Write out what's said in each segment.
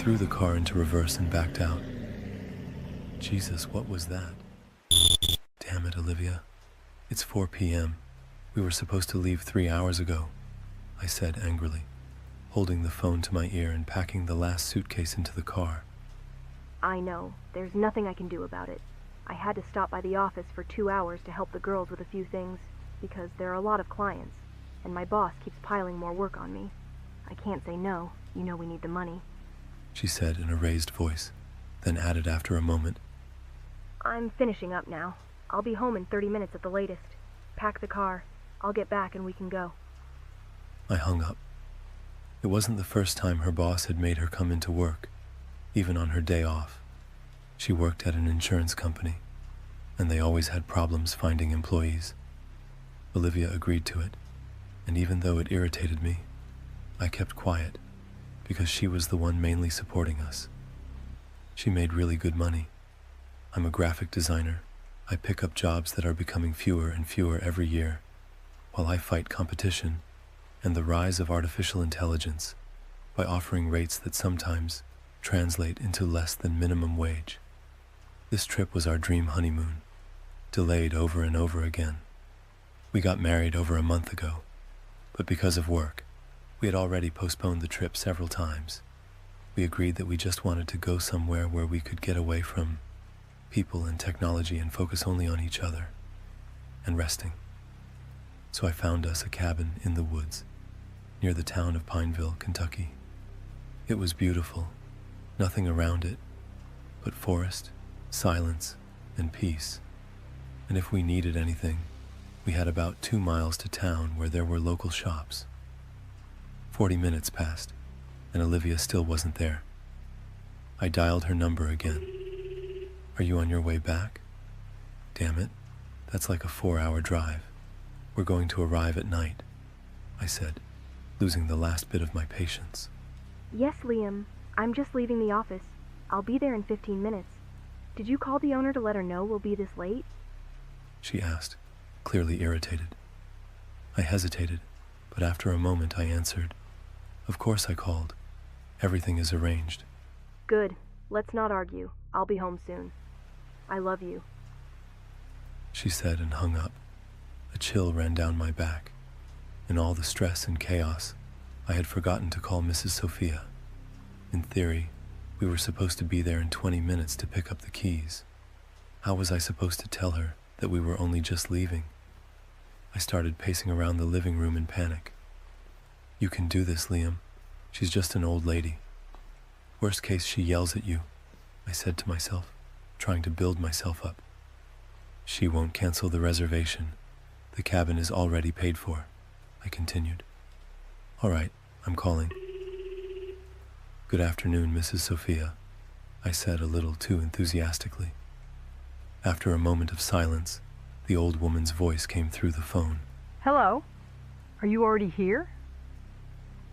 threw the car into reverse and backed out. Jesus, what was that? Damn it, Olivia. It's 4 p.m. We were supposed to leave 3 hours ago, I said angrily, holding the phone to my ear and packing the last suitcase into the car. I know. There's nothing I can do about it. I had to stop by the office for 2 hours to help the girls with a few things, because there are a lot of clients, and my boss keeps piling more work on me. I can't say no. You know we need the money. She said in a raised voice, then added after a moment, I'm finishing up now. I'll be home in 30 minutes at the latest. Pack the car. I'll get back and we can go. I hung up. It wasn't the first time her boss had made her come into work, even on her day off. She worked at an insurance company, and they always had problems finding employees. Olivia agreed to it, and even though it irritated me, I kept quiet, because she was the one mainly supporting us. She made really good money. I'm a graphic designer. I pick up jobs that are becoming fewer and fewer every year, while I fight competition and the rise of artificial intelligence by offering rates that sometimes translate into less than minimum wage. This trip was our dream honeymoon, delayed over and over again. We got married over a month ago, but because of work, we had already postponed the trip several times. We agreed that we just wanted to go somewhere where we could get away from people and technology and focus only on each other and resting. So I found us a cabin in the woods near the town of Pineville, Kentucky. It was beautiful, nothing around it but forest, silence, and peace. And if we needed anything, we had about 2 miles to town where there were local shops. 40 minutes passed, and Olivia still wasn't there. I dialed her number again. Are you on your way back? Damn it, that's like a 4-hour drive. We're going to arrive at night, I said, losing the last bit of my patience. Yes, Liam. I'm just leaving the office. I'll be there in 15 minutes. Did you call the owner to let her know we'll be this late? She asked, clearly irritated. I hesitated, but after a moment I answered, Of course I called. Everything is arranged. Good. Let's not argue. I'll be home soon. I love you. She said and hung up. A chill ran down my back. In all the stress and chaos, I had forgotten to call Mrs. Sophia. In theory, we were supposed to be there in 20 minutes to pick up the keys. How was I supposed to tell her that we were only just leaving? I started pacing around the living room in panic. You can do this, Liam. She's just an old lady. Worst case, she yells at you, I said to myself, trying to build myself up. She won't cancel the reservation. The cabin is already paid for, I continued. All right, I'm calling. Good afternoon, Mrs. Sophia, I said a little too enthusiastically. After a moment of silence, the old woman's voice came through the phone. Hello? Are you already here?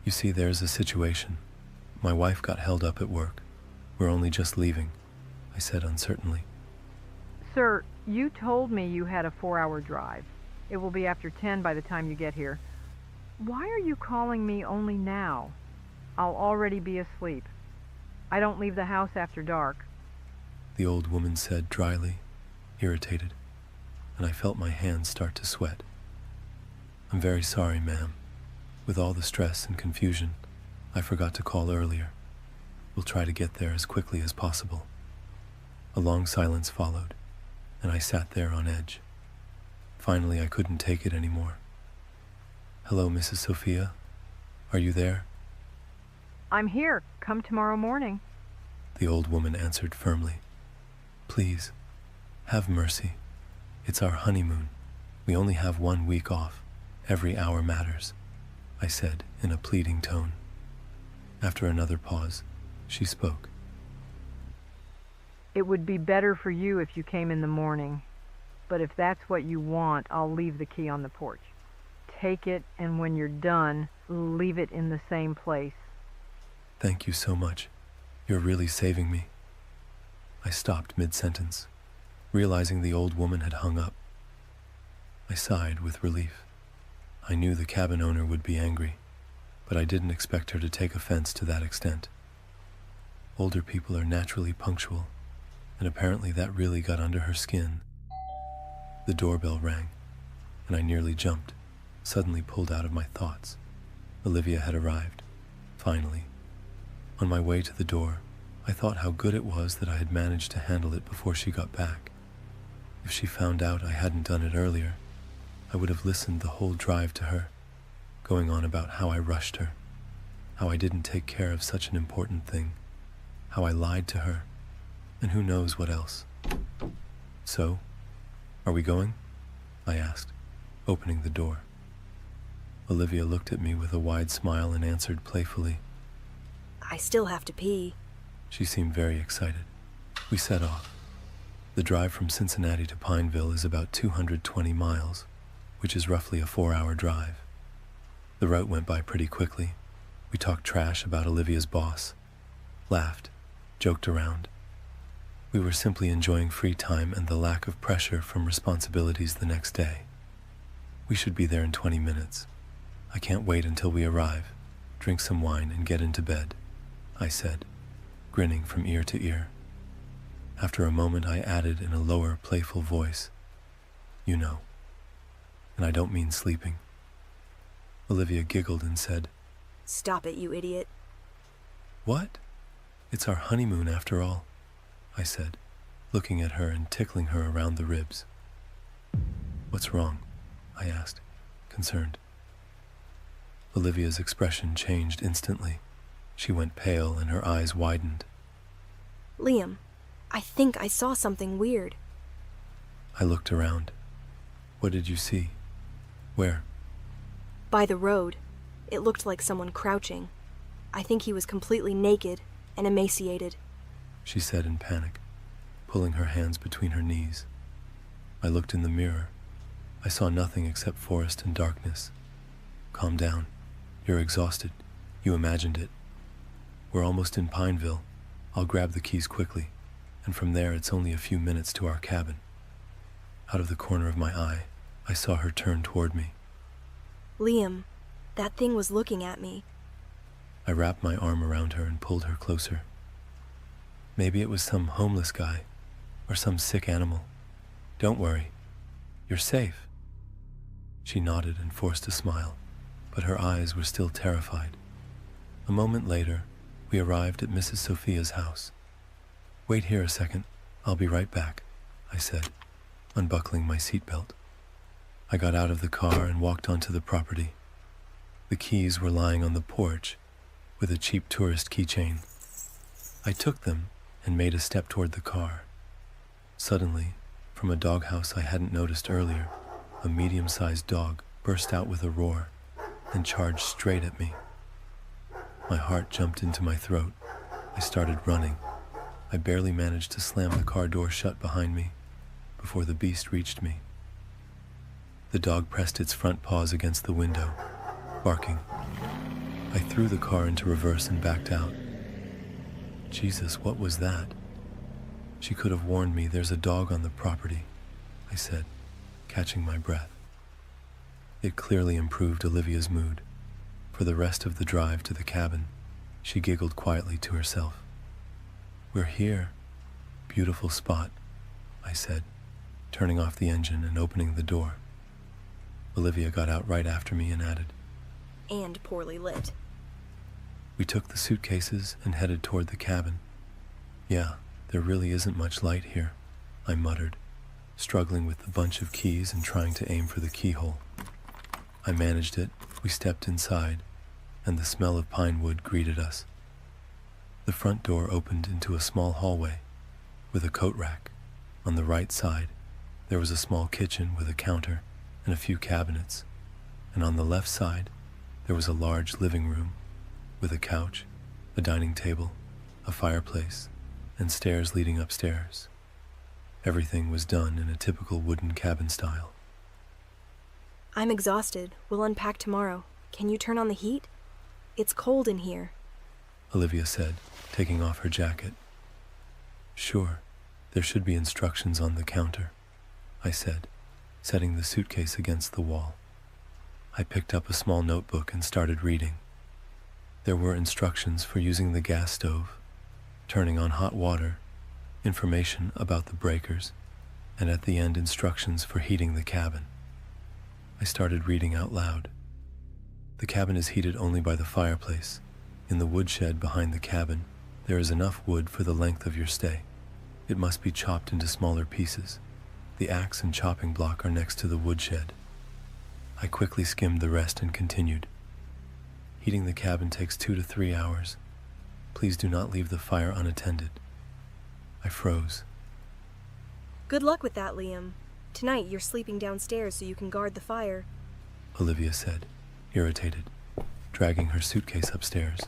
You see, there's a situation. My wife got held up at work. We're only just leaving, I said uncertainly. Sir, you told me you had a 4-hour drive. It will be after 10 by the time you get here. Why are you calling me only now? I'll already be asleep. I don't leave the house after dark. The old woman said dryly, irritated, and I felt my hands start to sweat. I'm very sorry, ma'am. With all the stress and confusion, I forgot to call earlier. We'll try to get there as quickly as possible. A long silence followed, and I sat there on edge. Finally, I couldn't take it anymore. Hello, Mrs. Sophia. Are you there? I'm here. Come tomorrow morning. The old woman answered firmly. Please, have mercy. It's our honeymoon. We only have 1 week off. Every hour matters, I said in a pleading tone. After another pause, she spoke. It would be better for you if you came in the morning. But if that's what you want, I'll leave the key on the porch. Take it, and when you're done, leave it in the same place. Thank you so much. You're really saving me. I stopped mid-sentence, realizing the old woman had hung up. I sighed with relief. I knew the cabin owner would be angry, but I didn't expect her to take offense to that extent. Older people are naturally punctual, and apparently that really got under her skin. The doorbell rang, and I nearly jumped, suddenly pulled out of my thoughts. Olivia had arrived, finally. On my way to the door, I thought how good it was that I had managed to handle it before she got back. If she found out I hadn't done it earlier, I would have listened the whole drive to her, going on about how I rushed her, how I didn't take care of such an important thing, how I lied to her, and who knows what else. So, are we going? I asked, opening the door. Olivia looked at me with a wide smile and answered playfully. I still have to pee. She seemed very excited. We set off. The drive from Cincinnati to Pineville is about 220 miles, which is roughly a 4-hour drive. The route went by pretty quickly. We talked trash about Olivia's boss, laughed, joked around. We were simply enjoying free time and the lack of pressure from responsibilities the next day. We should be there in 20 minutes. I can't wait until we arrive, drink some wine, and get into bed, I said, grinning from ear to ear. After a moment, I added in a lower, playful voice, "You know, and I don't mean sleeping." Olivia giggled and said, Stop it, you idiot. "What? It's our honeymoon after all," I said, looking at her and tickling her around the ribs. "What's wrong?" I asked, concerned. Olivia's expression changed instantly. She went pale and her eyes widened. Liam, I think I saw something weird. I looked around. "What did you see? Where?" By the road. It looked like someone crouching. I think he was completely naked and emaciated," she said in panic, pulling her hands between her knees. I looked in the mirror. I saw nothing except forest and darkness. "Calm down. You're exhausted. You imagined it. We're almost in Pineville. I'll grab the keys quickly, and from there it's only a few minutes to our cabin." Out of the corner of my eye, I saw her turn toward me. Liam, that thing was looking at me. I wrapped my arm around her and pulled her closer. "Maybe it was some homeless guy, or some sick animal. Don't worry. You're safe." She nodded and forced a smile, but her eyes were still terrified. A moment later, we arrived at Mrs. Sophia's house. "Wait here a second. I'll be right back," I said, unbuckling my seatbelt. I got out of the car and walked onto the property. The keys were lying on the porch with a cheap tourist keychain. I took them and made a step toward the car. Suddenly, from a doghouse I hadn't noticed earlier, a medium-sized dog burst out with a roar and charged straight at me. My heart jumped into my throat. I started running. I barely managed to slam the car door shut behind me before the beast reached me. The dog pressed its front paws against the window, barking. I threw the car into reverse and backed out. Jesus, what was that? She could have warned me there's a dog on the property, I said, catching my breath. It clearly improved Olivia's mood. For the rest of the drive to the cabin, she giggled quietly to herself. "We're here. Beautiful spot," I said, turning off the engine and opening the door. Olivia got out right after me and added, And poorly lit. We took the suitcases and headed toward the cabin. "Yeah, there really isn't much light here," I muttered, struggling with the bunch of keys and trying to aim for the keyhole. I managed it. We stepped inside, and the smell of pine wood greeted us. The front door opened into a small hallway with a coat rack. On the right side, there was a small kitchen with a counter and a few cabinets, and on the left side, there was a large living room with a couch, a dining table, a fireplace, and stairs leading upstairs. Everything was done in a typical wooden cabin style. I'm exhausted. We'll unpack tomorrow. Can you turn on the heat? It's cold in here. Olivia said, taking off her jacket. "Sure, there should be instructions on the counter," I said, setting the suitcase against the wall. I picked up a small notebook and started reading. There were instructions for using the gas stove, turning on hot water, information about the breakers, and at the end instructions for heating the cabin. I started reading out loud. The cabin is heated only by the fireplace. In the woodshed behind the cabin, there is enough wood for the length of your stay. It must be chopped into smaller pieces. The axe and chopping block are next to the woodshed. I quickly skimmed the rest and continued. Heating the cabin takes 2 to 3 hours. Please do not leave the fire unattended. I froze. Good luck with that, Liam. Tonight you're sleeping downstairs so you can guard the fire. Olivia said, irritated, dragging her suitcase upstairs.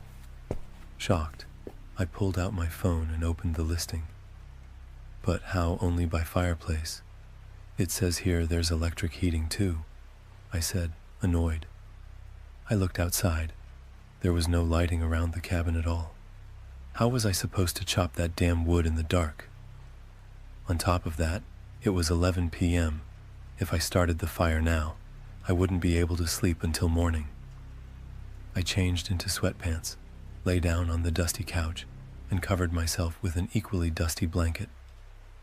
Shocked, I pulled out my phone and opened the listing. But how only by fireplace? It says here there's electric heating too, I said, annoyed. I looked outside. There was no lighting around the cabin at all. How was I supposed to chop that damn wood in the dark? On top of that, it was 11 p.m. If I started the fire now, I wouldn't be able to sleep until morning. I changed into sweatpants, lay down on the dusty couch, and covered myself with an equally dusty blanket.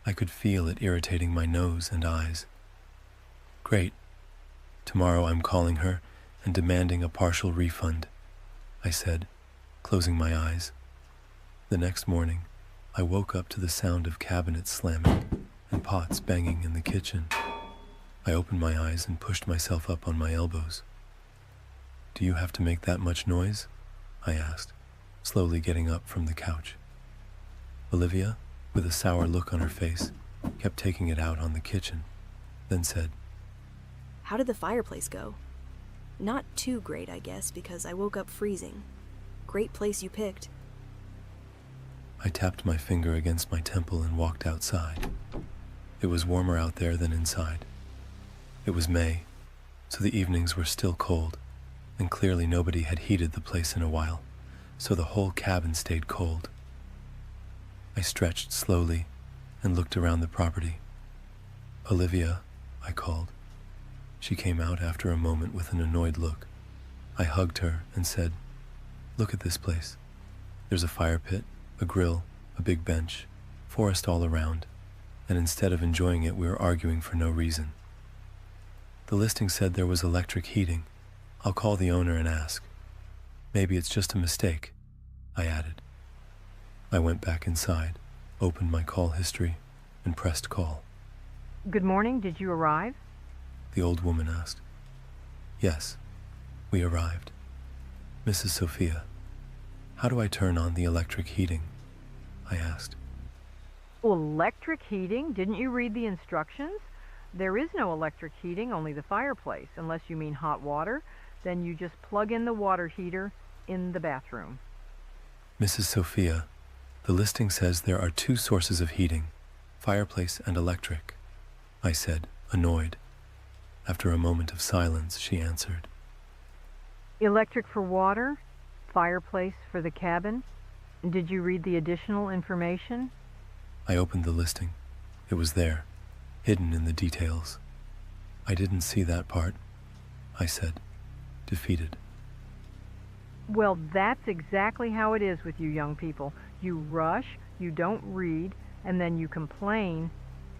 I could feel it irritating my nose and eyes. Great. Tomorrow I'm calling her and demanding a partial refund, I said, closing my eyes. The next morning, I woke up to the sound of cabinets slamming and pots banging in the kitchen. I opened my eyes and pushed myself up on my elbows. Do you have to make that much noise? I asked, slowly getting up from the couch. Olivia, with a sour look on her face, kept taking it out on the kitchen, then said, How did the fireplace go? Not too great, I guess, because I woke up freezing. Great place you picked. I tapped my finger against my temple and walked outside. It was warmer out there than inside. It was May, so the evenings were still cold, and clearly nobody had heated the place in a while, so the whole cabin stayed cold. I stretched slowly and looked around the property. Olivia, I called. She came out after a moment with an annoyed look. I hugged her and said, Look at this place. There's a fire pit, a grill, a big bench, forest all around, and instead of enjoying it, we were arguing for no reason. The listing said there was electric heating. I'll call the owner and ask. Maybe it's just a mistake, I added. I went back inside, opened my call history, and pressed call. Good morning, did you arrive? The old woman asked. Yes, we arrived. Mrs. Sophia, how do I turn on the electric heating? I asked. Electric heating? Didn't you read the instructions? There is no electric heating, only the fireplace. Unless you mean hot water, then you just plug in the water heater in the bathroom. Mrs. Sophia, the listing says there are 2 sources of heating, fireplace and electric, I said, annoyed. After a moment of silence, she answered. Electric for water, fireplace for the cabin. Did you read the additional information? I opened the listing. It was there, hidden in the details. I didn't see that part, I said, defeated. Well, that's exactly how it is with you young people. You rush, you don't read, and then you complain.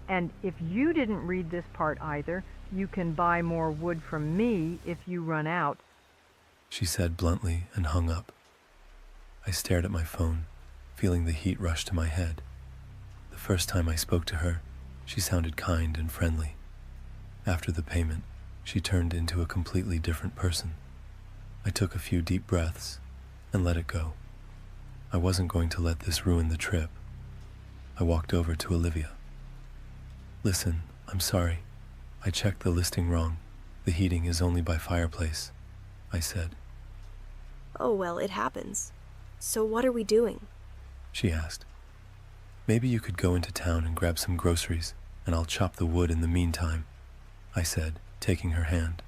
And if you didn't read this part either, you can buy more wood from me if you run out. She said bluntly and hung up. I stared at my phone, feeling the heat rush to my head. The first time I spoke to her, she sounded kind and friendly. After the payment, she turned into a completely different person. I took a few deep breaths and let it go. I wasn't going to let this ruin the trip. I walked over to Olivia. Listen, I'm sorry. I checked the listing wrong. The heating is only by fireplace, I said. Oh, well, it happens. So what are we doing? She asked. Maybe you could go into town and grab some groceries, and I'll chop the wood in the meantime, I said, taking her hand.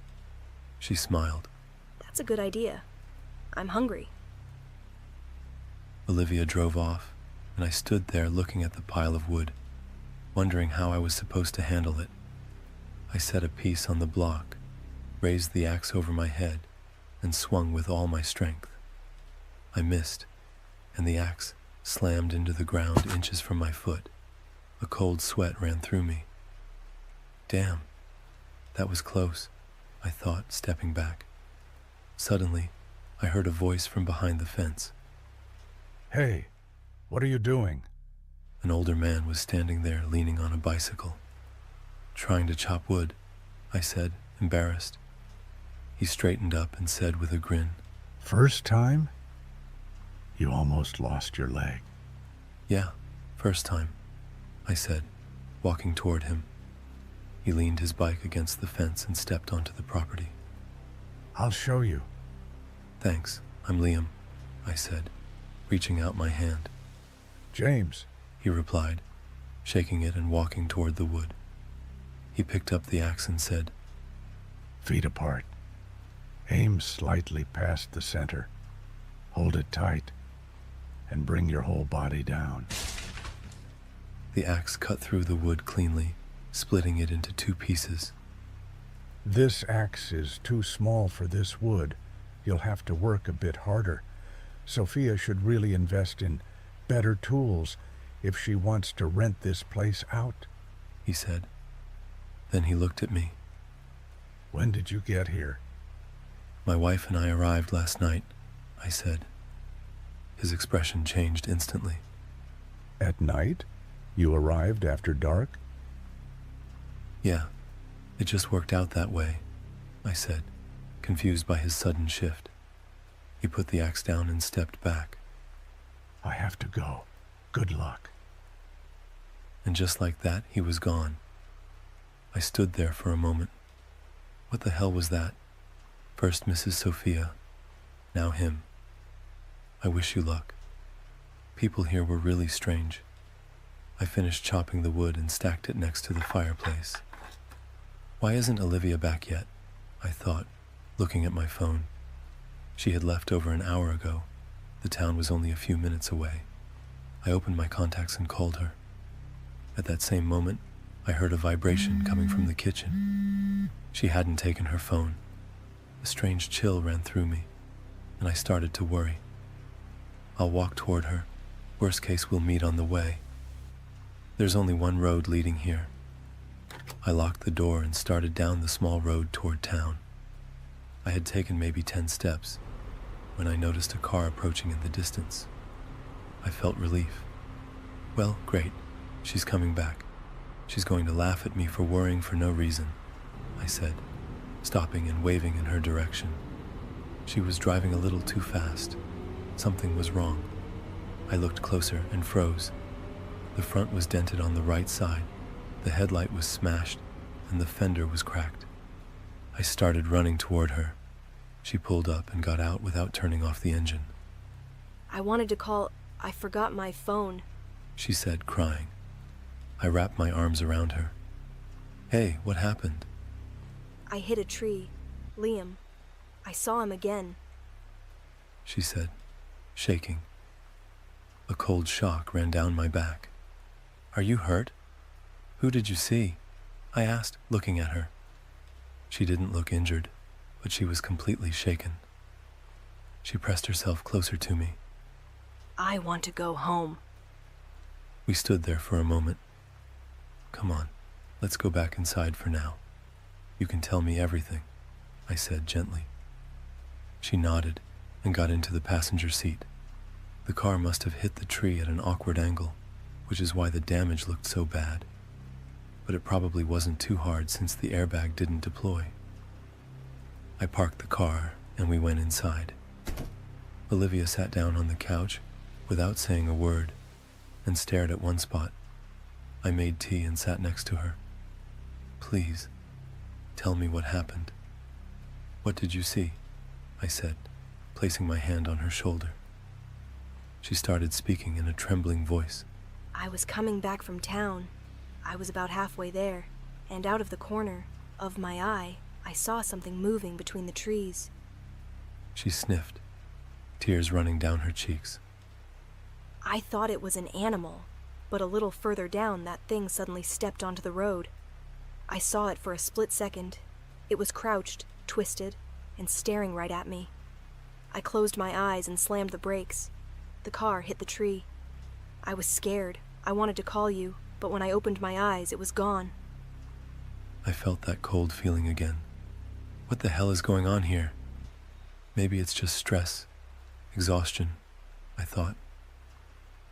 She smiled. That's a good idea. I'm hungry. Olivia drove off, and I stood there looking at the pile of wood, wondering how I was supposed to handle it. I set a piece on the block, raised the axe over my head, and swung with all my strength. I missed, and the axe slammed into the ground inches from my foot. A cold sweat ran through me. Damn, that was close, I thought, stepping back. Suddenly, I heard a voice from behind the fence. Hey, what are you doing? An older man was standing there leaning on a bicycle. Trying to chop wood, I said, embarrassed. He straightened up and said with a grin, First time? You almost lost your leg. Yeah, first time, I said, walking toward him. He leaned his bike against the fence and stepped onto the property. I'll show you. Thanks, I'm Liam, I said, reaching out my hand. James, He replied, shaking it and walking toward the wood. He picked up the axe and said, feet apart. Aim slightly past the center. Hold it tight, and bring your whole body down. The axe cut through the wood cleanly, splitting it into 2 pieces. This axe is too small for this wood. You'll have to work a bit harder. Sophia should really invest in better tools if she wants to rent this place out, He said. Then he looked at me. When did you get here? My wife and I arrived last night, I said. His expression changed instantly. At night? You arrived after dark? Yeah, it just worked out that way, I said, confused by his sudden shift. He put the axe down and stepped back. I have to go. Good luck. And just like that, he was gone. I stood there for a moment. What the hell was that? First Mrs. Sophia, now him. I wish you luck. People here were really strange. I finished chopping the wood and stacked it next to the fireplace. Why isn't Olivia back yet? I thought, looking at my phone. She had left over an hour ago. The town was only a few minutes away. I opened my contacts and called her. At that same moment, I heard a vibration coming from the kitchen. She hadn't taken her phone. A strange chill ran through me, and I started to worry. I'll walk toward her. Worst case, we'll meet on the way. There's only one road leading here. I locked the door and started down the small road toward town. I had taken maybe 10 steps when I noticed a car approaching in the distance. I felt relief. Well, great. She's coming back. She's going to laugh at me for worrying for no reason, I said, stopping and waving in her direction. She was driving a little too fast. Something was wrong. I looked closer and froze. The front was dented on the right side, the headlight was smashed, and the fender was cracked. I started running toward her. She pulled up and got out without turning off the engine. I wanted to call. I forgot my phone. She said, crying. I wrapped my arms around her. Hey, what happened? I hit a tree. Liam. I saw him again. She said, shaking. A cold shock ran down my back. Are you hurt? Who did you see? I asked, looking at her. She didn't look injured, but she was completely shaken. She pressed herself closer to me. I want to go home. We stood there for a moment. Come on, let's go back inside for now. You can tell me everything, I said gently. She nodded and got into the passenger seat. The car must have hit the tree at an awkward angle, which is why the damage looked so bad. But it probably wasn't too hard since the airbag didn't deploy. I parked the car and we went inside. Olivia sat down on the couch without saying a word and stared at one spot. I made tea and sat next to her. Please, tell me what happened. What did you see? I said, placing my hand on her shoulder. She started speaking in a trembling voice. I was coming back from town. I was about halfway there, and out of the corner of my eye, I saw something moving between the trees. She sniffed, tears running down her cheeks. I thought it was an animal, but a little further down, that thing suddenly stepped onto the road. I saw it for a split second. It was crouched, twisted, and staring right at me. I closed my eyes and slammed the brakes. The car hit the tree. I was scared. I wanted to call you, but when I opened my eyes, it was gone. I felt that cold feeling again. What the hell is going on here? Maybe it's just stress, exhaustion, I thought.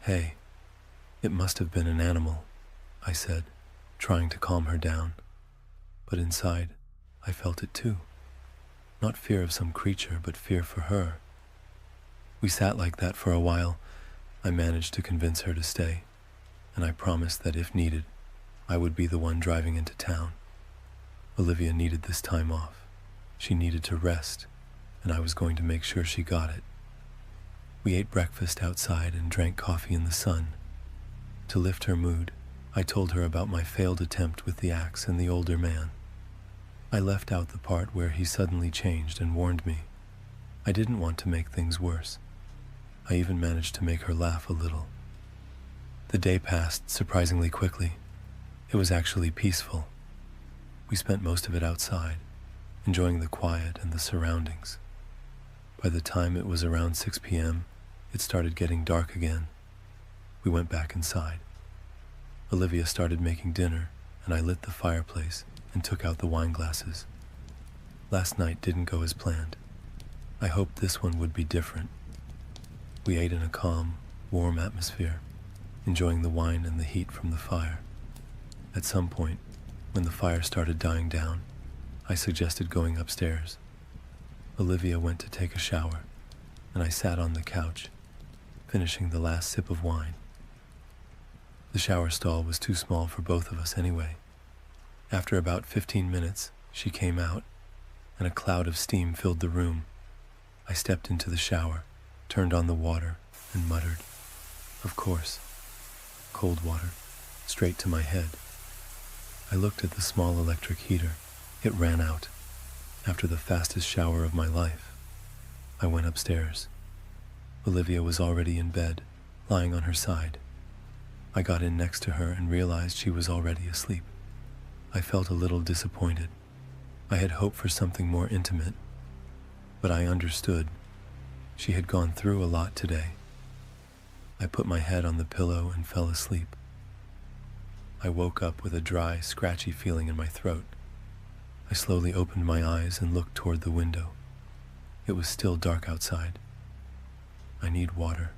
Hey, it must have been an animal, I said, trying to calm her down. But inside, I felt it too. Not fear of some creature, but fear for her. We sat like that for a while. I managed to convince her to stay, and I promised that if needed, I would be the one driving into town. Olivia needed this time off. She needed to rest, and I was going to make sure she got it. We ate breakfast outside and drank coffee in the sun. To lift her mood, I told her about my failed attempt with the axe and the older man. I left out the part where he suddenly changed and warned me. I didn't want to make things worse. I even managed to make her laugh a little. The day passed surprisingly quickly. It was actually peaceful. We spent most of it outside, enjoying the quiet and the surroundings. By the time it was around 6 p.m., it started getting dark again. We went back inside. Olivia started making dinner, and I lit the fireplace and took out the wine glasses. Last night didn't go as planned. I hoped this one would be different. We ate in a calm, warm atmosphere, enjoying the wine and the heat from the fire. At some point, when the fire started dying down, I suggested going upstairs. Olivia went to take a shower, and I sat on the couch, finishing the last sip of wine. The shower stall was too small for both of us anyway. After about 15 minutes, she came out, and a cloud of steam filled the room. I stepped into the shower, turned on the water, and muttered, "Of course." Cold water, straight to my head. I looked at the small electric heater. It ran out. After the fastest shower of my life, I went upstairs. Olivia was already in bed, lying on her side. I got in next to her and realized she was already asleep. I felt a little disappointed. I had hoped for something more intimate, but I understood. She had gone through a lot today. I put my head on the pillow and fell asleep. I woke up with a dry, scratchy feeling in my throat. I slowly opened my eyes and looked toward the window. It was still dark outside. I need water.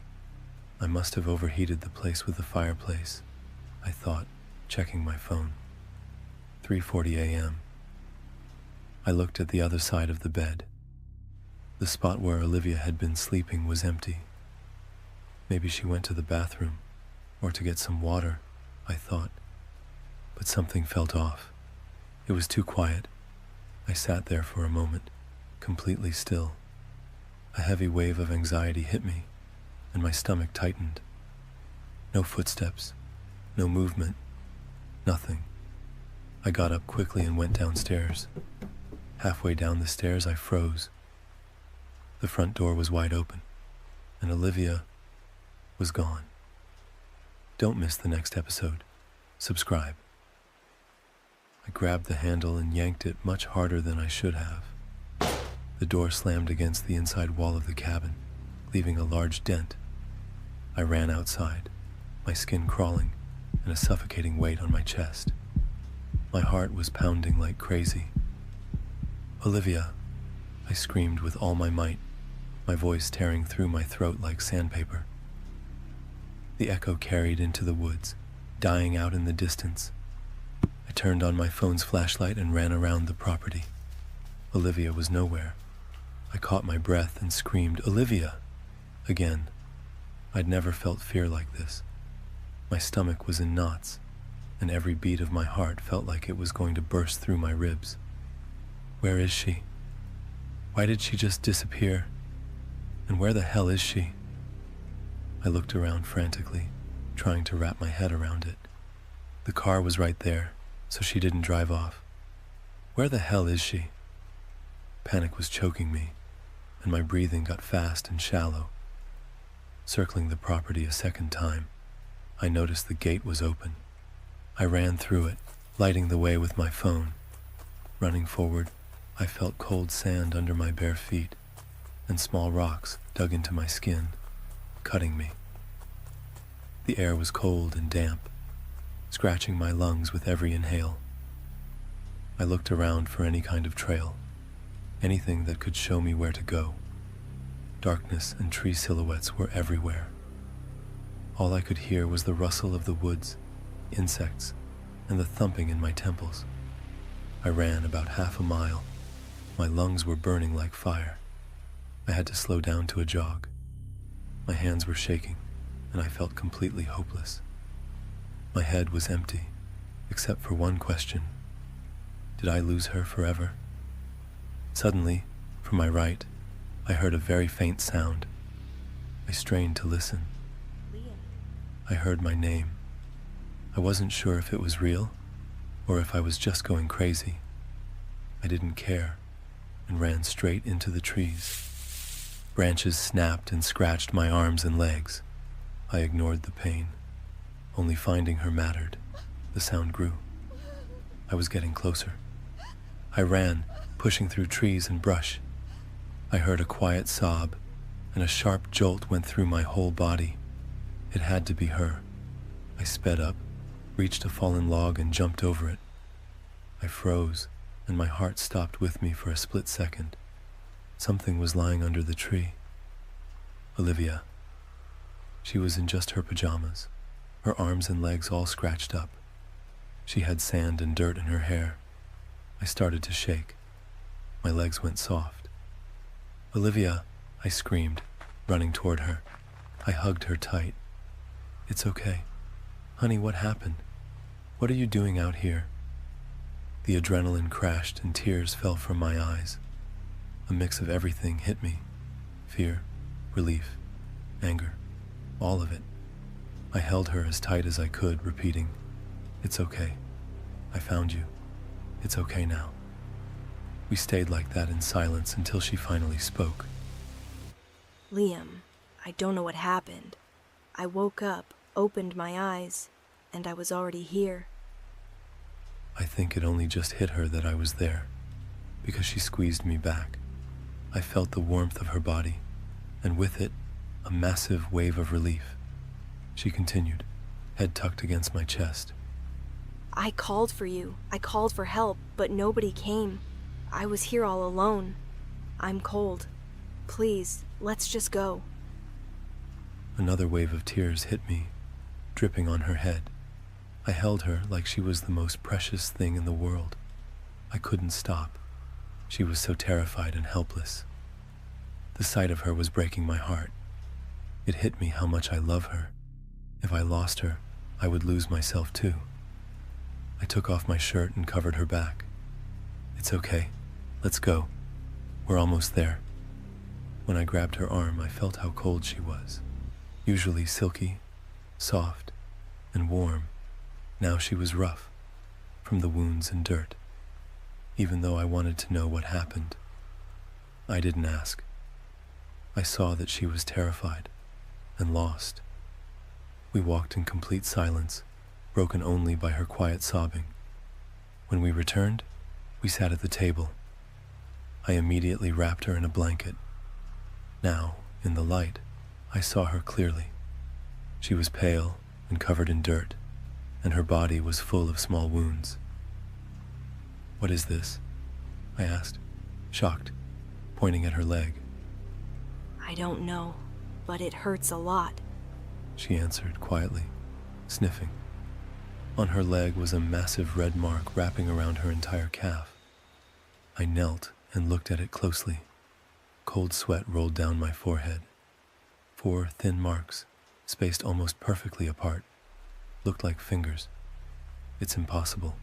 I must have overheated the place with the fireplace, I thought, checking my phone. 3:40 a.m. I looked at the other side of the bed. The spot where Olivia had been sleeping was empty. Maybe she went to the bathroom, or to get some water, I thought. But something felt off. It was too quiet. I sat there for a moment, completely still. A heavy wave of anxiety hit me, and my stomach tightened. No footsteps, no movement, nothing. I got up quickly and went downstairs. Halfway down the stairs, I froze. The front door was wide open, and Olivia was gone. Don't miss the next episode. Subscribe. I grabbed the handle and yanked it much harder than I should have. The door slammed against the inside wall of the cabin, leaving a large dent. I ran outside, my skin crawling and a suffocating weight on my chest. My heart was pounding like crazy. "Olivia," I screamed with all my might, my voice tearing through my throat like sandpaper. The echo carried into the woods, dying out in the distance. I turned on my phone's flashlight and ran around the property. Olivia was nowhere. I caught my breath and screamed, "Olivia!" again. I'd never felt fear like this. My stomach was in knots, and every beat of my heart felt like it was going to burst through my ribs. Where is she? Why did she just disappear? And where the hell is she? I looked around frantically, trying to wrap my head around it. The car was right there, so she didn't drive off. Where the hell is she? Panic was choking me, and my breathing got fast and shallow. Circling the property a second time, I noticed the gate was open. I ran through it, lighting the way with my phone. Running forward, I felt cold sand under my bare feet, and small rocks dug into my skin, cutting me. The air was cold and damp, scratching my lungs with every inhale. I looked around for any kind of trail, anything that could show me where to go. Darkness and tree silhouettes were everywhere. All I could hear was the rustle of the woods, insects, and the thumping in my temples. I ran about half a mile. My lungs were burning like fire. I had to slow down to a jog. My hands were shaking, and I felt completely hopeless. My head was empty, except for one question. Did I lose her forever? Suddenly, from my right, I heard a very faint sound. I strained to listen. I heard my name. I wasn't sure if it was real, or if I was just going crazy. I didn't care, and ran straight into the trees. Branches snapped and scratched my arms and legs. I ignored the pain. Only finding her mattered. The sound grew. I was getting closer. I ran, pushing through trees and brush. I heard a quiet sob, and a sharp jolt went through my whole body. It had to be her. I sped up, reached a fallen log and jumped over it. I froze, and my heart stopped with me for a split second. Something was lying under the tree. Olivia. She was in just her pajamas, her arms and legs all scratched up. She had sand and dirt in her hair. I started to shake. My legs went soft. Olivia, I screamed, running toward her. I hugged her tight. It's okay. Honey, what happened? What are you doing out here? The adrenaline crashed and tears fell from my eyes. A mix of everything hit me. Fear, relief, anger, all of it. I held her as tight as I could, repeating, "It's okay. I found you. It's okay now." We stayed like that in silence until she finally spoke. Liam, I don't know what happened. I woke up, opened my eyes, and I was already here. I think it only just hit her that I was there, because she squeezed me back. I felt the warmth of her body, and with it, a massive wave of relief. She continued, head tucked against my chest. I called for you. I called for help, but nobody came. I was here all alone. I'm cold. Please, let's just go. Another wave of tears hit me, dripping on her head. I held her like she was the most precious thing in the world. I couldn't stop. She was so terrified and helpless. The sight of her was breaking my heart. It hit me how much I love her. If I lost her, I would lose myself too. I took off my shirt and covered her back. It's okay. Let's go. We're almost there. When I grabbed her arm, I felt how cold she was. Usually silky, soft, and warm. Now she was rough, from the wounds and dirt. Even though I wanted to know what happened, I didn't ask. I saw that she was terrified and lost. We walked in complete silence, broken only by her quiet sobbing. When we returned, we sat at the table. I immediately wrapped her in a blanket. Now, in the light, I saw her clearly. She was pale and covered in dirt, and her body was full of small wounds. "What is this?" I asked, shocked, pointing at her leg. I don't know, but it hurts a lot. She answered quietly, sniffing. On her leg was a massive red mark wrapping around her entire calf. I knelt and looked at it closely. Cold sweat rolled down my forehead. 4 thin marks, spaced almost perfectly apart, looked like fingers. It's impossible.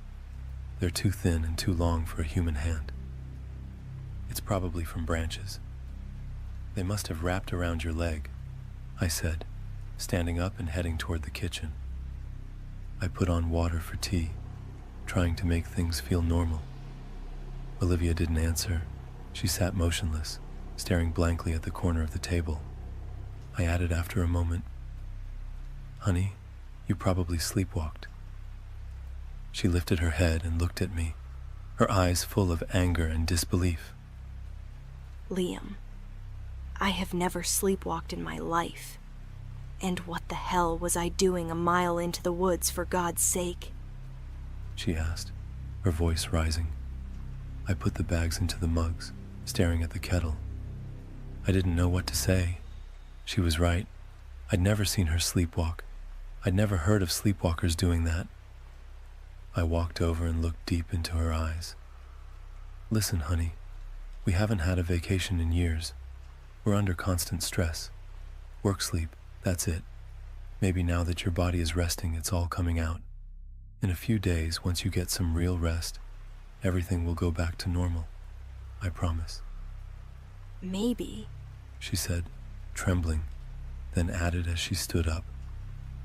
They're too thin and too long for a human hand. It's probably from branches. They must have wrapped around your leg, I said, standing up and heading toward the kitchen. I put on water for tea, trying to make things feel normal. Olivia didn't answer. She sat motionless, staring blankly at the corner of the table. I added after a moment, "Honey, you probably sleepwalked." She lifted her head and looked at me, her eyes full of anger and disbelief. Liam, I have never sleepwalked in my life. And what the hell was I doing a mile into the woods, for God's sake? She asked, her voice rising. I put the bags into the mugs, staring at the kettle. I didn't know what to say. She was right. I'd never seen her sleepwalk. I'd never heard of sleepwalkers doing that. I walked over and looked deep into her eyes. Listen, honey, we haven't had a vacation in years. We're under constant stress. Work sleep, that's it. Maybe now that your body is resting, it's all coming out. In a few days, once you get some real rest, everything will go back to normal. I promise. Maybe, She said, trembling, then added as she stood up.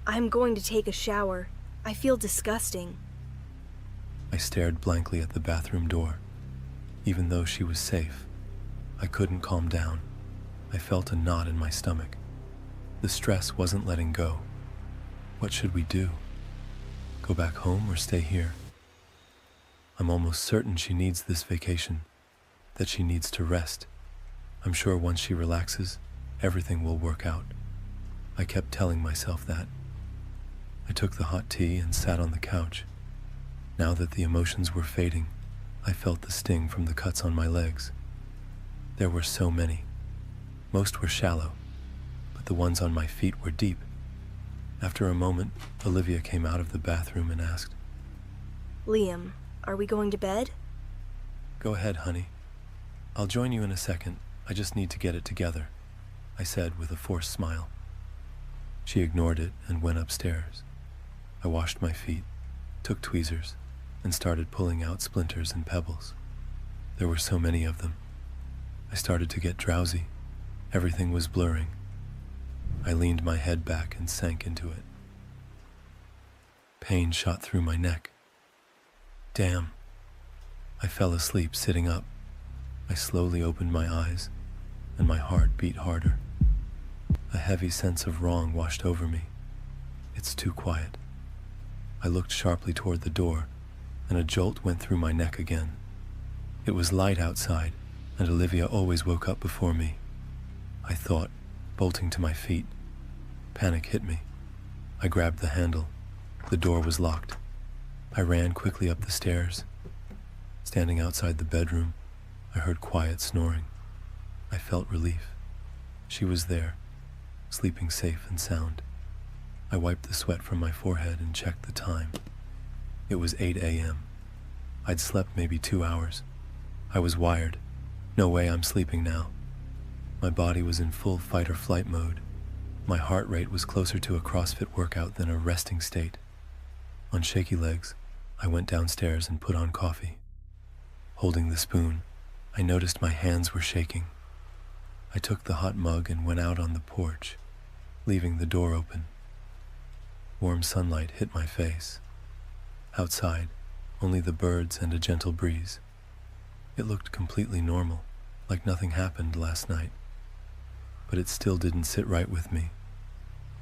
I'm going to take a shower. I feel disgusting. I stared blankly at the bathroom door. Even though she was safe, I couldn't calm down. I felt a knot in my stomach. The stress wasn't letting go. What should we do? Go back home or stay here? I'm almost certain she needs this vacation, that she needs to rest. I'm sure once she relaxes, everything will work out. I kept telling myself that. I took the hot tea and sat on the couch. Now that the emotions were fading, I felt the sting from the cuts on my legs. There were so many. Most were shallow, but the ones on my feet were deep. After a moment, Olivia came out of the bathroom and asked, Liam, are we going to bed? Go ahead, honey. I'll join you in a second. I just need to get it together, I said with a forced smile. She ignored it and went upstairs. I washed my feet, took tweezers, and started pulling out splinters and pebbles. There were so many of them. I started to get drowsy. Everything was blurring. I leaned my head back and sank into it. Pain shot through my neck. Damn. I fell asleep sitting up. I slowly opened my eyes, and my heart beat harder. A heavy sense of wrong washed over me. It's too quiet. I looked sharply toward the door, and a jolt went through my neck again. It was light outside, and Olivia always woke up before me. I thought, bolting to my feet. Panic hit me. I grabbed the handle. The door was locked. I ran quickly up the stairs. Standing outside the bedroom, I heard quiet snoring. I felt relief. She was there, sleeping safe and sound. I wiped the sweat from my forehead and checked the time. It was 8 a.m. I'd slept maybe 2 hours. I was wired. No way I'm sleeping now. My body was in full fight-or-flight mode. My heart rate was closer to a CrossFit workout than a resting state. On shaky legs, I went downstairs and put on coffee. Holding the spoon, I noticed my hands were shaking. I took the hot mug and went out on the porch, leaving the door open. Warm sunlight hit my face. Outside, only the birds and a gentle breeze. It looked completely normal, like nothing happened last night. But it still didn't sit right with me.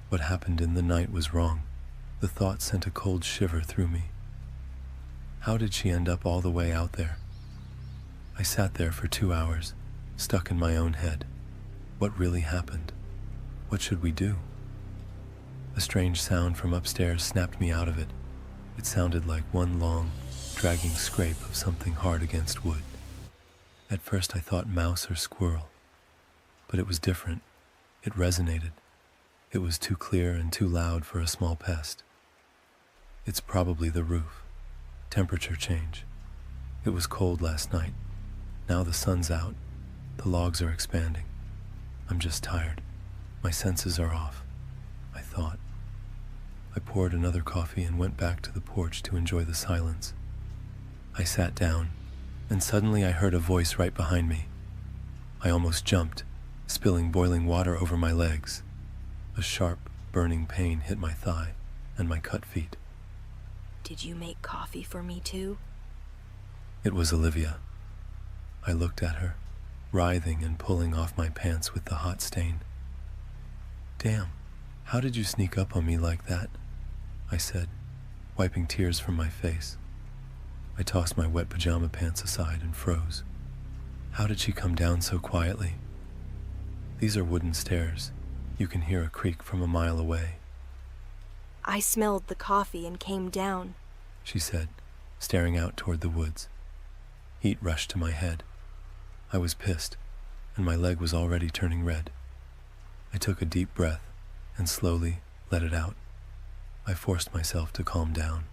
What happened in the night was wrong. The thought sent a cold shiver through me. How did she end up all the way out there? I sat there for 2 hours, stuck in my own head. What really happened? What should we do? A strange sound from upstairs snapped me out of it. It sounded like one long, dragging scrape of something hard against wood. At first I thought mouse or squirrel, but it was different. It resonated. It was too clear and too loud for a small pest. It's probably the roof. Temperature change. It was cold last night. Now the sun's out. The logs are expanding. I'm just tired. My senses are off, I thought. I poured another coffee and went back to the porch to enjoy the silence. I sat down, and suddenly I heard a voice right behind me. I almost jumped, spilling boiling water over my legs. A sharp, burning pain hit my thigh and my cut feet. Did you make coffee for me too? It was Olivia. I looked at her, writhing and pulling off my pants with the hot stain. Damn, how did you sneak up on me like that? I said, wiping tears from my face. I tossed my wet pajama pants aside and froze. How did she come down so quietly? These are wooden stairs. You can hear a creak from a mile away, I smelled the coffee and came down. she said, staring out toward the woods. Heat rushed to my head. I was pissed, and my leg was already turning red. I took a deep breath and slowly let it out. I forced myself to calm down.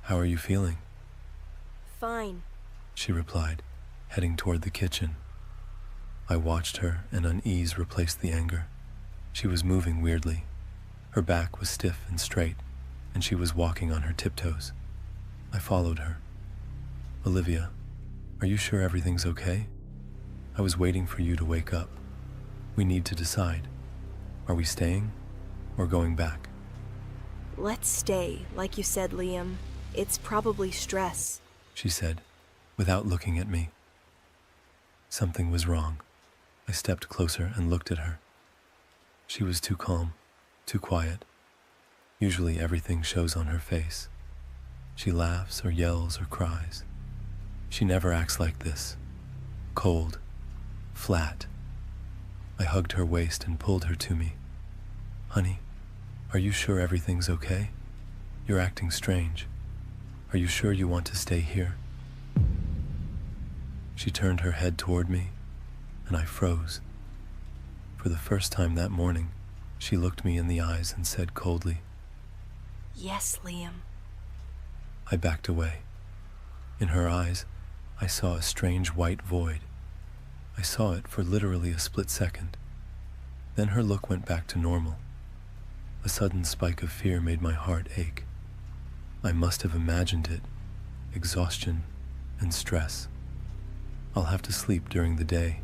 "How are you feeling?" Fine. she replied, heading toward the kitchen. I watched her, and unease replaced the anger. She was moving weirdly. Her back was stiff and straight, and she was walking on her tiptoes. I followed her. "Olivia, are you sure everything's okay? I was waiting for you to wake up. We need to decide. Are we staying or going back?" Let's stay, like you said, Liam. It's probably stress. she said, without looking at me. Something was wrong. I stepped closer and looked at her. She was too calm, too quiet. Usually everything shows on her face. She laughs or yells or cries. She never acts like this. Cold, flat. I hugged her waist and pulled her to me. "Honey, are you sure everything's okay? You're acting strange. Are you sure you want to stay here?" She turned her head toward me, and I froze. For the first time that morning, she looked me in the eyes and said coldly, Yes, Liam. I backed away. In her eyes, I saw a strange white void. I saw it for literally a split second. Then her look went back to normal. A sudden spike of fear made my heart ache. I must have imagined it. Exhaustion and stress. I'll have to sleep during the day,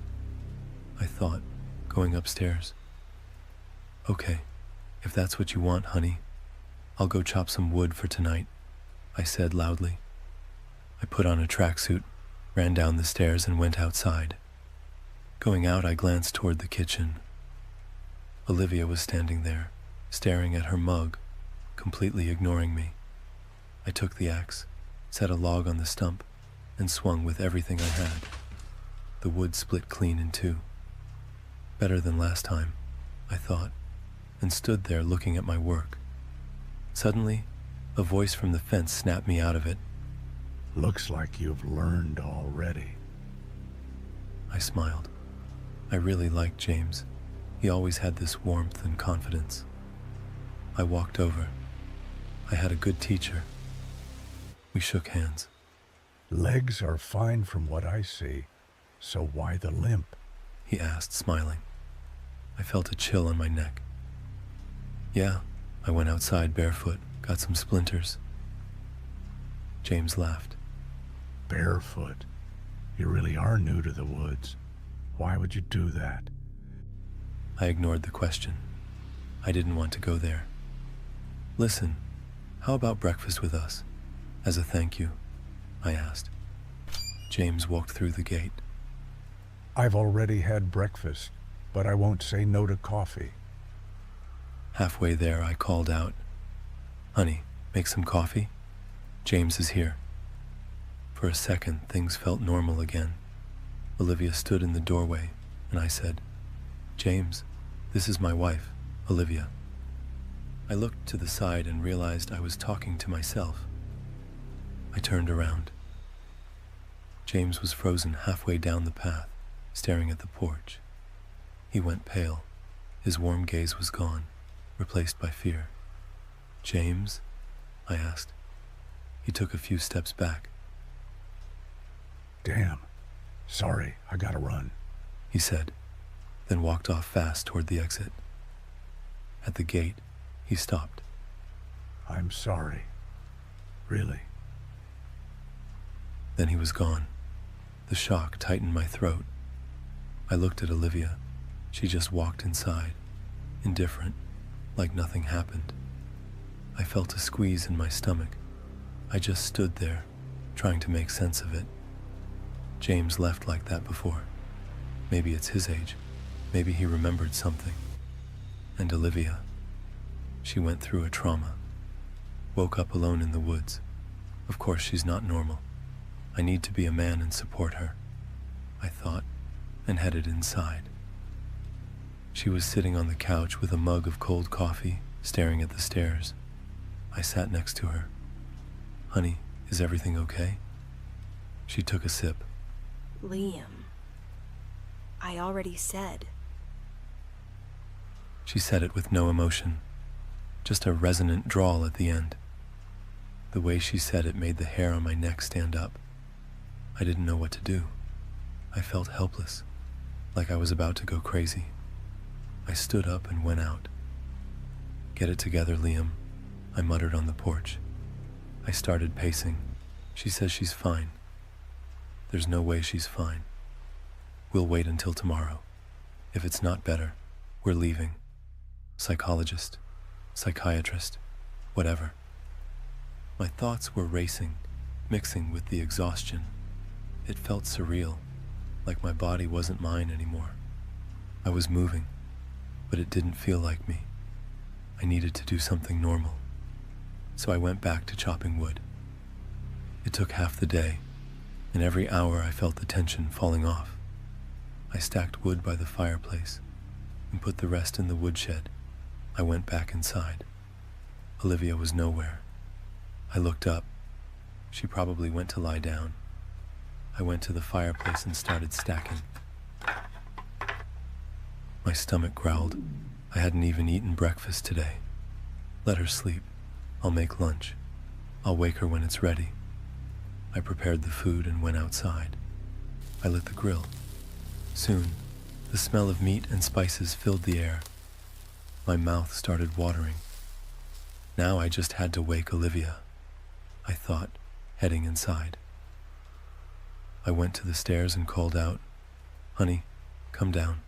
I thought, going upstairs. "Okay, if that's what you want, honey, I'll go chop some wood for tonight," I said loudly. I put on a tracksuit, ran down the stairs, and went outside. Going out, I glanced toward the kitchen. Olivia was standing there, staring at her mug, completely ignoring me. I took the axe, set a log on the stump, and swung with everything I had. The wood split clean in two. Better than last time, I thought, and stood there looking at my work. Suddenly, a voice from the fence snapped me out of it. Looks like you've learned already. I smiled. I really liked James. He always had this warmth and confidence. I walked over. I had a good teacher. We shook hands. Legs are fine from what I see, so why the limp? He asked, smiling. I felt a chill on my neck. Yeah, I went outside barefoot, got some splinters. James laughed. Barefoot? You really are new to the woods. Why would you do that? I ignored the question. I didn't want to go there. Listen, how about breakfast with us? As a thank you, I asked. James walked through the gate. I've already had breakfast, but I won't say no to coffee. Halfway there, I called out, Honey, make some coffee? James is here. For a second, things felt normal again. Olivia stood in the doorway, and I said, James, this is my wife, Olivia. I looked to the side and realized I was talking to myself. I turned around. James was frozen halfway down the path, staring at the porch. He went pale. His warm gaze was gone, replaced by fear. James? I asked. He took a few steps back. Damn. Sorry, I gotta run, he said, then walked off fast toward the exit. At the gate, he stopped. I'm sorry. Really. Then he was gone. The shock tightened my throat. I looked at Olivia. She just walked inside, indifferent, like nothing happened. I felt a squeeze in my stomach. I just stood there, trying to make sense of it. James left like that before. Maybe it's his age. Maybe he remembered something. And Olivia, she went through a trauma. Woke up alone in the woods. Of course she's not normal. I need to be a man and support her, I thought, and headed inside. She was sitting on the couch with a mug of cold coffee, staring at the stairs. I sat next to her. "Honey, is everything okay?" She took a sip. Liam, I already said. She said it with no emotion, just a resonant drawl at the end. The way she said it made the hair on my neck stand up. I didn't know what to do. I felt helpless, like I was about to go crazy. I stood up and went out. "Get it together, Liam," I muttered on the porch. I started pacing. She says she's fine. There's no way she's fine. We'll wait until tomorrow. If it's not better, we're leaving. Psychologist, psychiatrist, whatever. My thoughts were racing, mixing with the exhaustion. It felt surreal, like my body wasn't mine anymore. I was moving, but it didn't feel like me. I needed to do something normal. So I went back to chopping wood. It took half the day, and every hour I felt the tension falling off. I stacked wood by the fireplace and put the rest in the woodshed. I went back inside. Olivia was nowhere. I looked up. She probably went to lie down. I went to the fireplace and started stacking. My stomach growled. I hadn't even eaten breakfast today. Let her sleep. I'll make lunch. I'll wake her when it's ready. I prepared the food and went outside. I lit the grill. Soon, the smell of meat and spices filled the air. My mouth started watering. Now I just had to wake Olivia, I thought, heading inside. I went to the stairs and called out, "Honey, come down.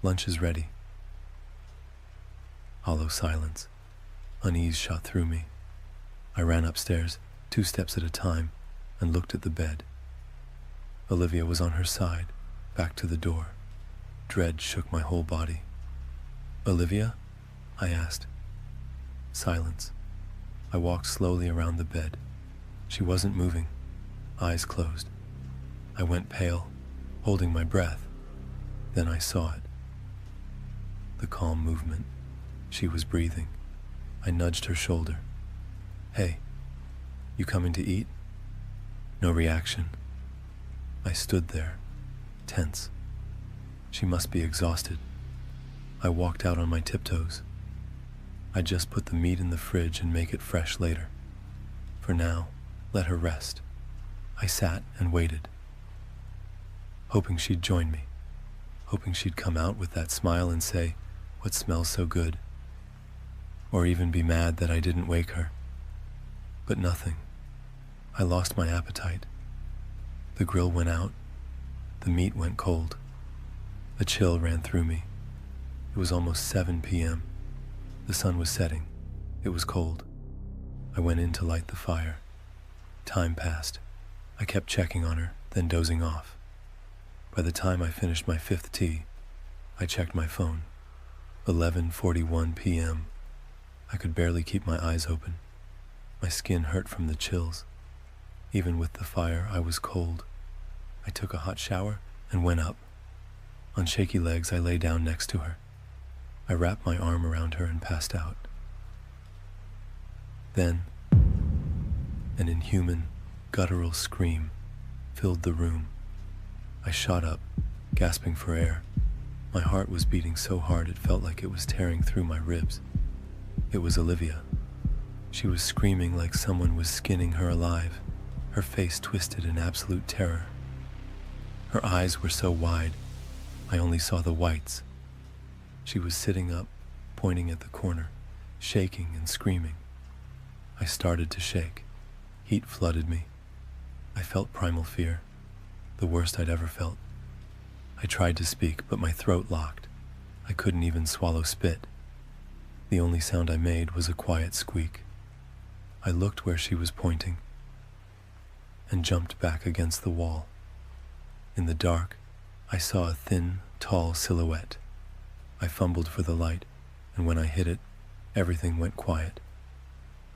Lunch is ready." Hollow silence. Unease shot through me. I ran upstairs, 2 steps at a time, and looked at the bed. Olivia was on her side, back to the door. Dread shook my whole body. "Olivia?" I asked. Silence. I walked slowly around the bed. She wasn't moving, eyes closed. I went pale, holding my breath. Then I saw it. The calm movement. She was breathing. I nudged her shoulder. "Hey, you coming to eat?" No reaction. I stood there, tense. She must be exhausted. I walked out on my tiptoes. I'd just put the meat in the fridge and make it fresh later. For now, let her rest. I sat and waited, hoping she'd join me, hoping she'd come out with that smile and say, "What smells so good?" Or even be mad that I didn't wake her. But nothing. I lost my appetite. The grill went out. The meat went cold. A chill ran through me. It was almost 7 p.m. The sun was setting. It was cold. I went in to light the fire. Time passed. I kept checking on her, then dozing off. By the time I finished my 5th tea, I checked my phone. 11:41 p.m. I could barely keep my eyes open. My skin hurt from the chills. Even with the fire, I was cold. I took a hot shower and went up. On shaky legs, I lay down next to her. I wrapped my arm around her and passed out. Then, an inhuman, guttural scream filled the room. I shot up, gasping for air. My heart was beating so hard it felt like it was tearing through my ribs. It was Olivia. She was screaming like someone was skinning her alive, her face twisted in absolute terror. Her eyes were so wide, I only saw the whites. She was sitting up, pointing at the corner, shaking and screaming. I started to shake. Heat flooded me. I felt primal fear, the worst I'd ever felt. I tried to speak, but my throat locked. I couldn't even swallow spit. The only sound I made was a quiet squeak. I looked where she was pointing and jumped back against the wall. In the dark, I saw a thin, tall silhouette. I fumbled for the light, and when I hit it, everything went quiet.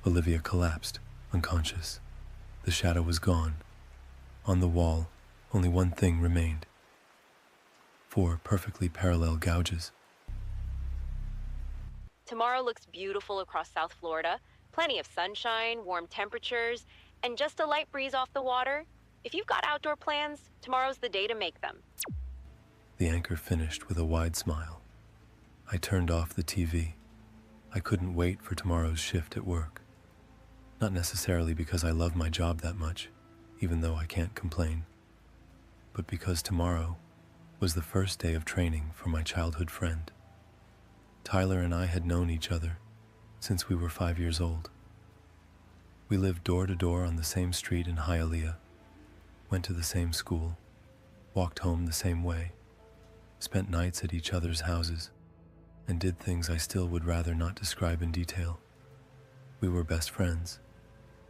Olivia collapsed, unconscious. The shadow was gone. On the wall, only one thing remained. 4 perfectly parallel gouges, Tomorrow looks beautiful across South Florida. Plenty of sunshine, warm temperatures, and just a light breeze off the water. If you've got outdoor plans, tomorrow's the day to make them. The anchor finished with a wide smile. I turned off the TV. I couldn't wait for tomorrow's shift at work. Not necessarily because I love my job that much, even though I can't complain, but because tomorrow was the first day of training for my childhood friend. Tyler and I had known each other since we were 5 years old. We lived door to door on the same street in Hialeah, went to the same school, walked home the same way, spent nights at each other's houses, and did things I still would rather not describe in detail. We were best friends.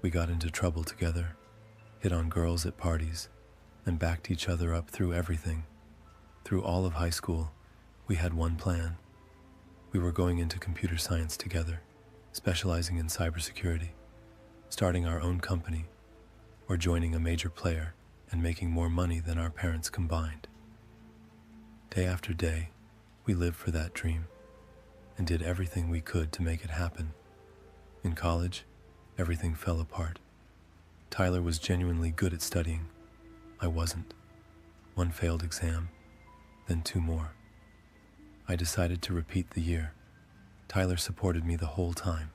We got into trouble together, hit on girls at parties, and backed each other up through everything. Through all of high school, we had one plan. We were going into computer science together, specializing in cybersecurity, starting our own company, or joining a major player and making more money than our parents combined. Day after day, we lived for that dream and did everything we could to make it happen. In college, everything fell apart. Tyler was genuinely good at studying. I wasn't. One failed exam, then 2 more. I decided to repeat the year. Tyler supported me the whole time.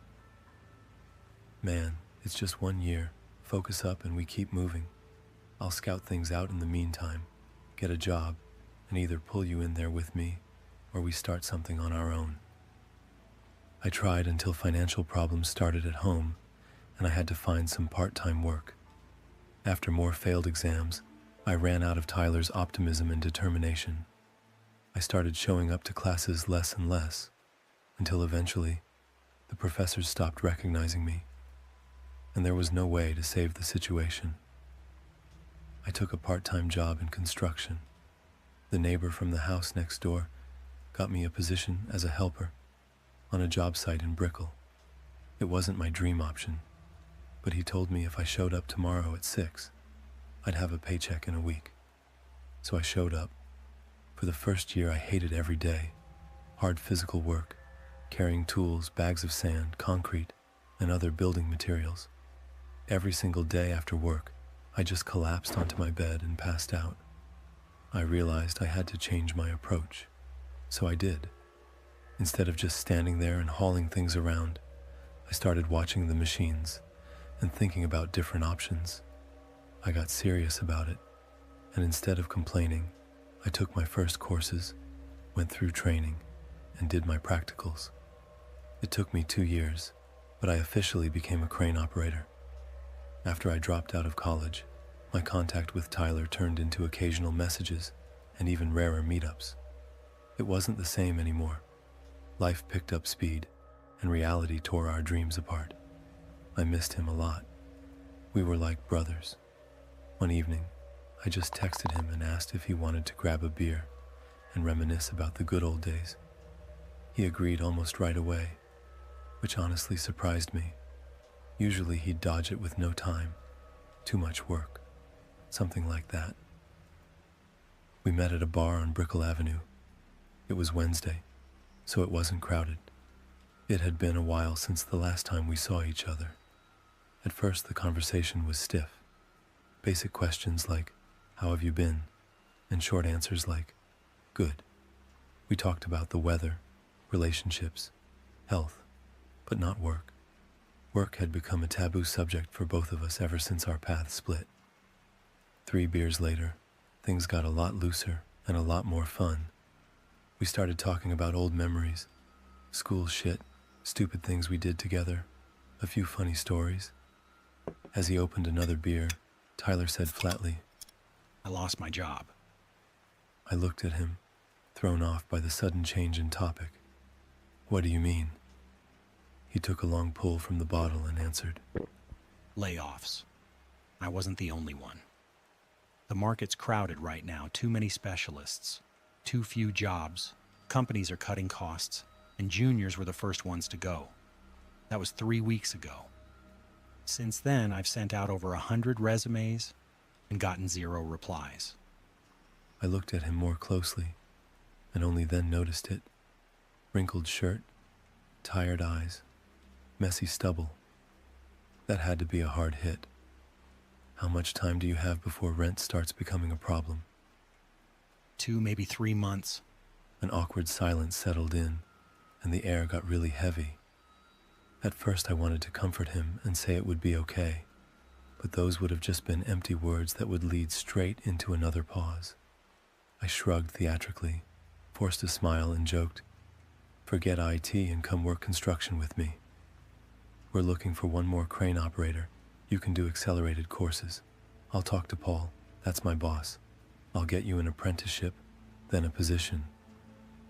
Man, it's just 1 year. Focus up and we keep moving. I'll scout things out in the meantime, get a job, and either pull you in there with me or we start something on our own. I tried until financial problems started at home and I had to find some part-time work. After more failed exams, I ran out of Tyler's optimism and determination. I started showing up to classes less and less, until eventually, the professors stopped recognizing me, and there was no way to save the situation. I took a part-time job in construction. The neighbor from the house next door got me a position as a helper on a job site in Brickell. It wasn't my dream option, but he told me if I showed up tomorrow at 6, I'd have a paycheck in a week. So I showed up. For the first year, I hated every day. Hard physical work, carrying tools, bags of sand, concrete, and other building materials. Every single day after work, I just collapsed onto my bed and passed out. I realized I had to change my approach. So I did. Instead of just standing there and hauling things around, I started watching the machines and thinking about different options. I got serious about it, and instead of complaining, I took my first courses, went through training, and did my practicals. It took me 2 years, but I officially became a crane operator. After I dropped out of college, my contact with Tyler turned into occasional messages and even rarer meetups. It wasn't the same anymore. Life picked up speed, and reality tore our dreams apart. I missed him a lot. We were like brothers. One evening, I just texted him and asked if he wanted to grab a beer and reminisce about the good old days. He agreed almost right away, which honestly surprised me. Usually he'd dodge it with no time, too much work, something like that. We met at a bar on Brickell Avenue. It was Wednesday, so it wasn't crowded. It had been a while since the last time we saw each other. At first, the conversation was stiff. Basic questions like, "How have you been?" and short answers like, "Good." We talked about the weather, relationships, health, but not work. Work had become a taboo subject for both of us ever since our paths split. 3 beers later, things got a lot looser and a lot more fun. We started talking about old memories, school shit, stupid things we did together, a few funny stories. As he opened another beer, Tyler said flatly, "I lost my job." I looked at him, thrown off by the sudden change in topic. "What do you mean?" He took a long pull from the bottle and answered, Layoffs. I wasn't the only one. The market's crowded right now, too many specialists, too few jobs, companies are cutting costs, and juniors were the first ones to go. That was 3 weeks ago. Since then, I've sent out over 100 resumes and gotten 0 replies. I looked at him more closely, and only then noticed it. Wrinkled shirt, tired eyes, messy stubble. That had to be a hard hit. How much time do you have before rent starts becoming a problem? 2, maybe 3 months. An awkward silence settled in, and the air got really heavy. At first I wanted to comfort him and say it would be okay, but those would have just been empty words that would lead straight into another pause. I shrugged theatrically, forced a smile, and joked, "Forget IT and come work construction with me. We're looking for one more crane operator. You can do accelerated courses. I'll talk to Paul, that's my boss. I'll get you an apprenticeship, then a position."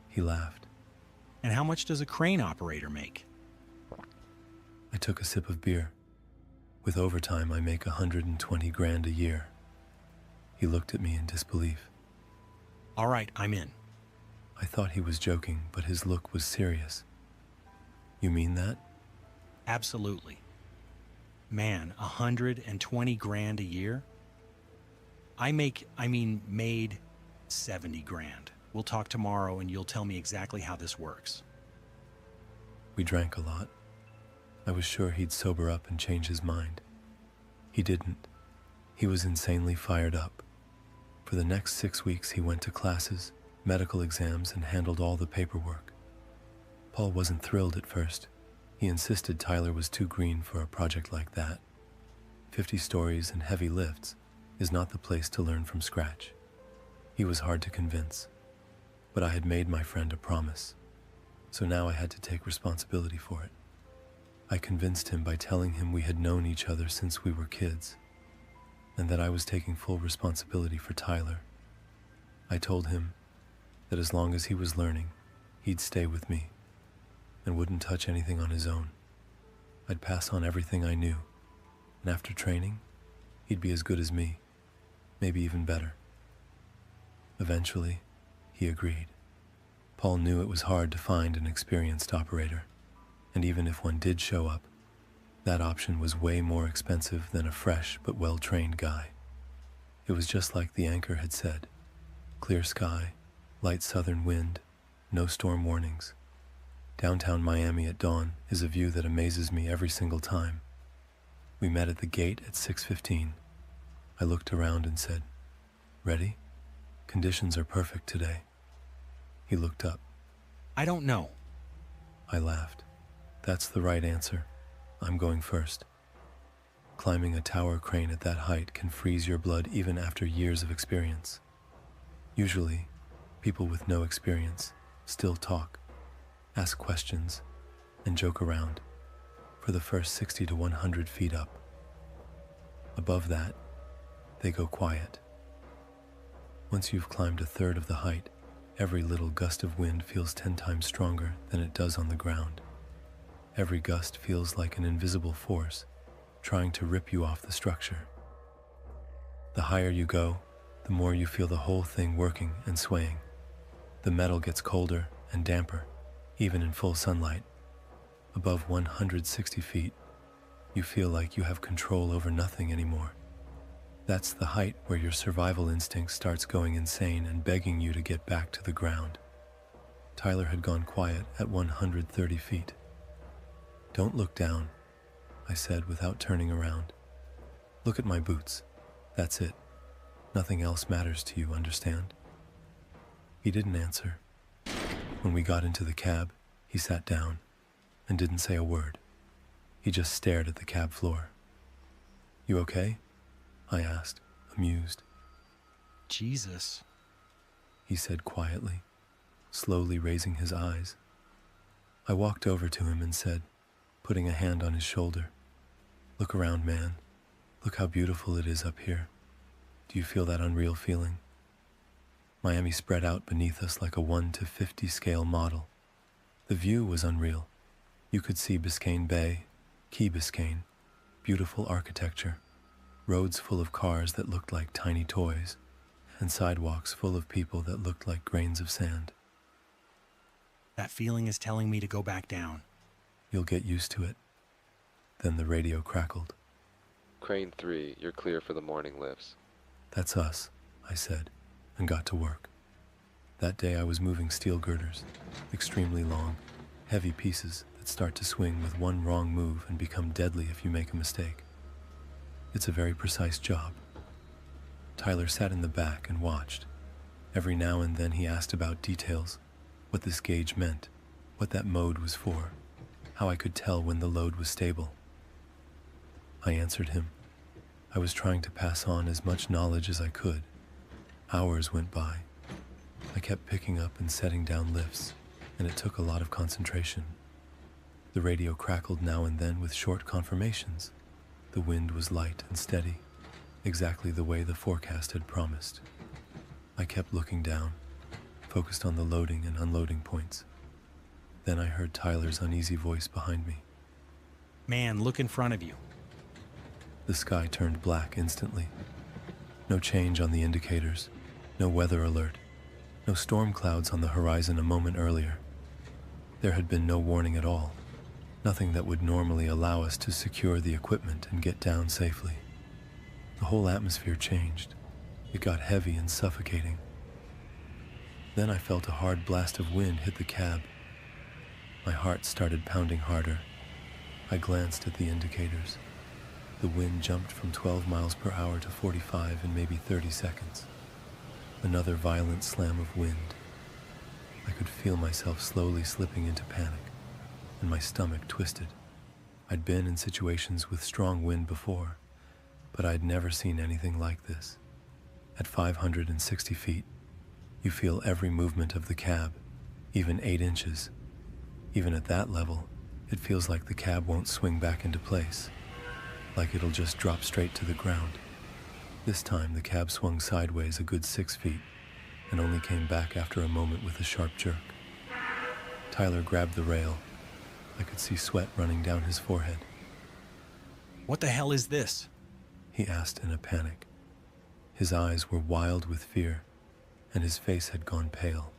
He laughed. And how much does a crane operator make? I took a sip of beer. With overtime, I make 120 grand a year. He looked at me in disbelief. All right, I'm in. I thought he was joking, but his look was serious. "You mean that?" Absolutely. Man, 120 grand a year? Made 70 grand. We'll talk tomorrow and you'll tell me exactly how this works. We drank a lot. I was sure he'd sober up and change his mind. He didn't. He was insanely fired up. For the next 6 weeks, he went to classes, medical exams, and handled all the paperwork. Paul wasn't thrilled at first. He insisted Tyler was too green for a project like that. 50 stories and heavy lifts is not the place to learn from scratch. He was hard to convince, but I had made my friend a promise, so now I had to take responsibility for it. I convinced him by telling him we had known each other since we were kids, and that I was taking full responsibility for Tyler. I told him that as long as he was learning, he'd stay with me and wouldn't touch anything on his own. I'd pass on everything I knew, and after training, he'd be as good as me, maybe even better. Eventually, he agreed. Paul knew it was hard to find an experienced operator, and even if one did show up, that option was way more expensive than a fresh but well-trained guy. It was just like the anchor had said: clear sky, light southern wind, no storm warnings. Downtown Miami at dawn is a view that amazes me every single time. We met at the gate at 6:15. I looked around and said, "Ready? Conditions are perfect today." He looked up. I don't know. I laughed. "That's the right answer. I'm going first." Climbing a tower crane at that height can freeze your blood even after years of experience. Usually, people with no experience still talk, ask questions, and joke around for the first 60 to 100 feet up. Above that, they go quiet. Once you've climbed a third of the height, every little gust of wind feels 10 times stronger than it does on the ground. Every gust feels like an invisible force trying to rip you off the structure. The higher you go, the more you feel the whole thing working and swaying. The metal gets colder and damper, even in full sunlight. Above 160 feet, you feel like you have control over nothing anymore. That's the height where your survival instinct starts going insane and begging you to get back to the ground. Tyler had gone quiet at 130 feet. "Don't look down," I said without turning around. "Look at my boots. That's it. Nothing else matters to you, understand?" He didn't answer. When we got into the cab, he sat down and didn't say a word. He just stared at the cab floor. "You okay?" I asked, amused. Jesus. He said quietly, slowly raising his eyes. I walked over to him and said, putting a hand on his shoulder, "Look around, man. Look how beautiful it is up here. Do you feel that unreal feeling?" Miami spread out beneath us like a 1 to 50 scale model. The view was unreal. You could see Biscayne Bay, Key Biscayne, beautiful architecture, roads full of cars that looked like tiny toys, and sidewalks full of people that looked like grains of sand. That feeling is telling me to go back down. "You'll get used to it." Then the radio crackled. Crane 3, you're clear for the morning lifts. "That's us," I said, and got to work. That day I was moving steel girders, extremely long, heavy pieces that that start to swing with one wrong move and become deadly if you make a mistake. It's a very precise job. Tyler sat in the back and watched. Every now and then he asked about details, what this gauge meant, what that mode was for, how I could tell when the load was stable. I answered him. I was trying to pass on as much knowledge as I could. Hours went by. I kept picking up and setting down lifts, and it took a lot of concentration. The radio crackled now and then with short confirmations. The wind was light and steady, exactly the way the forecast had promised. I kept looking down, focused on the loading and unloading points. Then I heard Tyler's uneasy voice behind me. Man, look in front of you. The sky turned black instantly. No change on the indicators, no weather alert, no storm clouds on the horizon a moment earlier. There had been no warning at all, nothing that would normally allow us to secure the equipment and get down safely. The whole atmosphere changed. It got heavy and suffocating. Then I felt a hard blast of wind hit the cab. My heart started pounding harder. I glanced at the indicators. The wind jumped from 12 miles per hour to 45 in maybe 30 seconds. Another violent slam of wind. I could feel myself slowly slipping into panic, and my stomach twisted. I'd been in situations with strong wind before, but I'd never seen anything like this. At 560 feet, you feel every movement of the cab, even 8 inches. Even at that level, it feels like the cab won't swing back into place, like it'll just drop straight to the ground. This time, the cab swung sideways a good 6 feet and only came back after a moment with a sharp jerk. Tyler grabbed the rail. I could see sweat running down his forehead. What the hell is this? He asked in a panic. His eyes were wild with fear, and his face had gone pale.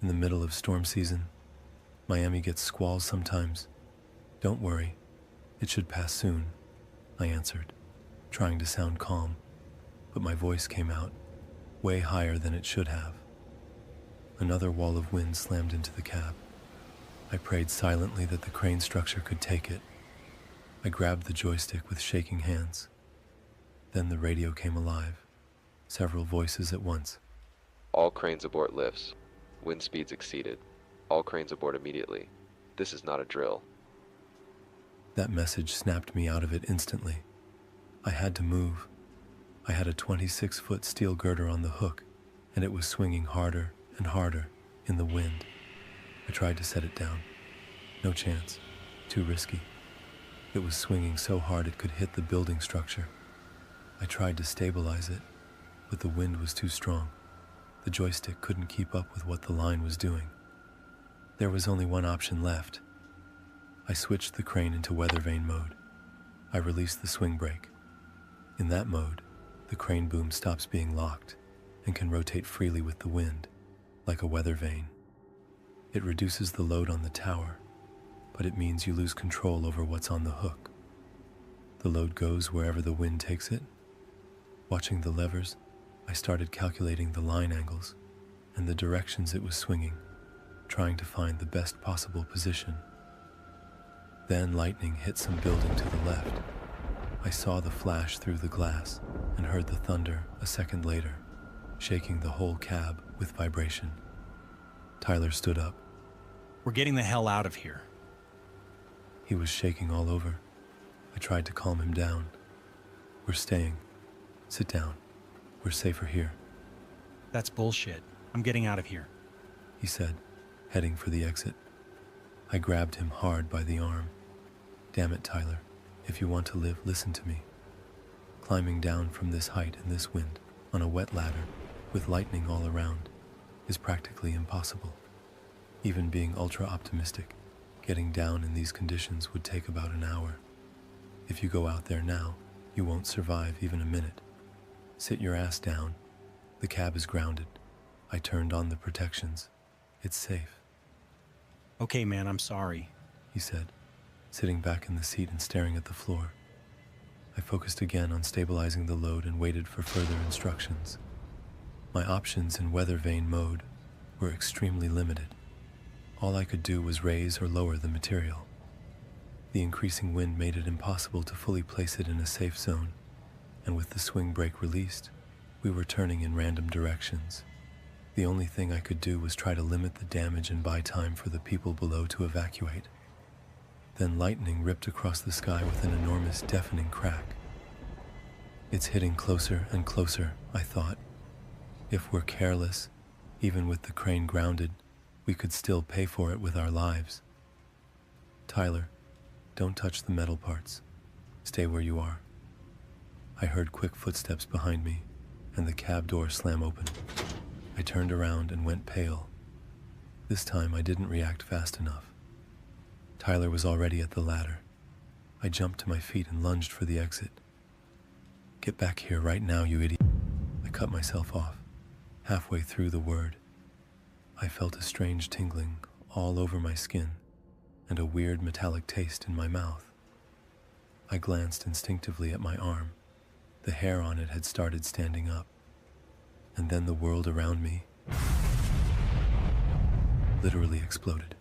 In the middle of storm season, Miami gets squalls sometimes. Don't worry, it should pass soon, I answered, trying to sound calm, but my voice came out way higher than it should have. Another wall of wind slammed into the cab. I prayed silently that the crane structure could take it. I grabbed the joystick with shaking hands. Then the radio came alive, several voices at once. All cranes abort lifts. Wind speeds exceeded. All cranes abort immediately. This is not a drill. That message snapped me out of it instantly. I had to move. I had a 26-foot steel girder on the hook, and it was swinging harder and harder in the wind. I tried to set it down. No chance. Too risky. It was swinging so hard it could hit the building structure. I tried to stabilize it, but the wind was too strong. The joystick couldn't keep up with what the line was doing. There was only one option left. I switched the crane into weather vane mode. I released the swing brake. In that mode, the crane boom stops being locked and can rotate freely with the wind, like a weather vane. It reduces the load on the tower, but it means you lose control over what's on the hook. The load goes wherever the wind takes it. Watching the levers, I started calculating the line angles and the directions it was swinging, trying to find the best possible position. Then lightning hit some building to the left. I saw the flash through the glass and heard the thunder a second later, shaking the whole cab with vibration. Tyler stood up. We're getting the hell out of here. He was shaking all over. I tried to calm him down. We're staying. Sit down. We're safer here, That's bullshit. I'm getting out of here. he said, heading for the exit. I grabbed him hard by the arm. Damn it, Tyler. If you want to live, listen to me. Climbing down from this height in this wind, on a wet ladder, with lightning all around, is practically impossible. Even being ultra-optimistic, getting down in these conditions would take about an hour. If you go out there now, you won't survive even a minute. Sit your ass down. The cab is grounded. I turned on the protections. It's safe, Okay, man, I'm sorry. he said, sitting back in the seat and staring at the floor. I focused again on stabilizing the load and waited for further instructions. My options in weather vane mode were extremely limited. All I could do was raise or lower the material. The increasing wind made it impossible to fully place it in a safe zone, and with the swing brake released, we were turning in random directions. The only thing I could do was try to limit the damage and buy time for the people below to evacuate. Then lightning ripped across the sky with an enormous, deafening crack. It's hitting closer and closer, I thought. If we're careless, even with the crane grounded, we could still pay for it with our lives. Tyler, don't touch the metal parts. Stay where you are. I heard quick footsteps behind me, and the cab door slam open. I turned around and went pale. This time I didn't react fast enough. Tyler was already at the ladder. I jumped to my feet and lunged for the exit. Get back here right now, you idiot. I cut myself off. Halfway through the word, I felt a strange tingling all over my skin and a weird metallic taste in my mouth. I glanced instinctively at my arm. The hair on it had started standing up. And then the world around me literally exploded.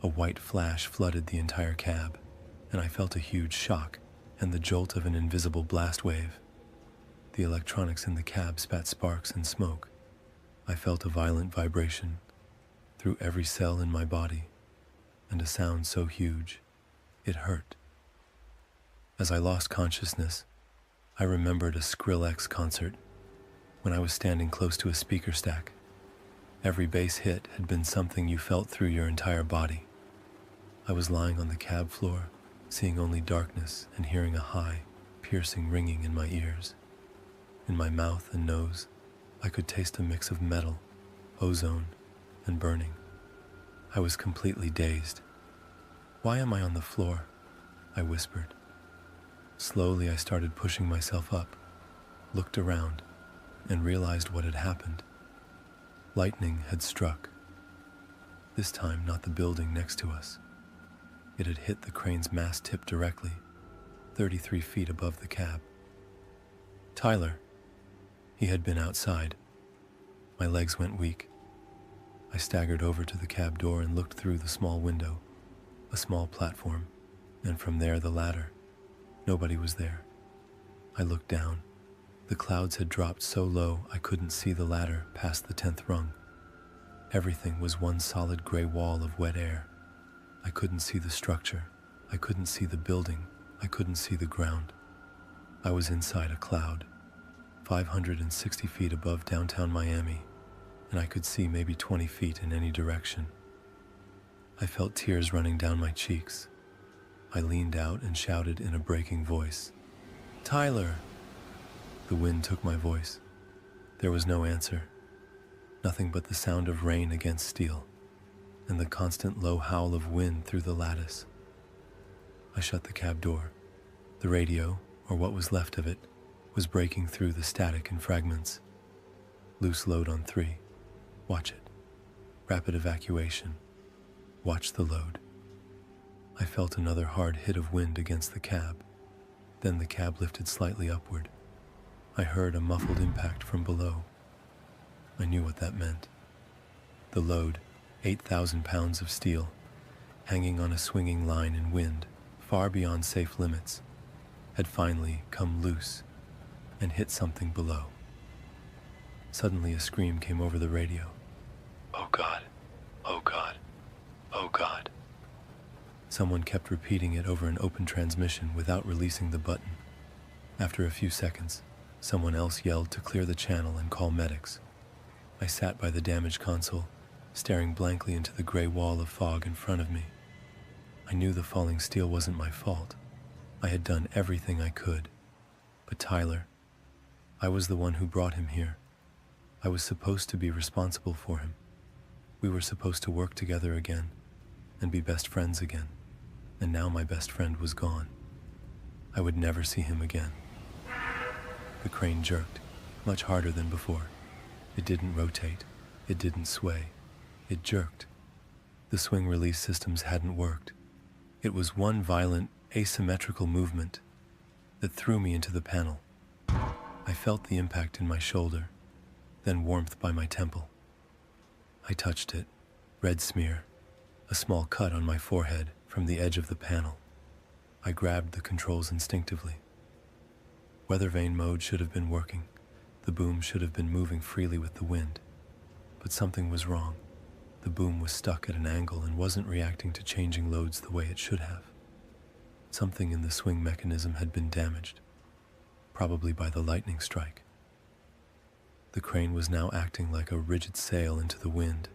A white flash flooded the entire cab, and I felt a huge shock and the jolt of an invisible blast wave. The electronics in the cab spat sparks and smoke. I felt a violent vibration through every cell in my body, and a sound so huge, it hurt. As I lost consciousness, I remembered a Skrillex concert when I was standing close to a speaker stack. Every bass hit had been something you felt through your entire body. I was lying on the cab floor, seeing only darkness and hearing a high, piercing ringing in my ears. In my mouth and nose, I could taste a mix of metal, ozone, and burning. I was completely dazed. "Why am I on the floor?" I whispered. Slowly I started pushing myself up, looked around, and realized what had happened. Lightning had struck. This time not the building next to us. It had hit the crane's mast tip directly, 33 feet above the cab. Tyler. He had been outside. My legs went weak. I staggered over to the cab door and looked through the small window, a small platform, and from there the ladder. Nobody was there. I looked down. The clouds had dropped so low I couldn't see the ladder past the 10th rung. Everything was one solid gray wall of wet air. I couldn't see the structure. I couldn't see the building. I couldn't see the ground. I was inside a cloud, 560 feet above downtown Miami, and I could see maybe 20 feet in any direction. I felt tears running down my cheeks. I leaned out and shouted in a breaking voice, "Tyler!" The wind took my voice. There was no answer. Nothing but the sound of rain against steel, and the constant low howl of wind through the lattice. I shut the cab door. The radio, or what was left of it, was breaking through the static in fragments. Loose load on 3. Watch it. Rapid evacuation. Watch the load. I felt another hard hit of wind against the cab. Then the cab lifted slightly upward. I heard a muffled impact from below. I knew what that meant. The load, 8,000 pounds of steel, hanging on a swinging line in wind, far beyond safe limits, had finally come loose and hit something below. Suddenly a scream came over the radio. "Oh God, oh God, oh God." Someone kept repeating it over an open transmission without releasing the button. After a few seconds, someone else yelled to clear the channel and call medics. I sat by the damaged console, staring blankly into the gray wall of fog in front of me. I knew the falling steel wasn't my fault. I had done everything I could. But Tyler, I was the one who brought him here. I was supposed to be responsible for him. We were supposed to work together again and be best friends again. And now my best friend was gone. I would never see him again. The crane jerked, much harder than before. It didn't rotate. It didn't sway. It jerked. The swing release systems hadn't worked. It was one violent, asymmetrical movement that threw me into the panel. I felt the impact in my shoulder, then warmth by my temple. I touched it, red smear, a small cut on my forehead from the edge of the panel. I grabbed the controls instinctively. Weather vane mode should have been working. The boom should have been moving freely with the wind. But something was wrong. The boom was stuck at an angle and wasn't reacting to changing loads the way it should have. Something in the swing mechanism had been damaged, probably by the lightning strike. The crane was now acting like a rigid sail into the wind,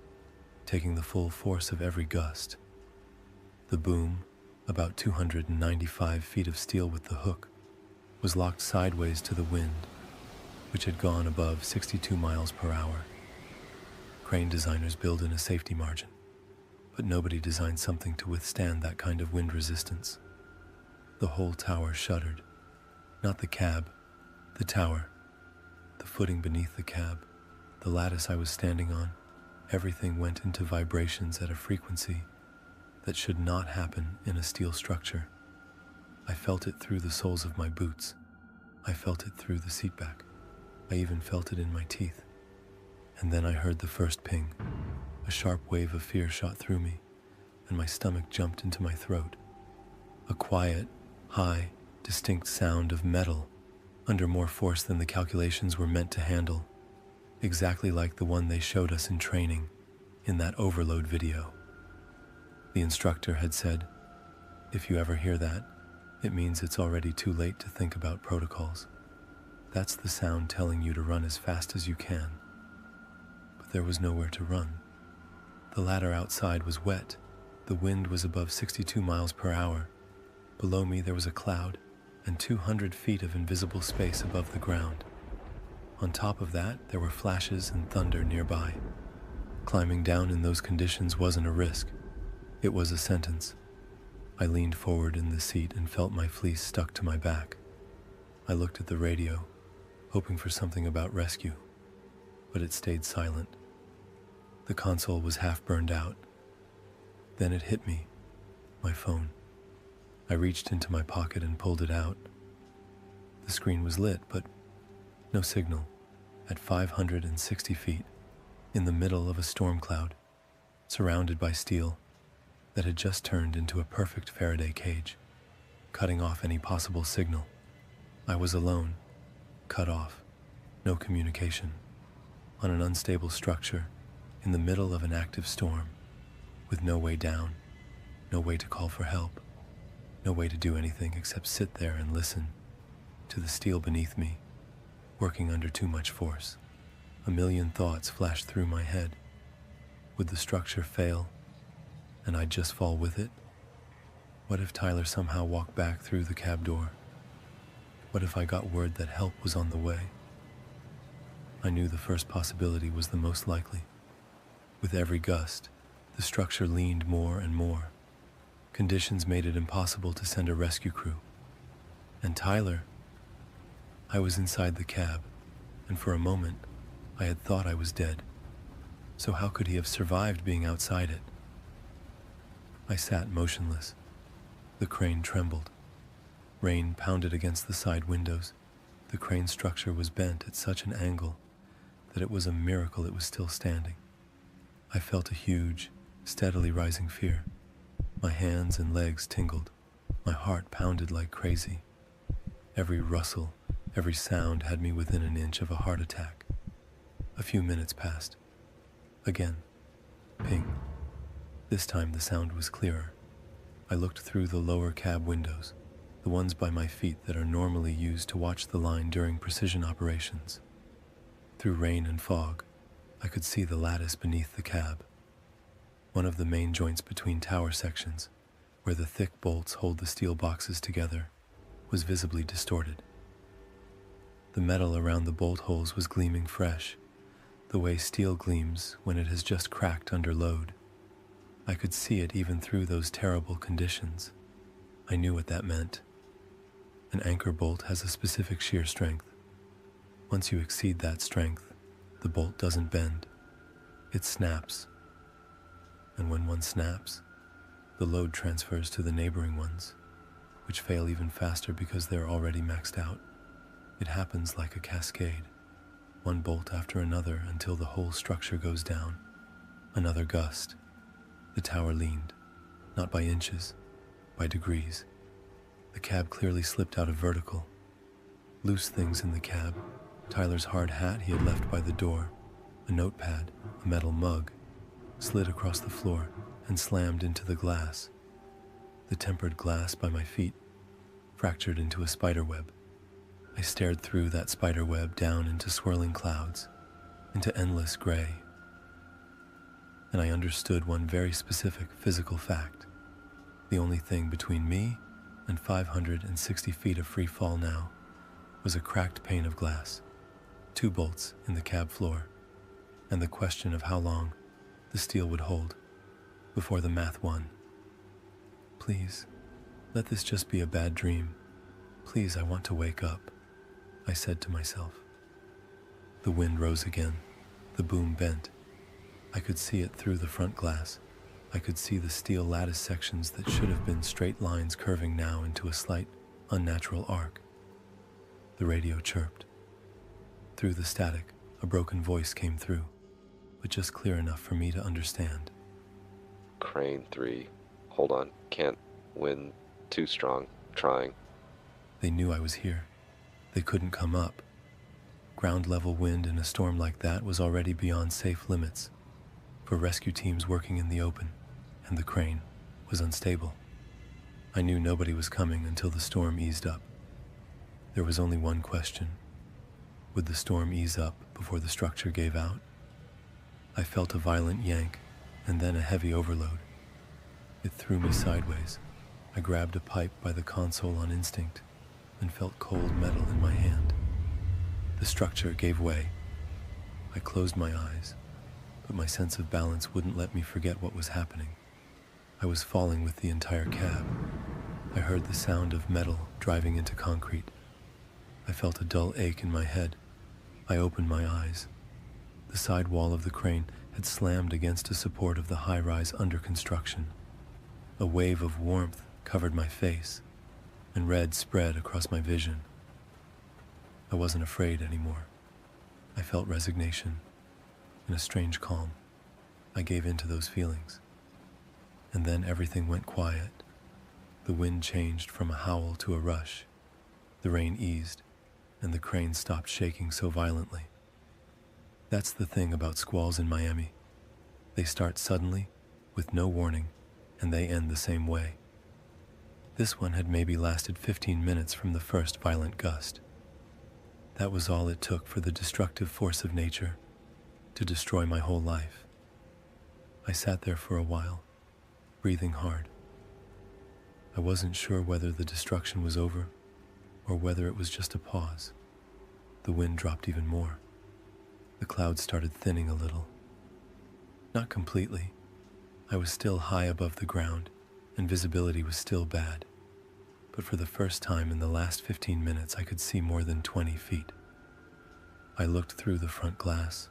taking the full force of every gust. The boom, about 295 feet of steel with the hook, was locked sideways to the wind, which had gone above 62 miles per hour. Crane designers build in a safety margin, but nobody designed something to withstand that kind of wind resistance. The whole tower shuddered. Not the cab, the tower, the footing beneath the cab, the lattice I was standing on. Everything went into vibrations at a frequency that should not happen in a steel structure. I felt it through the soles of my boots. I felt it through the seatback. I even felt it in my teeth. And then I heard the first ping. A sharp wave of fear shot through me, and my stomach jumped into my throat. A quiet, high, distinct sound of metal under more force than the calculations were meant to handle, exactly like the one they showed us in training in that overload video. The instructor had said, "If you ever hear that, it means it's already too late to think about protocols. That's the sound telling you to run as fast as you can." But there was nowhere to run. The ladder outside was wet. The wind was above 62 miles per hour. Below me there was a cloud and 200 feet of invisible space above the ground. On top of that, there were flashes and thunder nearby. Climbing down in those conditions wasn't a risk. It was a sentence. I leaned forward in the seat and felt my fleece stuck to my back. I looked at the radio, hoping for something about rescue, but it stayed silent. The console was half burned out. Then it hit me, my phone. I reached into my pocket and pulled it out. The screen was lit, but no signal. At 560 feet, in the middle of a storm cloud, surrounded by steel that had just turned into a perfect Faraday cage, cutting off any possible signal. I was alone, cut off, no communication, on an unstable structure in the middle of an active storm, with no way down, no way to call for help, no way to do anything except sit there and listen to the steel beneath me, working under too much force. A million thoughts flashed through my head. Would the structure fail, and I'd just fall with it? What if Tyler somehow walked back through the cab door? What if I got word that help was on the way? I knew the first possibility was the most likely. With every gust, the structure leaned more and more. Conditions made it impossible to send a rescue crew. And Tyler, I was inside the cab, and for a moment, I had thought I was dead. So how could he have survived being outside it? I sat motionless. The crane trembled. Rain pounded against the side windows. The crane structure was bent at such an angle that it was a miracle it was still standing. I felt a huge, steadily rising fear. My hands and legs tingled. My heart pounded like crazy. Every rustle, every sound had me within an inch of a heart attack. A few minutes passed. Again, ping. This time the sound was clearer. I looked through the lower cab windows, the ones by my feet that are normally used to watch the line during precision operations. Through rain and fog, I could see the lattice beneath the cab. One of the main joints between tower sections, where the thick bolts hold the steel boxes together, was visibly distorted. The metal around the bolt holes was gleaming fresh, the way steel gleams when it has just cracked under load. I could see it even through those terrible conditions. I knew what that meant. An anchor bolt has a specific shear strength. Once you exceed that strength, the bolt doesn't bend. It snaps. And when one snaps, the load transfers to the neighboring ones, which fail even faster because they're already maxed out. It happens like a cascade, one bolt after another until the whole structure goes down. Another gust. The tower leaned, not by inches, by degrees. The cab clearly slipped out of vertical. Loose things in the cab, Tyler's hard hat he had left by the door, a notepad, a metal mug, slid across the floor and slammed into the glass. The tempered glass by my feet fractured into a spider web. I stared through that spider web down into swirling clouds, into endless gray. And I understood one very specific physical fact. The only thing between me and 560 feet of free fall now was a cracked pane of glass, 2 bolts in the cab floor, and the question of how long the steel would hold before the math won. Please, let this just be a bad dream. Please, I want to wake up, I said to myself. The wind rose again. The boom bent. I could see it through the front glass. I could see the steel lattice sections that should have been straight lines curving now into a slight, unnatural arc. The radio chirped. Through the static, a broken voice came through, but just clear enough for me to understand. Crane 3. Hold on. Can't. Wind too strong. Trying. They knew I was here. They couldn't come up. Ground level wind in a storm like that was already beyond safe limits for rescue teams working in the open, and the crane was unstable. I knew nobody was coming until the storm eased up. There was only one question. Would the storm ease up before the structure gave out? I felt a violent yank, and then a heavy overload. It threw me sideways. I grabbed a pipe by the console on instinct and felt cold metal in my hand. The structure gave way. I closed my eyes, but my sense of balance wouldn't let me forget what was happening. I was falling with the entire cab. I heard the sound of metal driving into concrete. I felt a dull ache in my head. I opened my eyes. The side wall of the crane had slammed against a support of the high-rise under construction. A wave of warmth covered my face, and red spread across my vision. I wasn't afraid anymore. I felt resignation and a strange calm. I gave in to those feelings. And then everything went quiet. The wind changed from a howl to a rush. The rain eased, and the crane stopped shaking so violently. That's the thing about squalls in Miami. They start suddenly, with no warning, and they end the same way. This one had maybe lasted 15 minutes from the first violent gust. That was all it took for the destructive force of nature to destroy my whole life. I sat there for a while, breathing hard. I wasn't sure whether the destruction was over or whether it was just a pause. The wind dropped even more. The clouds started thinning a little. Not completely. I was still high above the ground, and visibility was still bad. But for the first time in the last 15 minutes, I could see more than 20 feet. I looked through the front glass.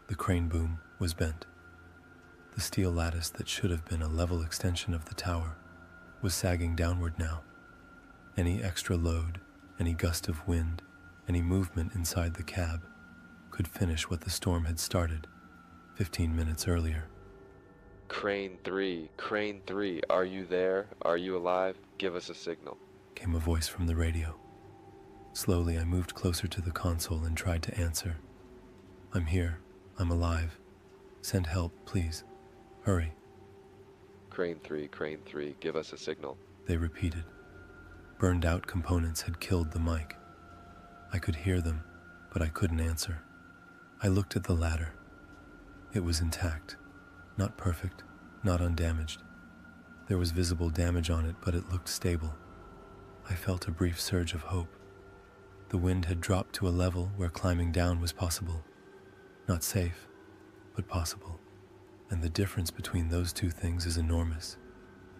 The crane boom was bent. The steel lattice that should have been a level extension of the tower was sagging downward now. Any extra load, any gust of wind, any movement inside the cab could finish what the storm had started 15 minutes earlier. Crane 3. Crane 3. Are you there? Are you alive? Give us a signal. Came a voice from the radio. Slowly, I moved closer to the console and tried to answer. I'm here. I'm alive. Send help, please. Hurry. Crane 3. Crane 3. Give us a signal. They repeated. Burned out components had killed the mic. I could hear them, but I couldn't answer. I looked at the ladder. It was intact. Not perfect, not undamaged. There was visible damage on it, but it looked stable. I felt a brief surge of hope. The wind had dropped to a level where climbing down was possible. Not safe, but possible. And the difference between those two things is enormous,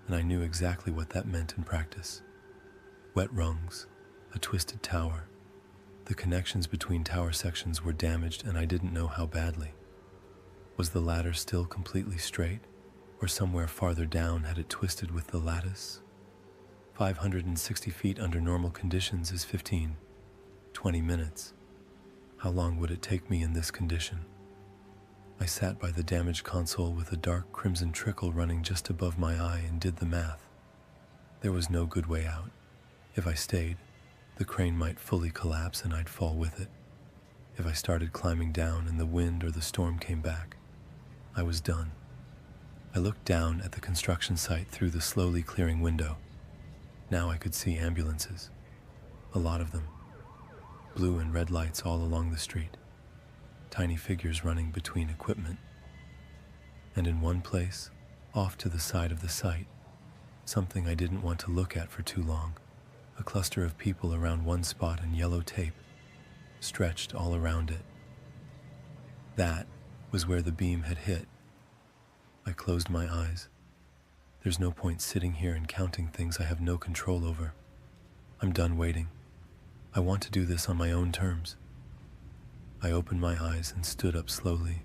and I knew exactly what that meant in practice. Wet rungs, a twisted tower. The connections between tower sections were damaged, and I didn't know how badly. Was the ladder still completely straight, or somewhere farther down had it twisted with the lattice? 560 feet under normal conditions is 20 minutes. How long would it take me in this condition? I sat by the damaged console with a dark crimson trickle running just above my eye and did the math. There was no good way out. If I stayed, the crane might fully collapse and I'd fall with it. If I started climbing down and the wind or the storm came back, I was done. I looked down at the construction site through the slowly clearing window. Now I could see ambulances. A lot of them. Blue and red lights all along the street. Tiny figures running between equipment. And in one place, off to the side of the site, something I didn't want to look at for too long. A cluster of people around one spot and yellow tape stretched all around it. That was where the beam had hit. I closed my eyes. There's no point sitting here and counting things I have no control over. I'm done waiting. I want to do this on my own terms. I opened my eyes and stood up slowly,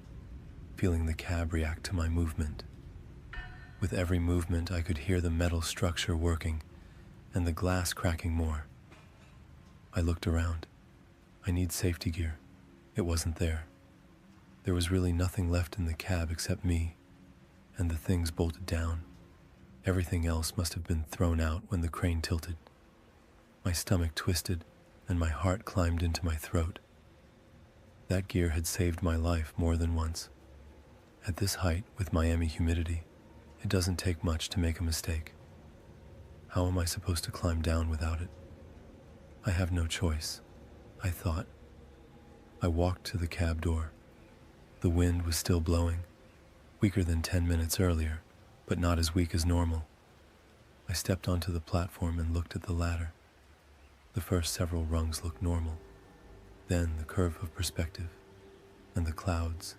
feeling the cab react to my movement. With every movement, I could hear the metal structure working and the glass cracking more. I looked around. I need safety gear. It wasn't there. There was really nothing left in the cab except me and the things bolted down. Everything else must have been thrown out when the crane tilted. My stomach twisted and my heart climbed into my throat. That gear had saved my life more than once. At this height, with Miami humidity, it doesn't take much to make a mistake. How am I supposed to climb down without it? I have no choice, I thought. I walked to the cab door. The wind was still blowing, weaker than 10 minutes earlier, but not as weak as normal. I stepped onto the platform and looked at the ladder. The first several rungs looked normal. Then the curve of perspective, and the clouds,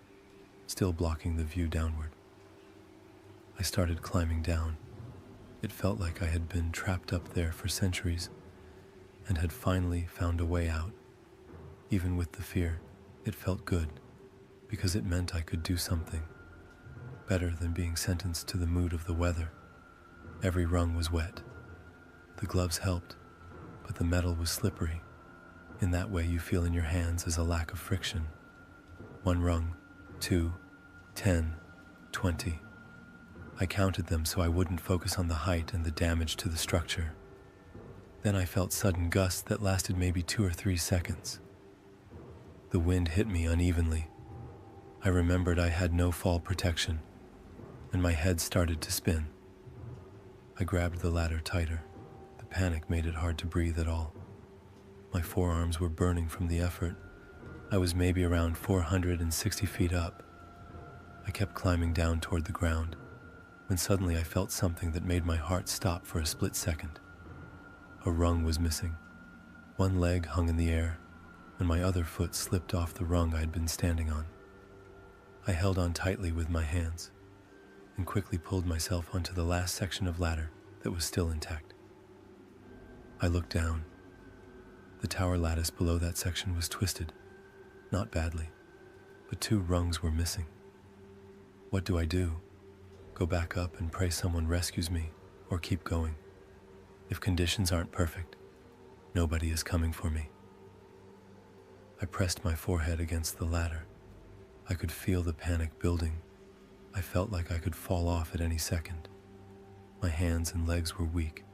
still blocking the view downward. I started climbing down. It felt like I had been trapped up there for centuries, and had finally found a way out. Even with the fear, it felt good, because it meant I could do something. Better than being sentenced to the mood of the weather. Every rung was wet. The gloves helped, but the metal was slippery. In that way you feel in your hands is a lack of friction. 1 rung, 2, 10, 20. I counted them so I wouldn't focus on the height and the damage to the structure. Then I felt sudden gusts that lasted maybe 2 or 3 seconds. The wind hit me unevenly. I remembered I had no fall protection, and my head started to spin. I grabbed the ladder tighter. The panic made it hard to breathe at all. My forearms were burning from the effort. I was maybe around 460 feet up. I kept climbing down toward the ground, when suddenly I felt something that made my heart stop for a split second. A rung was missing. One leg hung in the air, and my other foot slipped off the rung I had been standing on. I held on tightly with my hands, and quickly pulled myself onto the last section of ladder that was still intact. I looked down. The tower lattice below that section was twisted, not badly, but 2 rungs were missing. What do I do? Go back up and pray someone rescues me, or keep going? If conditions aren't perfect, nobody is coming for me. I pressed my forehead against the ladder. I could feel the panic building. I felt like I could fall off at any second. My hands and legs were weak,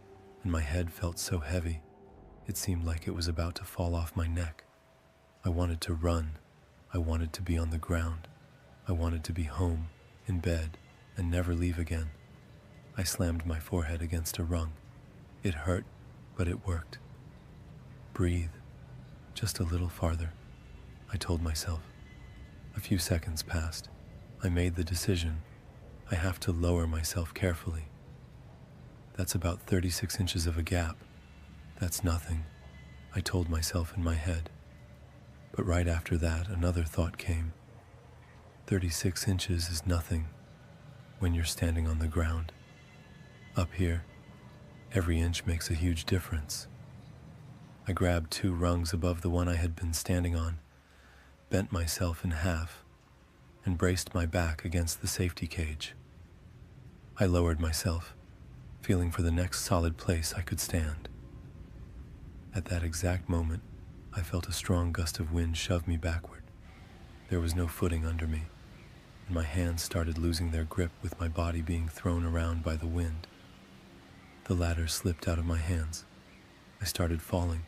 and my head felt so heavy, it seemed like it was about to fall off my neck. I wanted to run. I wanted to be on the ground. I wanted to be home, in bed, and never leave again. I slammed my forehead against a rung. It hurt, but it worked. Breathe. Just a little farther, I told myself. A few seconds passed. I made the decision. I have to lower myself carefully. That's about 36 inches of a gap. That's nothing, I told myself in my head. But right after that, another thought came. 36 inches is nothing when you're standing on the ground. Up here, every inch makes a huge difference. I grabbed 2 rungs above the one I had been standing on, bent myself in half, and braced my back against the safety cage. I lowered myself, feeling for the next solid place I could stand. At that exact moment, I felt a strong gust of wind shove me backward. There was no footing under me. and my hands started losing their grip with my body being thrown around by the wind. The ladder slipped out of my hands. I started falling.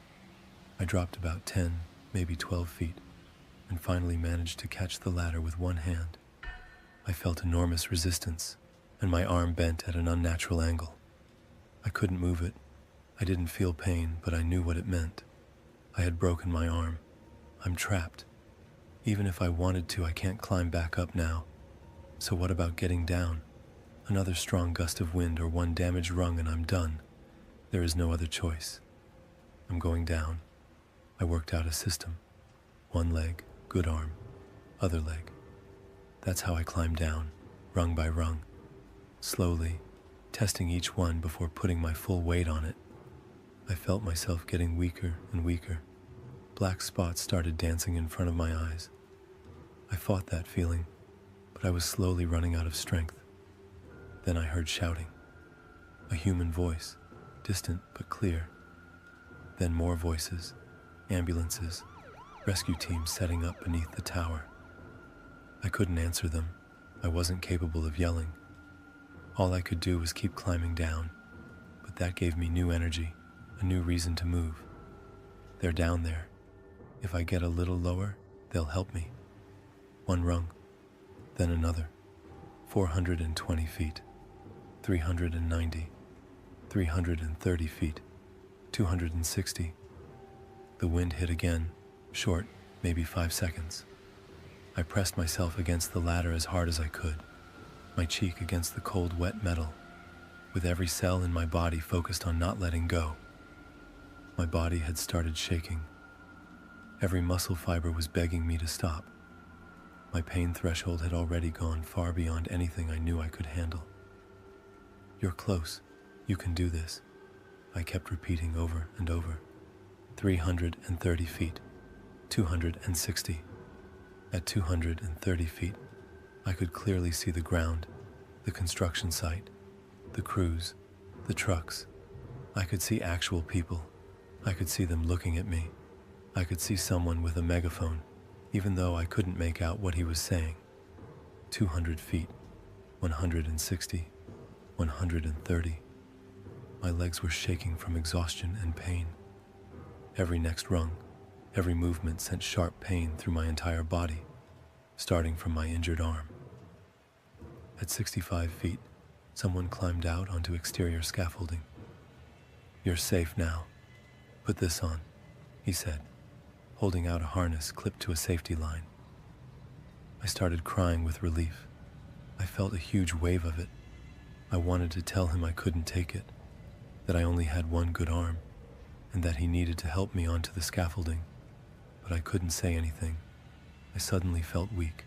I dropped about 10, maybe 12 feet, and finally managed to catch the ladder with one hand. I felt enormous resistance, and my arm bent at an unnatural angle. I couldn't move it. I didn't feel pain, but I knew what it meant. I had broken my arm. I'm trapped. Even if I wanted to, I can't climb back up now. So what about getting down? Another strong gust of wind or one damaged rung and I'm done. There is no other choice. I'm going down. I worked out a system. One leg, good arm, other leg. That's how I climbed down, rung by rung, slowly, testing each one before putting my full weight on it. I felt myself getting weaker and weaker. Black spots started dancing in front of my eyes. I fought that feeling, but I was slowly running out of strength. Then I heard shouting. A human voice, distant but clear. Then more voices, ambulances, rescue teams setting up beneath the tower. I couldn't answer them. I wasn't capable of yelling. All I could do was keep climbing down, but that gave me new energy, a new reason to move. They're down there. If I get a little lower, they'll help me. One rung, then another. 420 feet, 390, 330 feet, 260. The wind hit again, short, maybe 5 seconds. I pressed myself against the ladder as hard as I could, my cheek against the cold, wet metal, with every cell in my body focused on not letting go. My body had started shaking. Every muscle fiber was begging me to stop. My pain threshold had already gone far beyond anything I knew I could handle. You're close. You can do this, I kept repeating over and over. 330 feet, 260. At 230 feet, I could clearly see the ground, the construction site, the crews, the trucks. I could see actual people. I could see them looking at me. I could see someone with a megaphone, even though I couldn't make out what he was saying. 200 feet, 160, 130. My legs were shaking from exhaustion and pain. Every next rung, every movement sent sharp pain through my entire body, starting from my injured arm. At 65 feet, someone climbed out onto exterior scaffolding. You're safe now. Put this on, he said, holding out a harness clipped to a safety line. I started crying with relief. I felt a huge wave of it. I wanted to tell him I couldn't take it, that I only had one good arm, and that he needed to help me onto the scaffolding, but I couldn't say anything. I suddenly felt weak.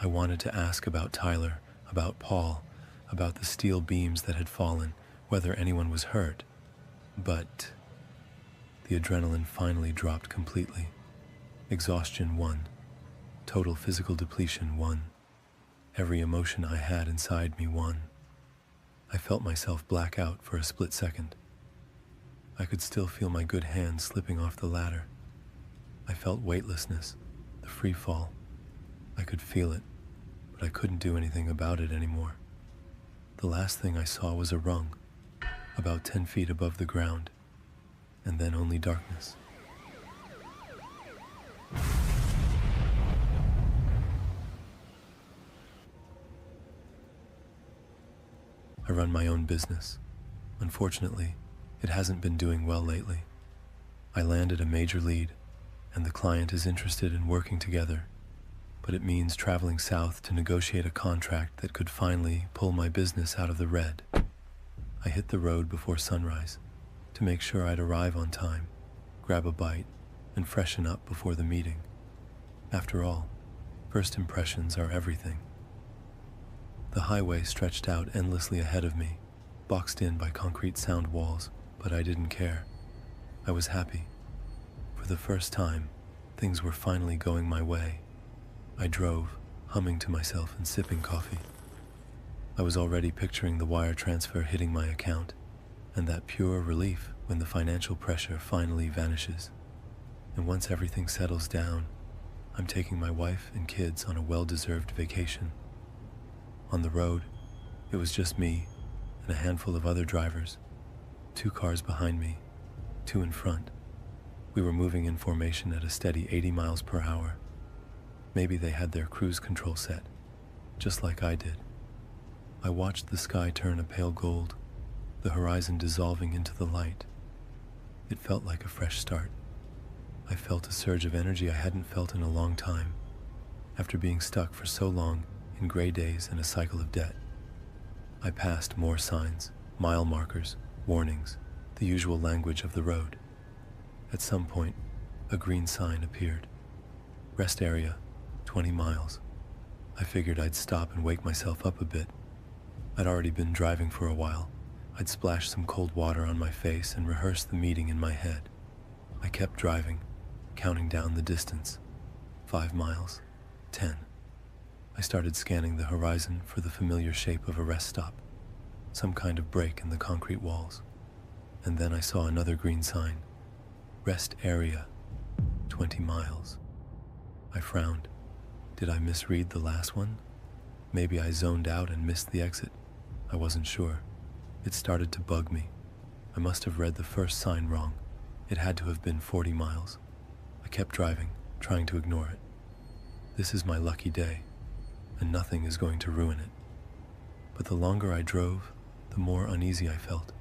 I wanted to ask about Tyler, about Paul, about the steel beams that had fallen, whether anyone was hurt, but the adrenaline finally dropped completely. Exhaustion won. Total physical depletion won. Every emotion I had inside me won. I felt myself black out for a split second. I could still feel my good hand slipping off the ladder. I felt weightlessness, the free fall. I could feel it, but I couldn't do anything about it anymore. The last thing I saw was a rung, about 10 feet above the ground, and then only darkness. I run my own business. Unfortunately, it hasn't been doing well lately. I landed a major lead, and the client is interested in working together, but it means traveling south to negotiate a contract that could finally pull my business out of the red. I hit the road before sunrise to make sure I'd arrive on time, grab a bite, and freshen up before the meeting. After all, first impressions are everything. The highway stretched out endlessly ahead of me, boxed in by concrete sound walls, but I didn't care. I was happy. For the first time, things were finally going my way. I drove, humming to myself and sipping coffee. I was already picturing the wire transfer hitting my account, and that pure relief when the financial pressure finally vanishes. And once everything settles down, I'm taking my wife and kids on a well-deserved vacation. On the road, it was just me and a handful of other drivers, 2 cars behind me, 2 in front. We were moving in formation at a steady 80 miles per hour. Maybe they had their cruise control set, just like I did. I watched the sky turn a pale gold, the horizon dissolving into the light. It felt like a fresh start. I felt a surge of energy I hadn't felt in a long time, after being stuck for so long in gray days and a cycle of debt. I passed more signs, mile markers, warnings, the usual language of the road. At some point, a green sign appeared. Rest area, 20 miles. I figured I'd stop and wake myself up a bit. I'd already been driving for a while. I'd splash some cold water on my face and rehearse the meeting in my head. I kept driving, counting down the distance. 5 miles, 10. I started scanning the horizon for the familiar shape of a rest stop, some kind of break in the concrete walls. And then I saw another green sign. Rest area, 20 miles. I frowned. Did I misread the last one? Maybe I zoned out and missed the exit. I wasn't sure. It started to bug me. I must have read the first sign wrong. It had to have been 40 miles. I kept driving, trying to ignore it. This is my lucky day, and nothing is going to ruin it. But the longer I drove, the more uneasy I felt.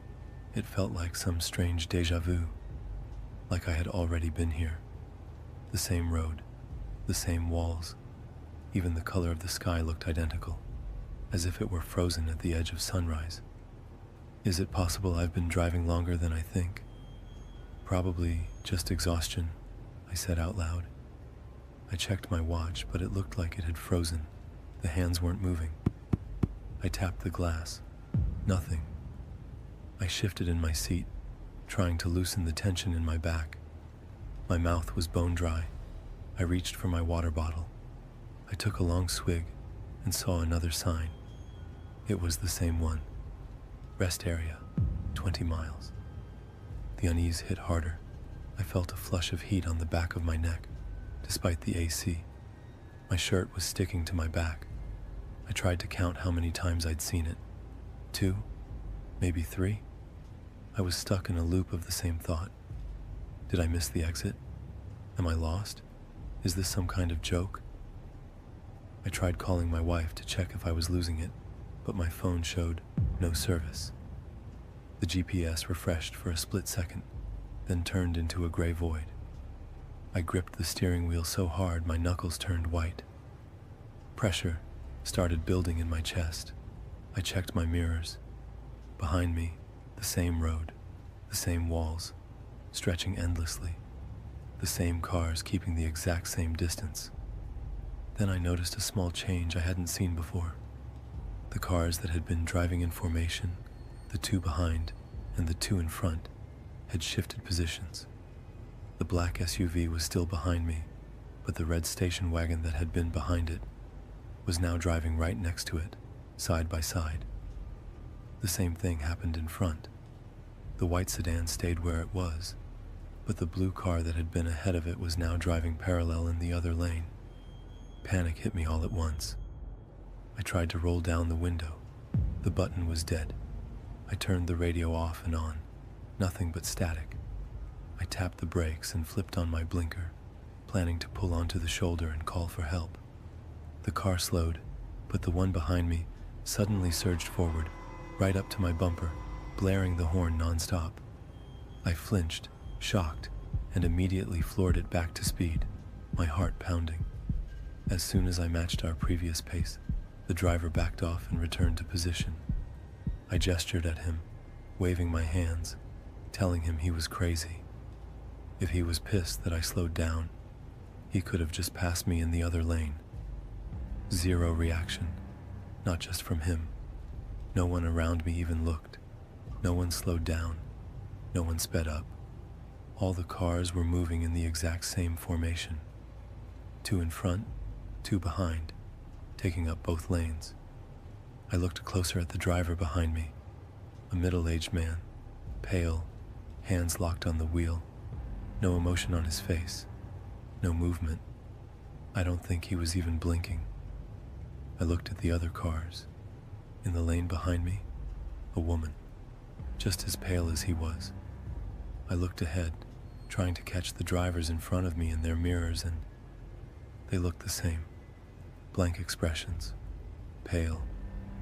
It felt like some strange déjà vu, like I had already been here. The same road, the same walls. Even the color of the sky looked identical, as if it were frozen at the edge of sunrise. Is it possible I've been driving longer than I think? Probably just exhaustion, I said out loud. I checked my watch, but it looked like it had frozen. The hands weren't moving. I tapped the glass. Nothing. I shifted in my seat, trying to loosen the tension in my back. My mouth was bone dry. I reached for my water bottle. I took a long swig and saw another sign. It was the same one. Rest area, 20 miles. The unease hit harder. I felt a flush of heat on the back of my neck, despite the AC. My shirt was sticking to my back. I tried to count how many times I'd seen it. 2, maybe 3. I was stuck in a loop of the same thought. Did I miss the exit? Am I lost? Is this some kind of joke? I tried calling my wife to check if I was losing it, but my phone showed no service. The GPS refreshed for a split second, then turned into a gray void. I gripped the steering wheel so hard my knuckles turned white. Pressure started building in my chest. I checked my mirrors. Behind me, the same road, the same walls, stretching endlessly, the same cars keeping the exact same distance. Then I noticed a small change I hadn't seen before. The cars that had been driving in formation, the 2 behind and the 2 in front, had shifted positions. The black SUV was still behind me, but the red station wagon that had been behind it was now driving right next to it, side by side. The same thing happened in front. The white sedan stayed where it was, but the blue car that had been ahead of it was now driving parallel in the other lane. Panic hit me all at once. I tried to roll down the window. The button was dead. I turned the radio off and on. Nothing but static. I tapped the brakes and flipped on my blinker, planning to pull onto the shoulder and call for help. The car slowed, but the one behind me suddenly surged forward, right up to my bumper, blaring the horn nonstop. I flinched, shocked, and immediately floored it back to speed, my heart pounding. As soon as I matched our previous pace, the driver backed off and returned to position. I gestured at him, waving my hands, telling him he was crazy. If he was pissed that I slowed down, he could have just passed me in the other lane. Zero reaction, not just from him. No one around me even looked. No one slowed down. No one sped up. All the cars were moving in the exact same formation. 2 in front, 2 behind, taking up both lanes. I looked closer at the driver behind me, a middle-aged man, pale, hands locked on the wheel, no emotion on his face, no movement. I don't think he was even blinking. I looked at the other cars. In the lane behind me, a woman, just as pale as he was. I looked ahead, trying to catch the drivers in front of me in their mirrors, and they looked the same. Blank expressions, pale,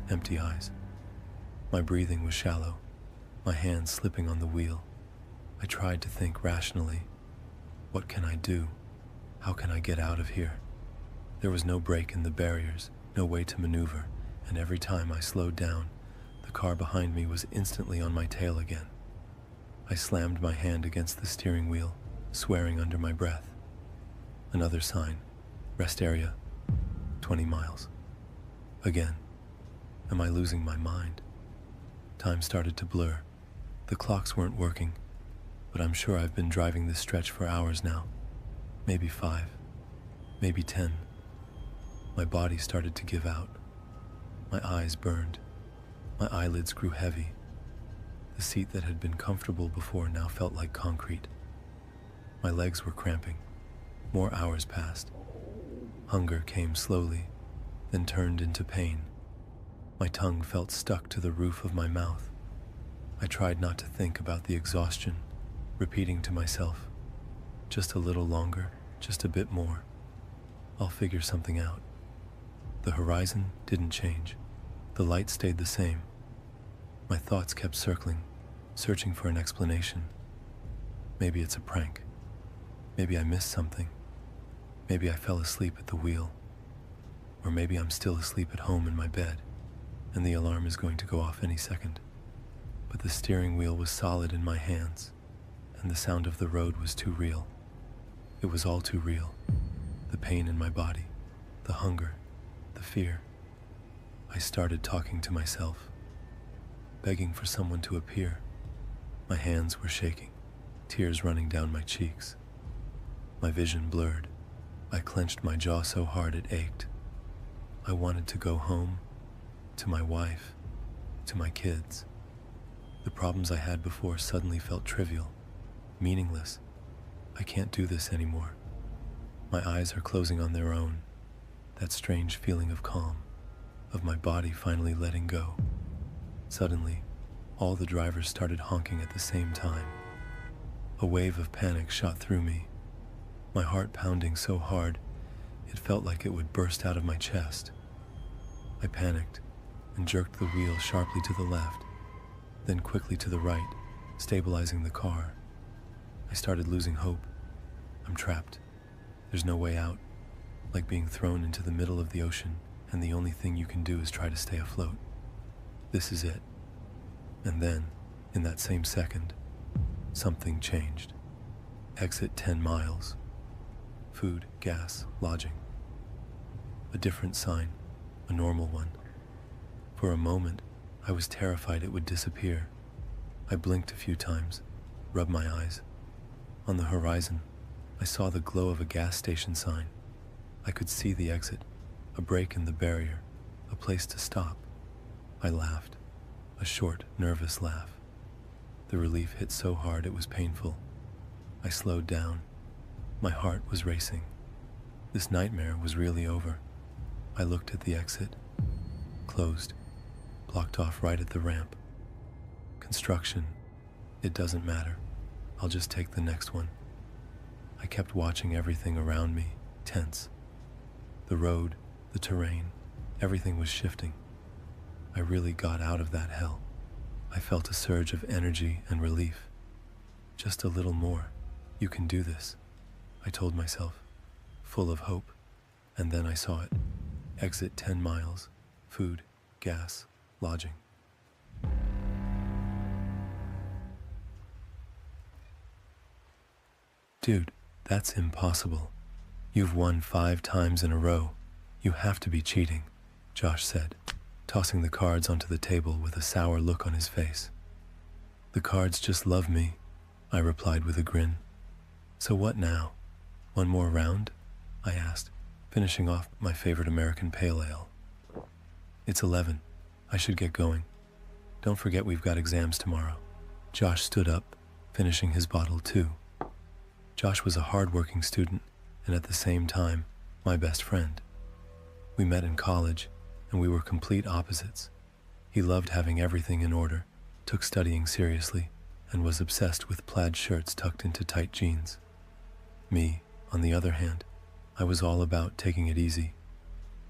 empty eyes. My breathing was shallow, my hands slipping on the wheel. I tried to think rationally. What can I do? How can I get out of here? There was no break in the barriers, no way to maneuver, and every time I slowed down, the car behind me was instantly on my tail again. I slammed my hand against the steering wheel, swearing under my breath. Another sign. Rest area. 20 miles. Again. Am I losing my mind? Time started to blur. The clocks weren't working, but I'm sure I've been driving this stretch for hours now. Maybe 5. Maybe 10. My body started to give out. My eyes burned. My eyelids grew heavy. The seat that had been comfortable before now felt like concrete. My legs were cramping. More hours passed. Hunger came slowly, then turned into pain. My tongue felt stuck to the roof of my mouth. I tried not to think about the exhaustion, repeating to myself, just a little longer, just a bit more. I'll figure something out. The horizon didn't change. The light stayed the same. My thoughts kept circling, searching for an explanation. Maybe it's a prank. Maybe I missed something. Maybe I fell asleep at the wheel. Or maybe I'm still asleep at home in my bed, and the alarm is going to go off any second. But the steering wheel was solid in my hands, and the sound of the road was too real. It was all too real. The pain in my body, the hunger, the fear. I started talking to myself, begging for someone to appear. My hands were shaking, tears running down my cheeks. My vision blurred. I clenched my jaw so hard it ached. I wanted to go home, to my wife, to my kids. The problems I had before suddenly felt trivial, meaningless. I can't do this anymore. My eyes are closing on their own. That strange feeling of calm, of my body finally letting go. Suddenly, all the drivers started honking at the same time. A wave of panic shot through me, my heart pounding so hard it felt like it would burst out of my chest. I panicked and jerked the wheel sharply to the left, then quickly to the right, stabilizing the car. I started losing hope. I'm trapped. There's no way out, like being thrown into the middle of the ocean, and the only thing you can do is try to stay afloat. This is it. And then, in that same second, something changed. Exit 10 miles. Food, gas, lodging. A different sign, a normal one. For a moment, I was terrified it would disappear. I blinked a few times, rubbed my eyes. On the horizon, I saw the glow of a gas station sign. I could see the exit, a break in the barrier, a place to stop. I laughed, a short, nervous laugh. The relief hit so hard it was painful. I slowed down. My heart was racing. This nightmare was really over. I looked at the exit. Closed. Blocked off right at the ramp. Construction. It doesn't matter. I'll just take the next one. I kept watching everything around me, tense. The road, the terrain, everything was shifting. I really got out of that hell. I felt a surge of energy and relief. Just a little more. You can do this, I told myself, full of hope. And then I saw it. Exit 10 miles. Food, gas, lodging. Dude, that's impossible. You've won 5 times in a row. You have to be cheating, Josh said, tossing the cards onto the table with a sour look on his face. The cards just love me, I replied with a grin. So what now? One more round? I asked, finishing off my favorite American pale ale. It's 11. I should get going. Don't forget we've got exams tomorrow. Josh stood up, finishing his bottle too. Josh was a hard-working student, and at the same time, my best friend. We met in college, and we were complete opposites. He loved having everything in order, took studying seriously, and was obsessed with plaid shirts tucked into tight jeans. Me, on the other hand, I was all about taking it easy.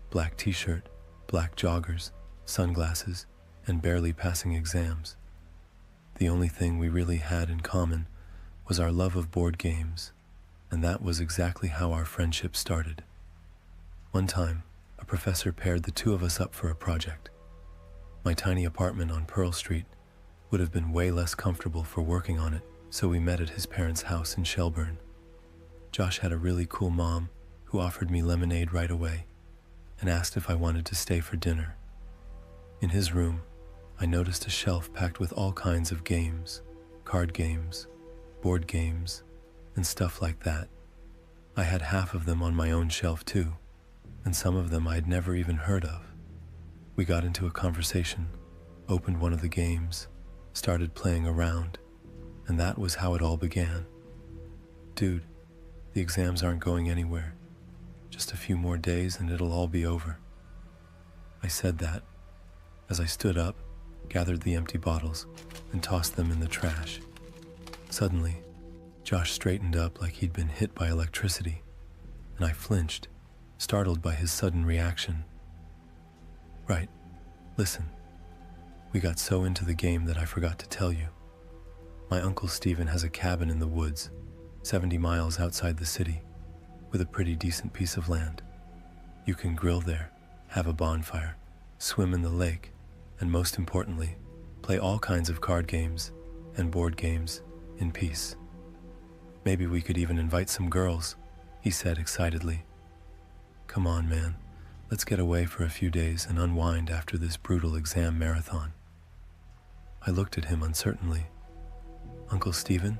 Black t-shirt, black joggers, sunglasses, and barely passing exams. The only thing we really had in common was our love of board games, and that was exactly how our friendship started. One time, a professor paired the two of us up for a project. My tiny apartment on Pearl Street would have been way less comfortable for working on it, so we met at his parents' house in Shelburne. Josh had a really cool mom who offered me lemonade right away and asked if I wanted to stay for dinner. In his room, I noticed a shelf packed with all kinds of games, card games, board games, and stuff like that. I had half of them on my own shelf too, and some of them I had never even heard of. We got into a conversation, opened one of the games, started playing around, and that was how it all began. Dude, the exams aren't going anywhere. Just a few more days and it'll all be over. I said that as I stood up, gathered the empty bottles, and tossed them in the trash. Suddenly, Josh straightened up like he'd been hit by electricity, and I flinched, startled by his sudden reaction. Right, listen. We got so into the game that I forgot to tell you. My Uncle Stephen has a cabin in the woods, 70 miles outside the city, with a pretty decent piece of land. You can grill there, have a bonfire, swim in the lake, and most importantly, play all kinds of card games and board games in peace. Maybe we could even invite some girls, he said excitedly. Come on, man, let's get away for a few days and unwind after this brutal exam marathon. I looked at him uncertainly. Uncle Stephen?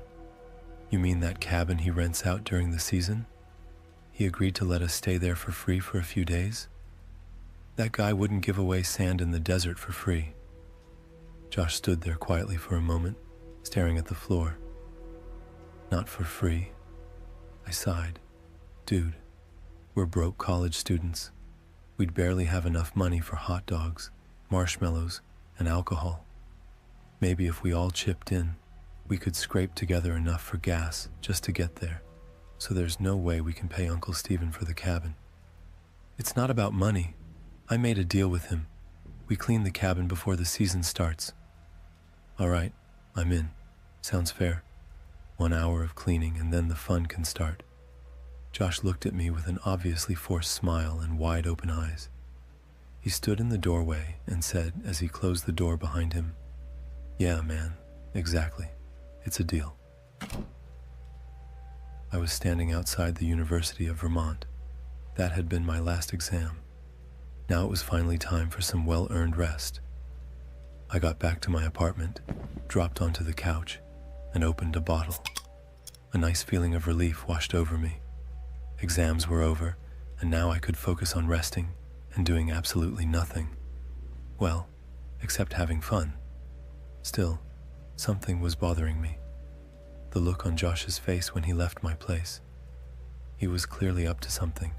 You mean that cabin he rents out during the season? He agreed to let us stay there for free for a few days? That guy wouldn't give away sand in the desert for free. Josh stood there quietly for a moment, staring at the floor. Not for free. I sighed. Dude, we're broke college students. We'd barely have enough money for hot dogs, marshmallows, and alcohol. Maybe if we all chipped in, we could scrape together enough for gas just to get there, so there's no way we can pay Uncle Stephen for the cabin. It's not about money. I made a deal with him. We clean the cabin before the season starts. All right, I'm in. Sounds fair. 1 hour of cleaning and then the fun can start. Josh looked at me with an obviously forced smile and wide open eyes. He stood in the doorway and said as he closed the door behind him, Yeah, man, exactly. It's a deal. I was standing outside the University of Vermont. That had been my last exam. Now it was finally time for some well-earned rest. I got back to my apartment, dropped onto the couch, and opened a bottle. A nice feeling of relief washed over me. Exams were over, and now I could focus on resting and doing absolutely nothing. Well, except having fun. Still, something was bothering me. The look on Josh's face when he left my place. He was clearly up to something,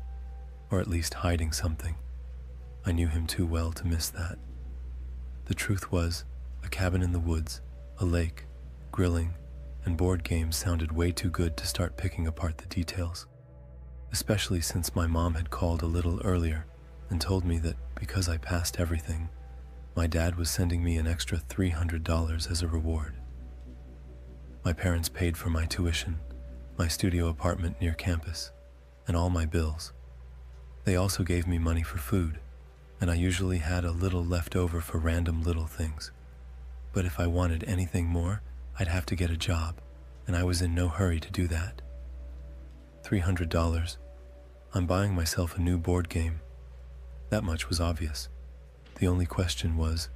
or at least hiding something. I knew him too well to miss that. The truth was, a cabin in the woods, a lake, grilling, and board games sounded way too good to start picking apart the details. Especially since my mom had called a little earlier and told me that because I passed everything, my dad was sending me an extra $300 as a reward. My parents paid for my tuition, my studio apartment near campus, and all my bills. They also gave me money for food, and I usually had a little left over for random little things. But if I wanted anything more, I'd have to get a job, and I was in no hurry to do that. $300. I'm buying myself a new board game. That much was obvious. The only question was,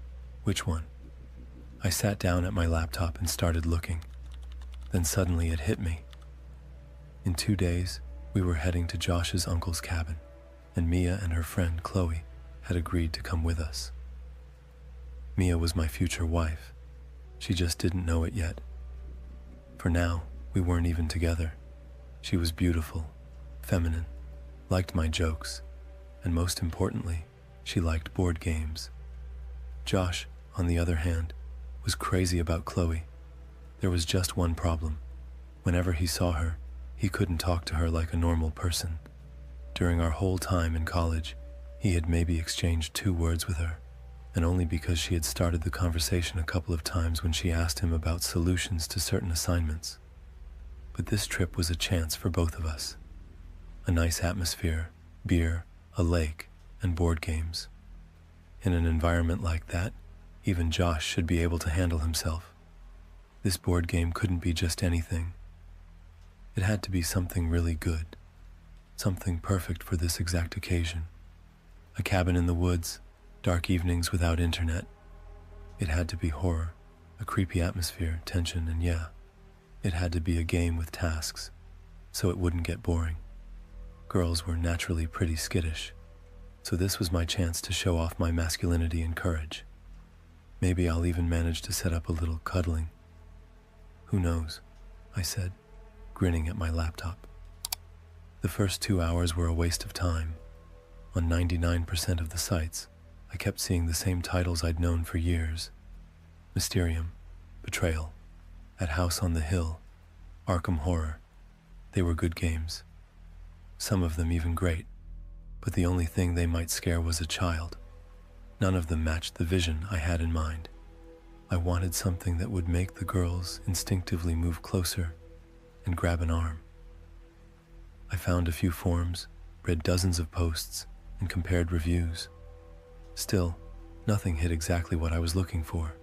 which one? I sat down at my laptop and started looking. Then suddenly it hit me. In 2 days, we were heading to Josh's uncle's cabin, and Mia and her friend Chloe had agreed to come with us. Mia was my future wife. She just didn't know it yet. For now, we weren't even together. She was beautiful, feminine, liked my jokes, and most importantly, she liked board games. Josh, on the other hand, was crazy about Chloe. There was just one problem. Whenever he saw her, he couldn't talk to her like a normal person. During our whole time in college, he had maybe exchanged 2 words with her, and only because she had started the conversation a couple of times when she asked him about solutions to certain assignments. But this trip was a chance for both of us. A nice atmosphere, beer, a lake, and board games. In an environment like that, even Josh should be able to handle himself. This board game couldn't be just anything. It had to be something really good, something perfect for this exact occasion. A cabin in the woods, dark evenings without internet. It had to be horror, a creepy atmosphere, tension, and yeah, it had to be a game with tasks, so it wouldn't get boring. Girls were naturally pretty skittish, so this was my chance to show off my masculinity and courage. Maybe I'll even manage to set up a little cuddling. Who knows, I said, grinning at my laptop. The first 2 hours were a waste of time. On 99% of the sites, I kept seeing the same titles I'd known for years. Mysterium, Betrayal, At House on the Hill, Arkham Horror. They were good games. Some of them even great, but the only thing they might scare was a child. None of them matched the vision I had in mind. I wanted something that would make the girls instinctively move closer and grab an arm. I found a few forums, read dozens of posts, and compared reviews. Still, nothing hit exactly what I was looking for.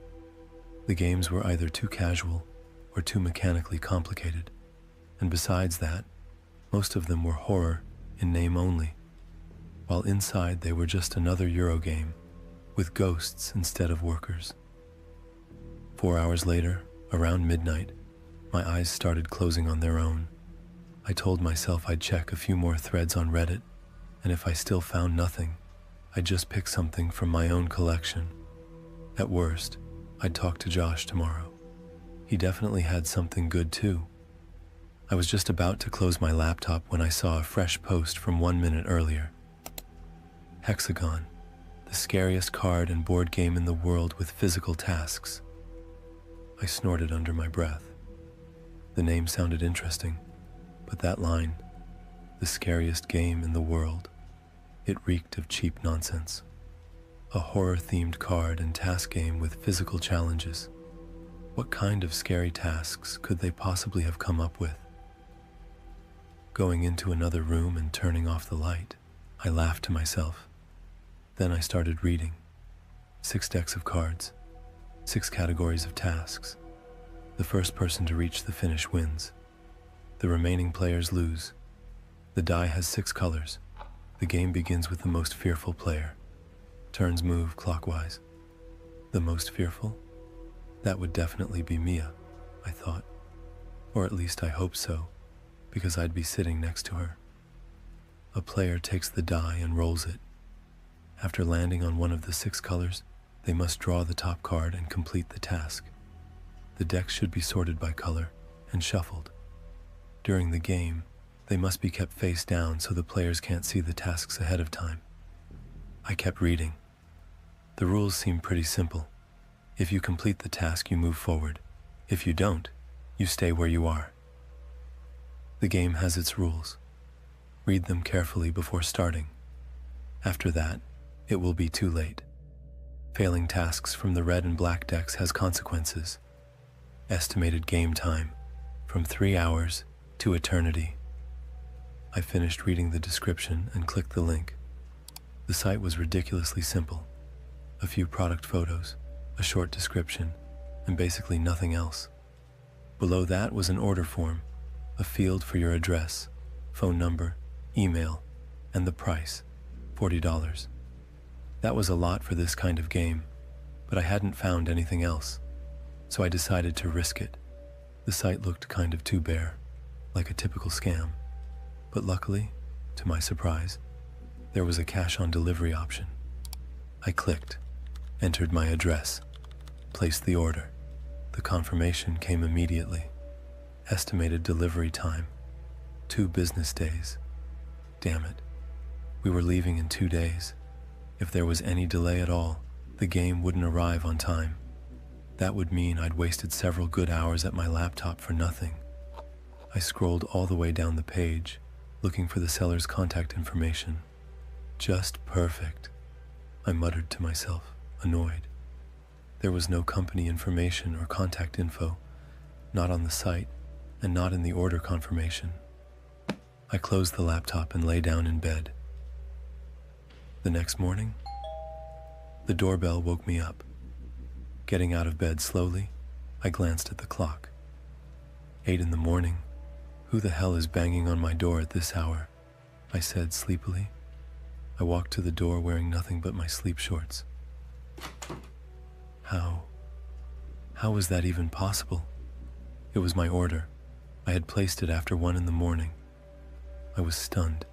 The games were either too casual or too mechanically complicated, and besides that, most of them were horror in name only, while inside they were just another Euro game with ghosts instead of workers. 4 hours later, around midnight, my eyes started closing on their own. I told myself I'd check a few more threads on Reddit, and if I still found nothing, I'd just pick something from my own collection. At worst, I'd talk to Josh tomorrow. He definitely had something good too. I was just about to close my laptop when I saw a fresh post from 1 minute earlier. Hexagon, the scariest card and board game in the world with physical tasks. I snorted under my breath. The name sounded interesting, but that line, the scariest game in the world, it reeked of cheap nonsense. A horror-themed card and task game with physical challenges. What kind of scary tasks could they possibly have come up with? Going into another room and turning off the light, I laughed to myself. Then I started reading. 6 decks of cards, 6 categories of tasks. The first person to reach the finish wins. The remaining players lose. The die has 6 colors. The game begins with the most fearful player. Turns move clockwise. The most fearful? That would definitely be Mia, I thought. Or at least I hoped so, because I'd be sitting next to her. A player takes the die and rolls it. After landing on one of the 6 colors, they must draw the top card and complete the task. The decks should be sorted by color and shuffled. During the game, they must be kept face down so the players can't see the tasks ahead of time. I kept reading. The rules seem pretty simple. If you complete the task, you move forward. If you don't, you stay where you are. The game has its rules. Read them carefully before starting. After that, it will be too late. Failing tasks from the red and black decks has consequences. Estimated game time, from 3 hours to eternity. I finished reading the description and clicked the link. The site was ridiculously simple. A few product photos, a short description, and basically nothing else. Below that was an order form, a field for your address, phone number, email, and the price, $40. That was a lot for this kind of game, but I hadn't found anything else, so I decided to risk it. The site looked kind of too bare, like a typical scam. But luckily, to my surprise, there was a cash-on-delivery option. I clicked, entered my address, placed the order. The confirmation came immediately. Estimated delivery time, 2 business days. Damn it, We were leaving in 2 days. If there was any delay at all, the game wouldn't arrive on time. That would mean I'd wasted several good hours at my laptop for nothing. I scrolled all the way down the page, looking for the seller's contact information. Just perfect, I muttered to myself, annoyed. There was no company information or contact info, not on the site, and not in the order confirmation. I closed the laptop and lay down in bed. The next morning, the doorbell woke me up. Getting out of bed slowly, I glanced at the clock. 8 in the morning. Who the hell is banging on my door at this hour? I said sleepily. I walked to the door wearing nothing but my sleep shorts. How was that even possible? It was my order. I had placed it after 1 in the morning. I was stunned.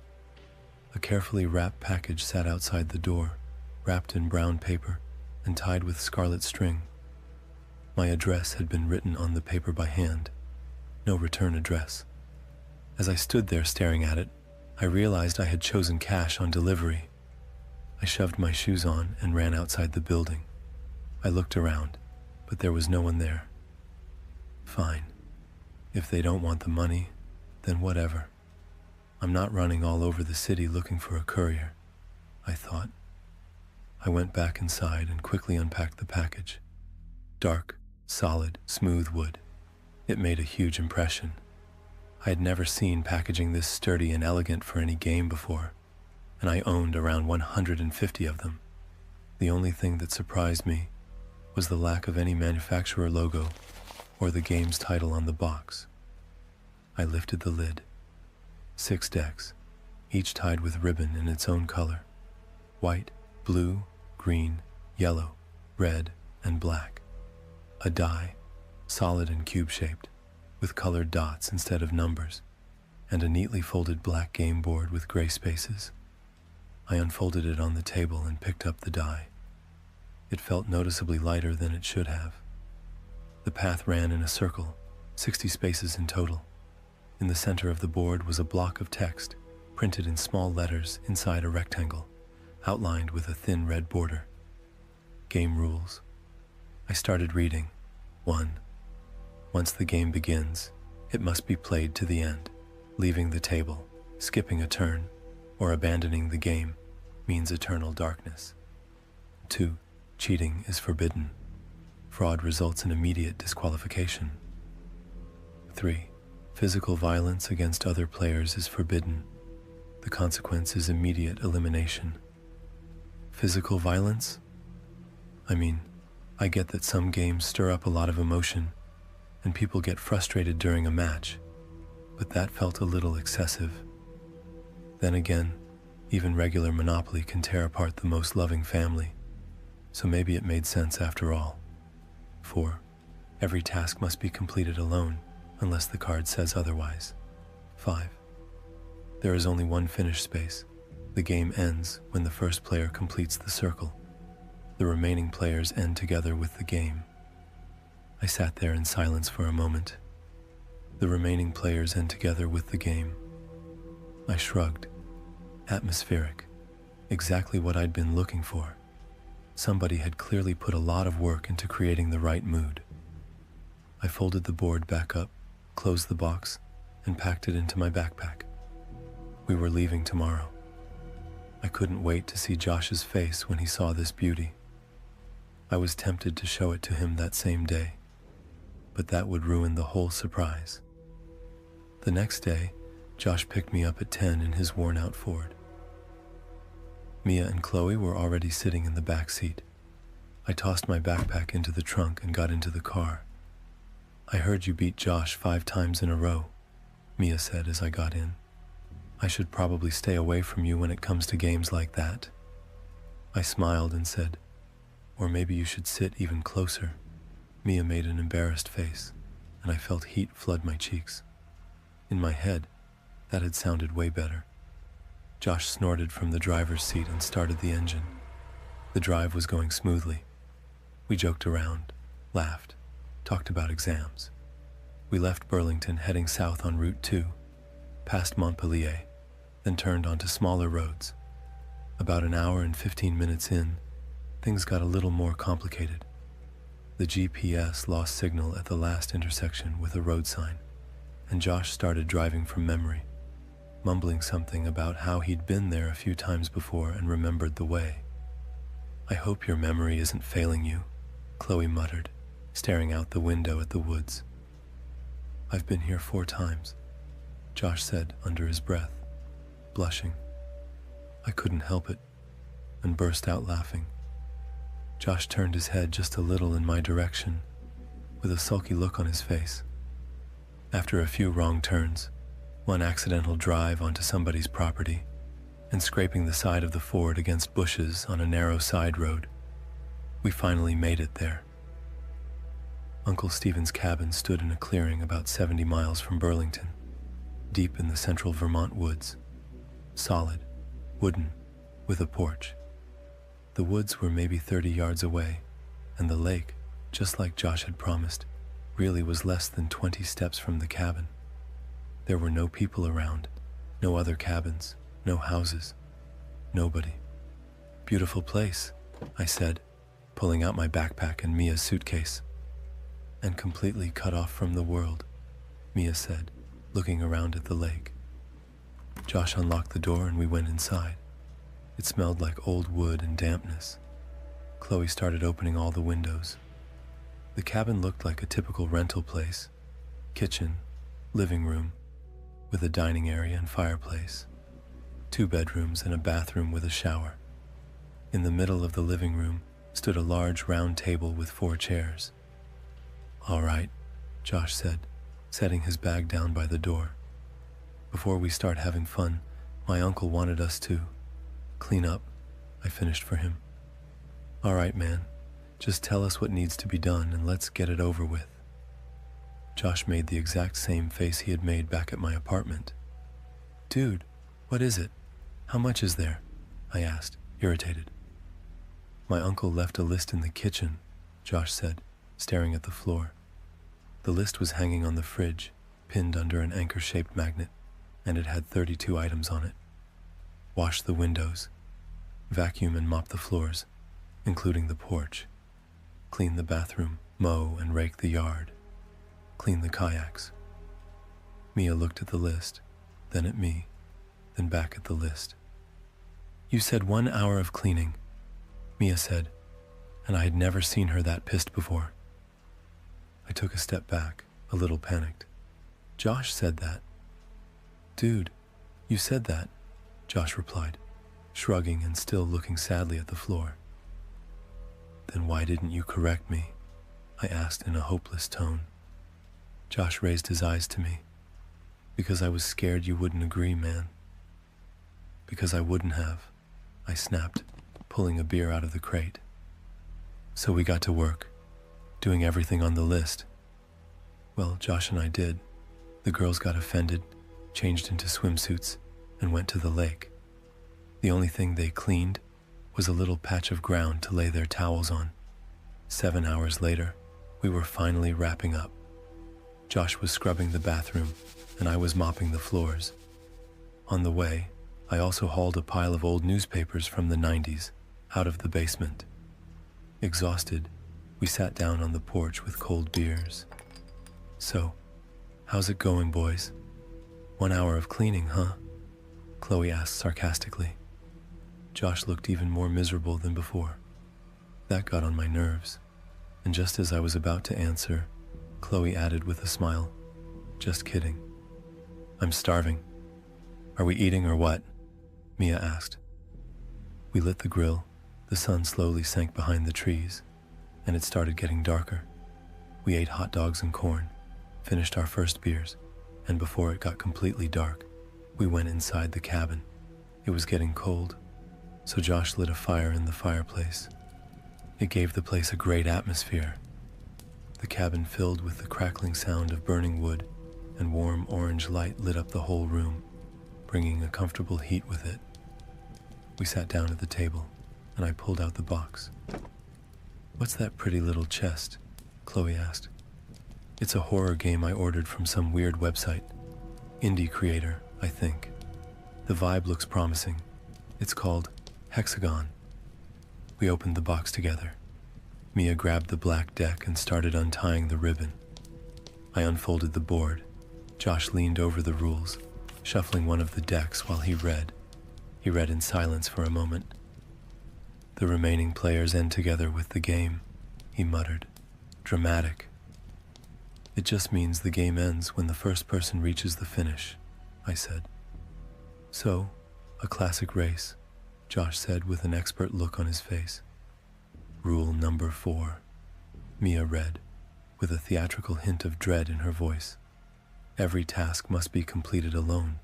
A carefully wrapped package sat outside the door, wrapped in brown paper and tied with scarlet string. My address had been written on the paper by hand. No return address. As I stood there staring at it, I realized I had chosen cash on delivery. I shoved my shoes on and ran outside the building. I looked around, but there was no one there. Fine. If they don't want the money, then whatever. I'm not running all over the city looking for a courier, I thought. I went back inside and quickly unpacked the package. Dark, solid, smooth wood. It made a huge impression. I had never seen packaging this sturdy and elegant for any game before, and I owned around 150 of them. The only thing that surprised me was the lack of any manufacturer logo or the game's title on the box. I lifted the lid. 6 decks, each tied with ribbon in its own color. White, blue, green, yellow, red, and black. A die, solid and cube-shaped, with colored dots instead of numbers, and a neatly folded black game board with gray spaces. I unfolded it on the table and picked up the die. It felt noticeably lighter than it should have. The path ran in a circle, 60 spaces in total. In the center of the board was a block of text, printed in small letters inside a rectangle, outlined with a thin red border. Game rules. I started reading. 1. Once the game begins, it must be played to the end. Leaving the table, skipping a turn, or abandoning the game means eternal darkness. 2. Cheating is forbidden. Fraud results in immediate disqualification. 3. Physical violence against other players is forbidden. The consequence is immediate elimination. Physical violence? I get that some games stir up a lot of emotion, and people get frustrated during a match, but that felt a little excessive. Then again, even regular Monopoly can tear apart the most loving family, so maybe it made sense after all. 4. Every task must be completed alone, unless the card says otherwise. 5. There is only one finish space. The game ends when the first player completes the circle. The remaining players end together with the game. I sat there in silence for a moment. The remaining players end together with the game. I shrugged. Atmospheric. Exactly what I'd been looking for. Somebody had clearly put a lot of work into creating the right mood. I folded the board back up, closed the box, and packed it into my backpack. We were leaving tomorrow. I couldn't wait to see Josh's face when he saw this beauty. I was tempted to show it to him that same day, but that would ruin the whole surprise. The next day, Josh picked me up at 10 in his worn-out Ford. Mia and Chloe were already sitting in the back seat. I tossed my backpack into the trunk and got into the car. I heard you beat Josh 5 times in a row, Mia said as I got in. I should probably stay away from you when it comes to games like that. I smiled and said, or maybe you should sit even closer. Mia made an embarrassed face, and I felt heat flood my cheeks. In my head, that had sounded way better. Josh snorted from the driver's seat and started the engine. The drive was going smoothly. We joked around, laughed, talked about exams. We left Burlington heading south on Route 2, past Montpelier, then turned onto smaller roads, About an hour and 15 minutes in, things got a little more complicated. The GPS lost signal at the last intersection with a road sign, and Josh started driving from memory, mumbling something about how he'd been there a few times before and remembered the way. "I hope your memory isn't failing you," Chloe muttered, staring out the window at the woods. "I've been here 4 times, Josh said under his breath, blushing. I couldn't help it, and burst out laughing. Josh turned his head just a little in my direction, with a sulky look on his face. After a few wrong turns, one accidental drive onto somebody's property, and scraping the side of the Ford against bushes on a narrow side road, we finally made it there. Uncle Stephen's cabin stood in a clearing about 70 miles from Burlington, deep in the central Vermont woods, solid, wooden, with a porch. The woods were maybe 30 yards away, and the lake, just like Josh had promised, really was less than 20 steps from the cabin. There were no people around, no other cabins, no houses, nobody. "Beautiful place," I said, pulling out my backpack and Mia's suitcase. "And completely cut off from the world," Mia said, looking around at the lake. Josh unlocked the door and we went inside. It smelled like old wood and dampness. Chloe started opening all the windows. The cabin looked like a typical rental place: kitchen, living room, with a dining area and fireplace, 2 bedrooms and a bathroom with a shower. In the middle of the living room stood a large round table with 4 chairs. "All right," Josh said, setting his bag down by the door. "Before we start having fun, my uncle wanted us to clean up," I finished for him. "All right, man, just tell us what needs to be done and let's get it over with." Josh made the exact same face he had made back at my apartment. "Dude, what is it? How much is there?" I asked, irritated. "My uncle left a list in the kitchen," Josh said, staring at the floor. The list was hanging on the fridge, pinned under an anchor-shaped magnet, and it had 32 items on it. Wash the windows, vacuum and mop the floors, including the porch, clean the bathroom, mow and rake the yard, clean the kayaks. Mia looked at the list, then at me, then back at the list. "You said 1 hour of cleaning," Mia said, and I had never seen her that pissed before. I took a step back, a little panicked. "Josh said that." "Dude, you said that," Josh replied, shrugging and still looking sadly at the floor. "Then why didn't you correct me?" I asked in a hopeless tone. Josh raised his eyes to me. "Because I was scared you wouldn't agree, man." "Because I wouldn't have," I snapped, pulling a beer out of the crate. "So we got to work, doing everything on the list." Well, Josh and I did. The girls got offended, changed into swimsuits, and went to the lake. The only thing they cleaned was a little patch of ground to lay their towels on. 7 hours later, we were finally wrapping up. Josh was scrubbing the bathroom, and I was mopping the floors. On the way, I also hauled a pile of old newspapers from the 90s out of the basement. Exhausted, we sat down on the porch with cold beers. "So, how's it going, boys? 1 hour of cleaning, huh?" Chloe asked sarcastically. Josh looked even more miserable than before. That got on my nerves, and just as I was about to answer, Chloe added with a smile, "Just kidding. I'm starving. Are we eating or what?" Mia asked. We lit the grill, the sun slowly sank behind the trees, and it started getting darker. We ate hot dogs and corn, finished our first beers, and before it got completely dark, we went inside the cabin. It was getting cold, so Josh lit a fire in the fireplace. It gave the place a great atmosphere. The cabin filled with the crackling sound of burning wood, and warm orange light lit up the whole room, bringing a comfortable heat with it. We sat down at the table, and I pulled out the box. "What's that pretty little chest?" Chloe asked. "It's a horror game I ordered from some weird website. Indie creator, I think. The vibe looks promising. It's called Hexagon. We opened the box together. Mia grabbed the black deck and started untying the ribbon. I unfolded the board. Josh leaned over the rules, shuffling one of the decks while he read. He read in silence for a moment. The remaining players end together with the game, he muttered. Dramatic. It just means the game ends when the first person reaches the finish, I said. So, a classic race, Josh said with an expert look on his face. Rule number 4, Mia read, with a theatrical hint of dread in her voice. Every task must be completed alone.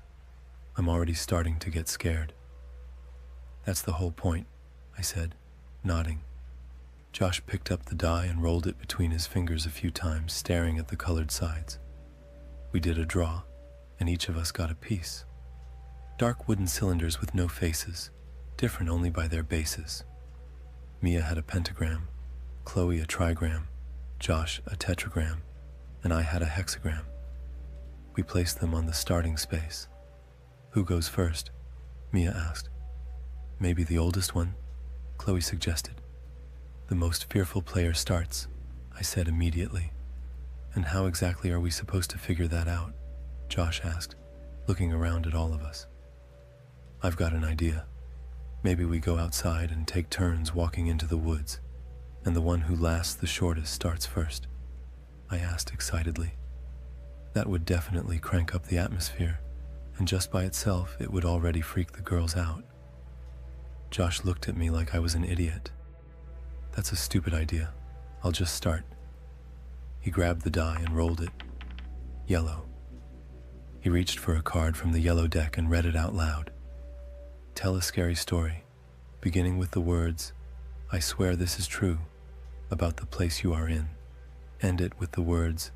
I'm already starting to get scared. That's the whole point, I said, nodding. Josh picked up the die and rolled it between his fingers a few times, staring at the colored sides. We did a draw, and each of us got a piece. Dark wooden cylinders with no faces, different only by their bases. Mia had a pentagram, Chloe a trigram, Josh a tetragram, and I had a hexagram. We placed them on the starting space. Who goes first? Mia asked. Maybe the oldest one, Chloe suggested. The most fearful player starts, I said immediately. And how exactly are we supposed to figure that out? Josh asked, looking around at all of us. I've got an idea. Maybe we go outside and take turns walking into the woods, and the one who lasts the shortest starts first, I asked excitedly. That would definitely crank up the atmosphere, and just by itself it would already freak the girls out. Josh looked at me like I was an idiot. That's a stupid idea. I'll just start. He grabbed the die and rolled it. Yellow. He reached for a card from the yellow deck and read it out loud. Tell a scary story, beginning with the words, I swear this is true, about the place you are in. End it with the words,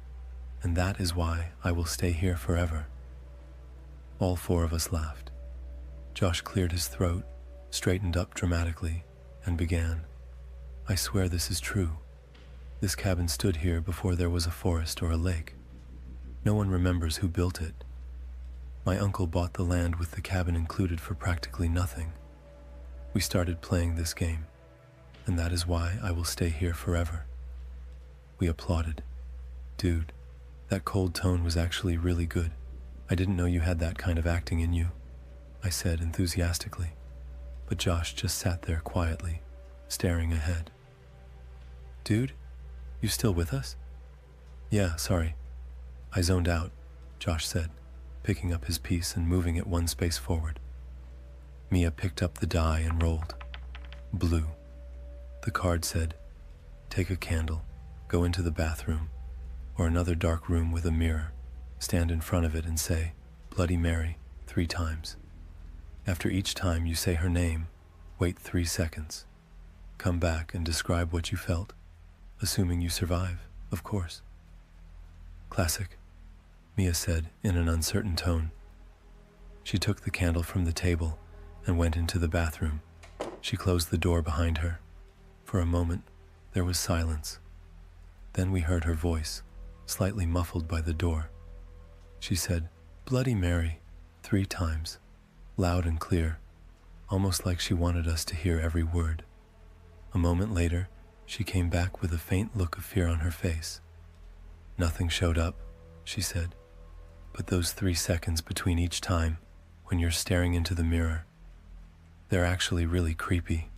and that is why I will stay here forever. All 4 of us laughed. Josh cleared his throat, straightened up dramatically, and began. I swear this is true. This cabin stood here before there was a forest or a lake. No one remembers who built it. My uncle bought the land with the cabin included for practically nothing. We started playing this game, and that is why I will stay here forever. We applauded. Dude, that cold tone was actually really good. I didn't know you had that kind of acting in you, I said enthusiastically. But Josh just sat there quietly, staring ahead. Dude, you still with us? Yeah, sorry. I zoned out, Josh said, picking up his piece and moving it 1 space forward. Mia picked up the die and rolled. Blue. The card said, take a candle, go into the bathroom, or another dark room with a mirror, stand in front of it and say, Bloody Mary, 3 times. After each time you say her name, wait 3 seconds. Come back and describe what you felt, assuming you survive, of course. Classic, Mia said in an uncertain tone. She took the candle from the table and went into the bathroom. She closed the door behind her. For a moment, there was silence. Then we heard her voice, slightly muffled by the door. She said, Bloody Mary, 3 times, loud and clear, almost like she wanted us to hear every word. A moment later, she came back with a faint look of fear on her face. Nothing showed up, she said, but those 3 seconds between each time, when you're staring into the mirror, they're actually really creepy.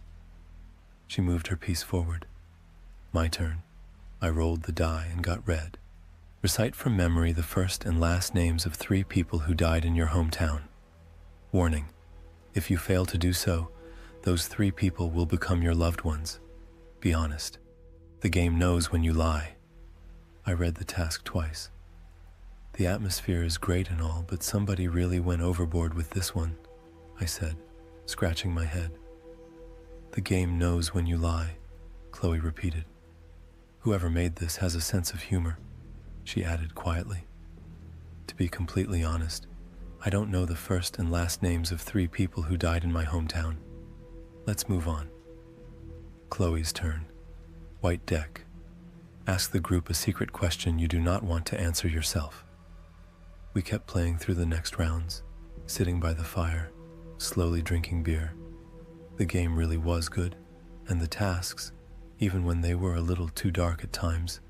She moved her piece forward. My turn. I rolled the die and got red. Recite from memory the first and last names of 3 people who died in your hometown. Warning, if you fail to do so, those 3 people will become your loved ones. Be honest. The game knows when you lie. I read the task twice. The atmosphere is great and all, but somebody really went overboard with this one, I said, scratching my head. The game knows when you lie, Chloe repeated. Whoever made this has a sense of humor, she added quietly. To be completely honest, I don't know the first and last names of 3 people who died in my hometown. Let's move on. Chloe's turn. White deck. Ask the group a secret question you do not want to answer yourself. We kept playing through the next rounds, sitting by the fire, slowly drinking beer. The game really was good, and the tasks, even when they were a little too dark at times,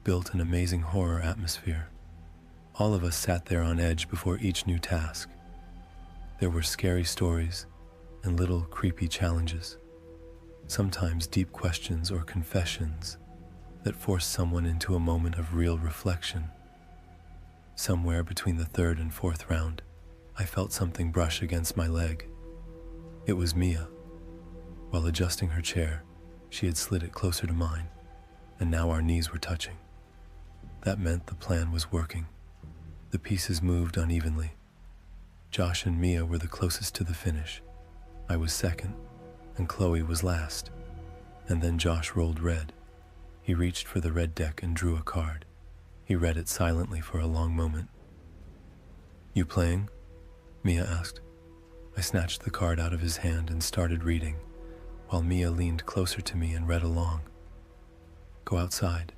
built an amazing horror atmosphere. All of us sat there on edge before each new task. There were scary stories and little creepy challenges, sometimes deep questions or confessions that forced someone into a moment of real reflection. Somewhere between the third and fourth round, I felt something brush against my leg. It was Mia. While adjusting her chair, she had slid it closer to mine, and now our knees were touching. That meant the plan was working. The pieces moved unevenly. Josh and Mia were the closest to the finish. I was second, and Chloe was last. And then Josh rolled red. He reached for the red deck and drew a card. He read it silently for a long moment. "You playing?" Mia asked. I snatched the card out of his hand and started reading, while Mia leaned closer to me and read along. "Go outside.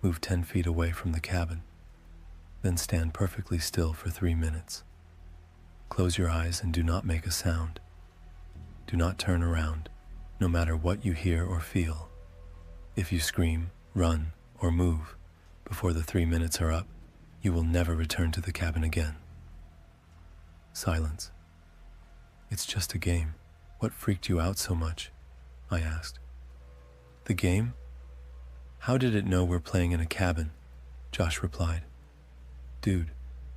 Move 10 feet away from the cabin. Then stand perfectly still for 3 minutes. Close your eyes and do not make a sound. Do not turn around, no matter what you hear or feel. If you scream, run, or move before the 3 minutes are up, you will never return to the cabin again." Silence. "It's just a game. What freaked you out so much?" I asked. "The game? How did it know we're playing in a cabin?" Josh replied. "Dude,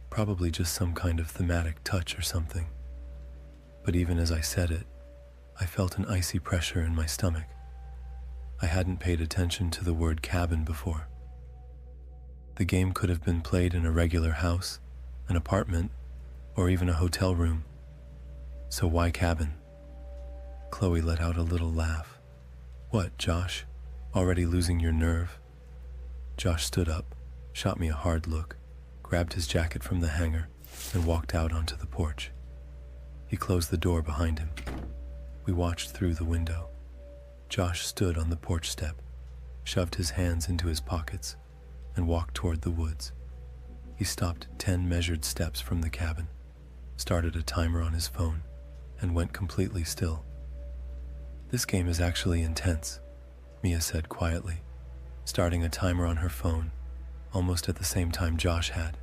probably just some kind of thematic touch or something." But even as I said it, I felt an icy pressure in my stomach. I hadn't paid attention to the word cabin before. The game could have been played in a regular house, an apartment, or even a hotel room. So why cabin? Chloe let out a little laugh. "What, Josh? Already losing your nerve?" Josh stood up, shot me a hard look, grabbed his jacket from the hanger, and walked out onto the porch. He closed the door behind him. We watched through the window. Josh stood on the porch step, shoved his hands into his pockets, and walked toward the woods. He stopped 10 measured steps from the cabin, started a timer on his phone, and went completely still. "This game is actually intense," Mia said quietly, starting a timer on her phone, almost at the same time Josh had.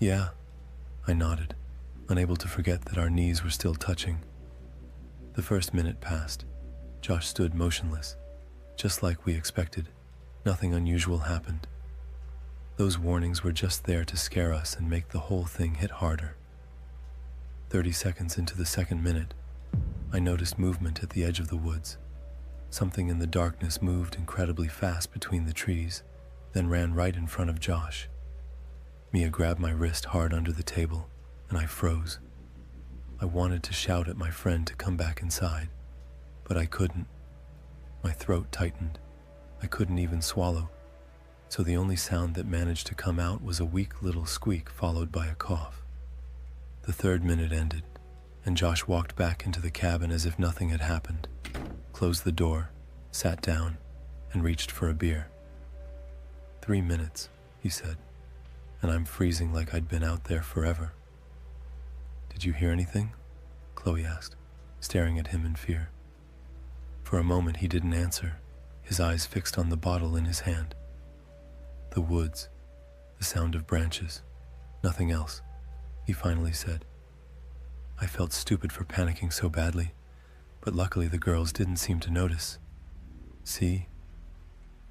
"Yeah," I nodded, unable to forget that our knees were still touching. The first minute passed. Josh stood motionless, just like we expected. Nothing unusual happened. Those warnings were just there to scare us and make the whole thing hit harder. 30 seconds into the second minute, I noticed movement at the edge of the woods. Something in the darkness moved incredibly fast between the trees, then ran right in front of Josh. Mia grabbed my wrist hard under the table, and I froze. I wanted to shout at my friend to come back inside, but I couldn't. My throat tightened. I couldn't even swallow, so the only sound that managed to come out was a weak little squeak followed by a cough. The third minute ended, and Josh walked back into the cabin as if nothing had happened, closed the door, sat down, and reached for a beer. 3 minutes, he said, and I'm freezing like I'd been out there forever. "Did you hear anything?" Chloe asked, staring at him in fear. For a moment he didn't answer, his eyes fixed on the bottle in his hand. "The woods, the sound of branches, nothing else," he finally said. I felt stupid for panicking so badly, but luckily the girls didn't seem to notice. "See?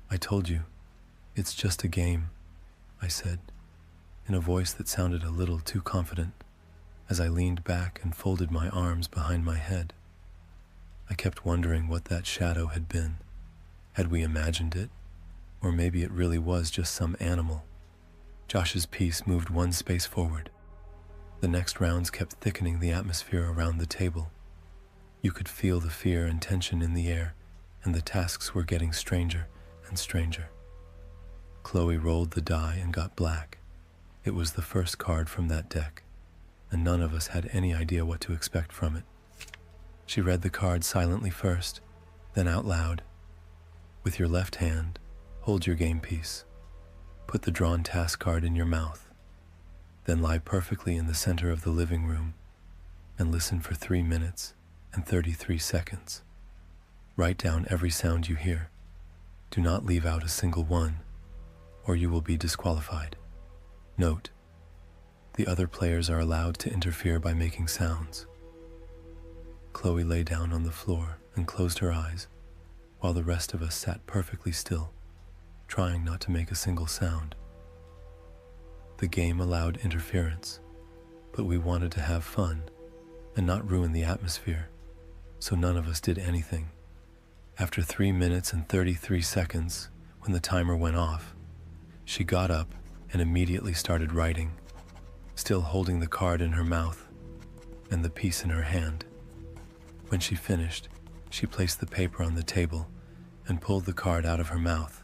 I told you, it's just a game," I said, in a voice that sounded a little too confident, as I leaned back and folded my arms behind my head. I kept wondering what that shadow had been. Had we imagined it? Or maybe it really was just some animal. Josh's piece moved 1 space forward. The next rounds kept thickening the atmosphere around the table. You could feel the fear and tension in the air, and the tasks were getting stranger and stranger. Chloe rolled the die and got black. It was the first card from that deck, and none of us had any idea what to expect from it. She read the card silently first, then out loud. "With your left hand, hold your game piece. Put the drawn task card in your mouth. Then lie perfectly in the center of the living room and listen for 3 minutes and 33 seconds. Write down every sound you hear. Do not leave out a single one, or you will be disqualified. Note: the other players are allowed to interfere by making sounds. Chloe lay down on the floor and closed her eyes, while the rest of us sat perfectly still, trying not to make a single sound. The game allowed interference, but we wanted to have fun and not ruin the atmosphere, so none of us did anything. After 3 minutes and 33 seconds, when the timer went off, she got up and immediately started writing, still holding the card in her mouth and the piece in her hand. When she finished, she placed the paper on the table and pulled the card out of her mouth.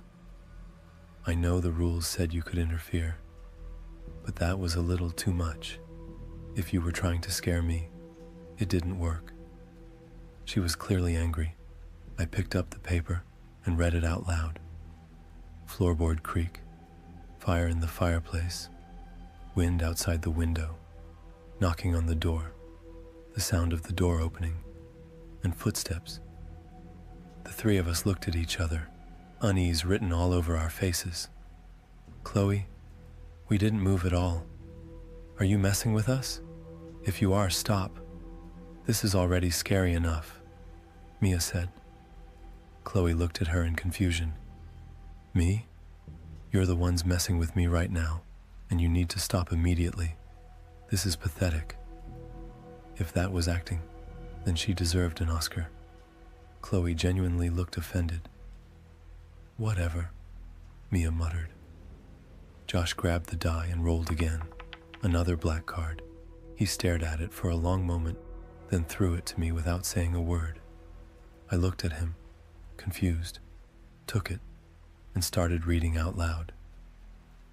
I know the rules said you could interfere, but that was a little too much. If you were trying to scare me, it didn't work. She was clearly angry. I picked up the paper and read it out loud. Floorboard creak, fire in the fireplace, wind outside the window, knocking on the door, the sound of the door opening, and footsteps. The three of us looked at each other, unease written all over our faces. Chloe, we didn't move at all. Are you messing with us? If you are, stop. This is already scary enough, Mia said. Chloe looked at her in confusion. Me? You're the ones messing with me right now, and you need to stop immediately. This is pathetic. If that was acting, then she deserved an Oscar. Chloe genuinely looked offended. Whatever, Mia muttered. Josh grabbed the die and rolled again. Another black card. He stared at it for a long moment, then threw it to me without saying a word. I looked at him, confused, took it, and started reading out loud.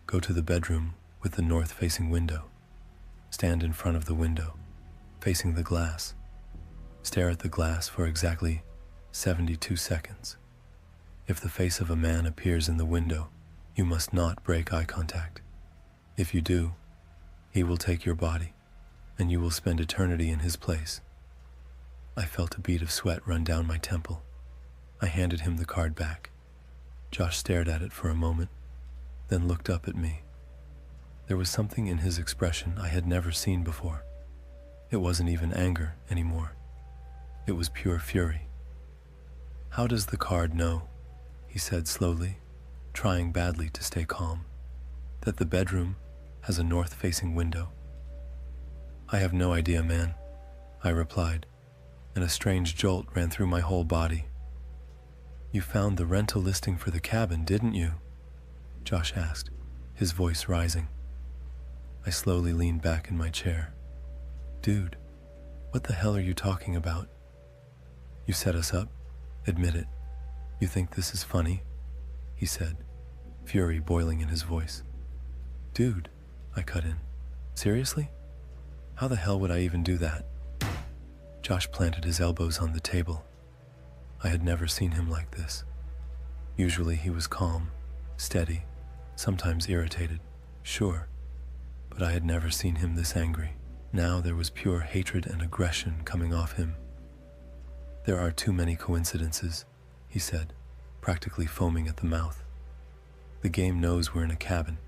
Go to the bedroom with the north-facing window. Stand in front of the window, facing the glass. Stare at the glass for exactly 72 seconds. If the face of a man appears in the window, you must not break eye contact. If you do, he will take your body, and you will spend eternity in his place. I felt a bead of sweat run down my temple. I handed him the card back. Josh stared at it for a moment, then looked up at me. There was something in his expression I had never seen before. It wasn't even anger anymore. It was pure fury. How does the card know, he said slowly, trying badly to stay calm, that the bedroom has a north-facing window? I have no idea, man, I replied, and a strange jolt ran through my whole body. You found the rental listing for the cabin, didn't you? Josh asked, his voice rising. I slowly leaned back in my chair. Dude, what the hell are you talking about? You set us up. Admit it. You think this is funny? He said, fury boiling in his voice. Dude, I cut in. Seriously? How the hell would I even do that? Josh planted his elbows on the table. I had never seen him like this. Usually he was calm, steady, sometimes irritated, sure, but I had never seen him this angry. Now there was pure hatred and aggression coming off him. There are too many coincidences, he said, practically foaming at the mouth. The game knows we're in a cabin.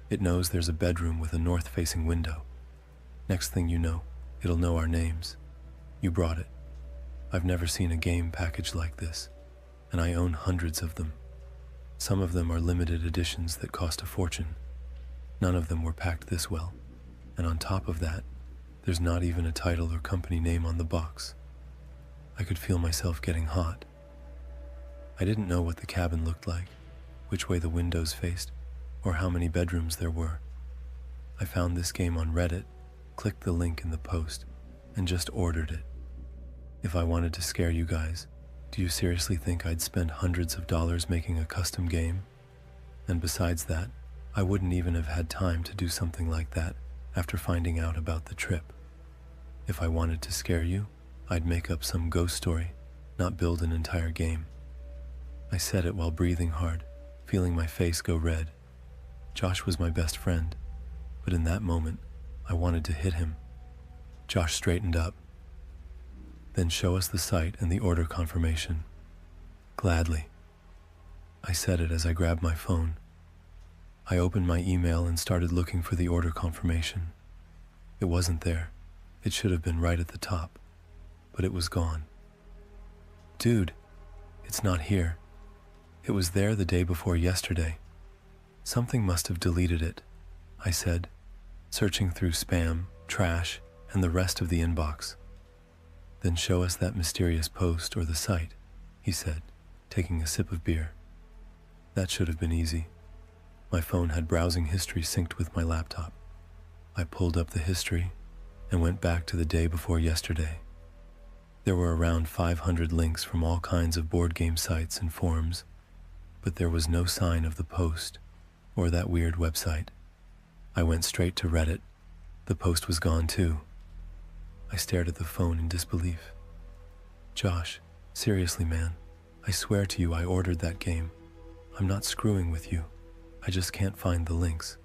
It knows there's a bedroom with a north-facing window. Next thing you know, it'll know our names. You brought it. I've never seen a game package like this, and I own hundreds of them. Some of them are limited editions that cost a fortune. None of them were packed this well, and on top of that, there's not even a title or company name on the box. I could feel myself getting hot. I didn't know what the cabin looked like, which way the windows faced, or how many bedrooms there were. I found this game on Reddit, clicked the link in the post, and just ordered it. If I wanted to scare you guys, do you seriously think I'd spend hundreds of dollars making a custom game? And besides that, I wouldn't even have had time to do something like that after finding out about the trip. If I wanted to scare you, I'd make up some ghost story, not build an entire game. I said it while breathing hard, feeling my face go red. Josh was my best friend, but in that moment, I wanted to hit him. Josh straightened up. Then show us the site and the order confirmation. Gladly. I said it as I grabbed my phone. I opened my email and started looking for the order confirmation. It wasn't there. It should have been right at the top, but it was gone. Dude, it's not here. It was there the day before yesterday. Something must have deleted it, I said, searching through spam, trash, and the rest of the inbox. Then show us that mysterious post or the site, he said, taking a sip of beer. That should have been easy. My phone had browsing history synced with my laptop. I pulled up the history and went back to the day before yesterday. There were around 500 links from all kinds of board game sites and forums, but there was no sign of the post or that weird website. I went straight to Reddit. The post was gone too. I stared at the phone in disbelief. Josh, seriously, man, I swear to you I ordered that game. I'm not screwing with you. I just can't find the links.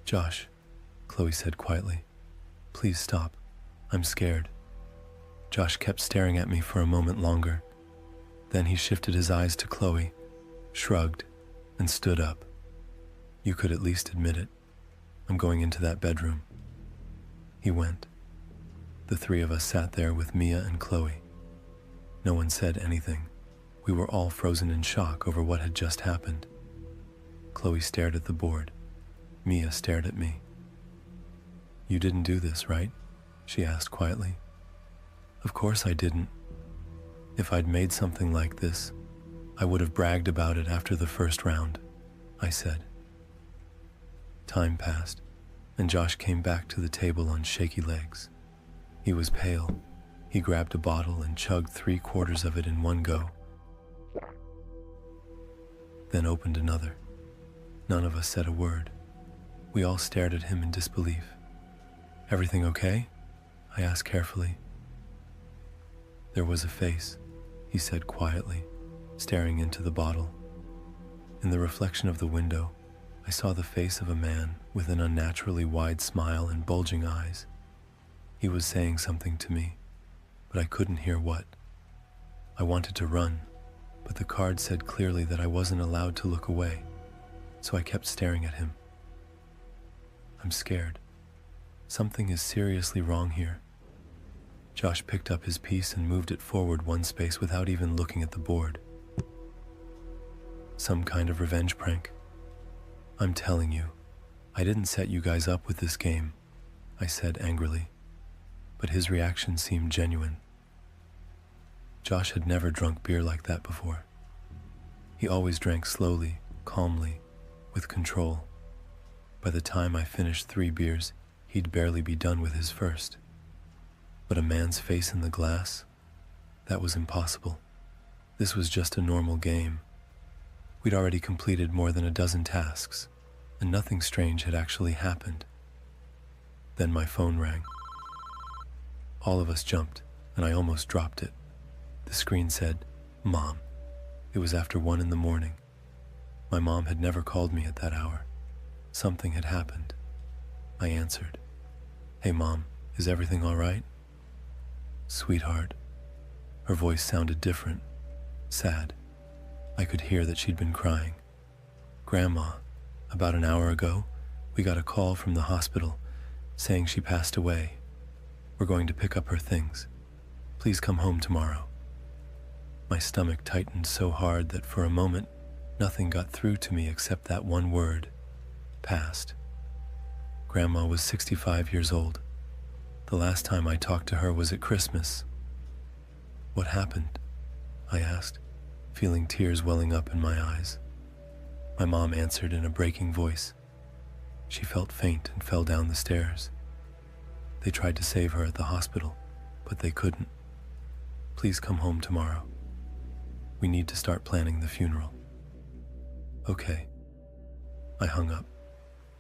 Josh, Chloe said quietly, please stop. I'm scared. Josh kept staring at me for a moment longer. Then he shifted his eyes to Chloe, shrugged, and stood up. You could at least admit it. I'm going into that bedroom. He went. The three of us sat there with Mia and Chloe. No one said anything. We were all frozen in shock over what had just happened. Chloe stared at the board. Mia stared at me. You didn't do this, right? She asked quietly. Of course I didn't. If I'd made something like this, I would have bragged about it after the first round, I said. Time passed, and Josh came back to the table on shaky legs. He was pale. He grabbed a bottle and chugged 3/4 of it in one go. Then opened another. None of us said a word. We all stared at him in disbelief. Everything okay? I asked carefully. There was a face, he said quietly, staring into the bottle. In the reflection of the window, I saw the face of a man with an unnaturally wide smile and bulging eyes. He was saying something to me, but I couldn't hear what. I wanted to run, but the card said clearly that I wasn't allowed to look away, so I kept staring at him. I'm scared. Something is seriously wrong here. Josh picked up his piece and moved it forward one space without even looking at the board. Some kind of revenge prank. I'm telling you, I didn't set you guys up with this game, I said angrily, but his reaction seemed genuine. Josh had never drunk beer like that before. He always drank slowly, calmly, with control. By the time I finished 3 beers, he'd barely be done with his first. But a man's face in the glass? That was impossible. This was just a normal game. We'd already completed more than a dozen tasks, and nothing strange had actually happened. Then my phone rang. All of us jumped, and I almost dropped it. The screen said, Mom. It was after 1 in the morning. My mom had never called me at that hour. Something had happened. I answered. Hey, Mom, is everything all right? Sweetheart. Her voice sounded different, sad. I could hear that she'd been crying. Grandma, about an hour ago, we got a call from the hospital saying she passed away. We're going to pick up her things. Please come home tomorrow. My stomach tightened so hard that for a moment, nothing got through to me except that one word, passed. Grandma was 65 years old. The last time I talked to her was at Christmas. What happened? I asked, feeling tears welling up in my eyes. My mom answered in a breaking voice. She felt faint and fell down the stairs. They tried to save her at the hospital, but they couldn't. Please come home tomorrow. We need to start planning the funeral. Okay. I hung up.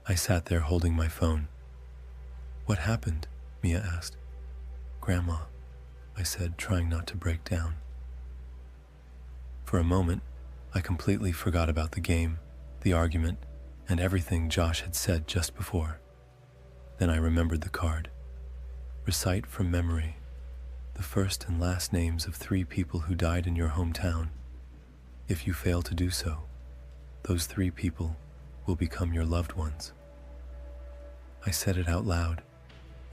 I sat there holding my phone. What happened? Mia asked. Grandma, I said, trying not to break down. For a moment, I completely forgot about the game, the argument, and everything Josh had said just before. Then I remembered the card. Recite from memory. The the first and last names of 3 people who died in your hometown. If you fail to do so, those 3 people will become your loved ones. I said it out loud,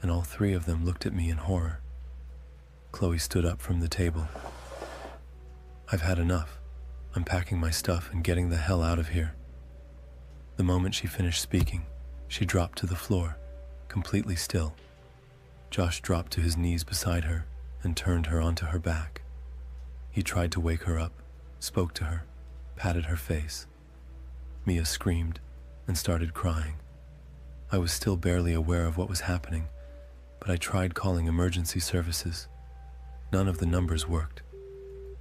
and all 3 of them looked at me in horror. Chloe stood up from the table. I've had enough. I'm packing my stuff and getting the hell out of here. The moment she finished speaking, she dropped to the floor, completely still. Josh dropped to his knees beside her and turned her onto her back. He tried to wake her up, spoke to her, patted her face. Mia screamed and started crying. I was still barely aware of what was happening, but I tried calling emergency services. None of the numbers worked.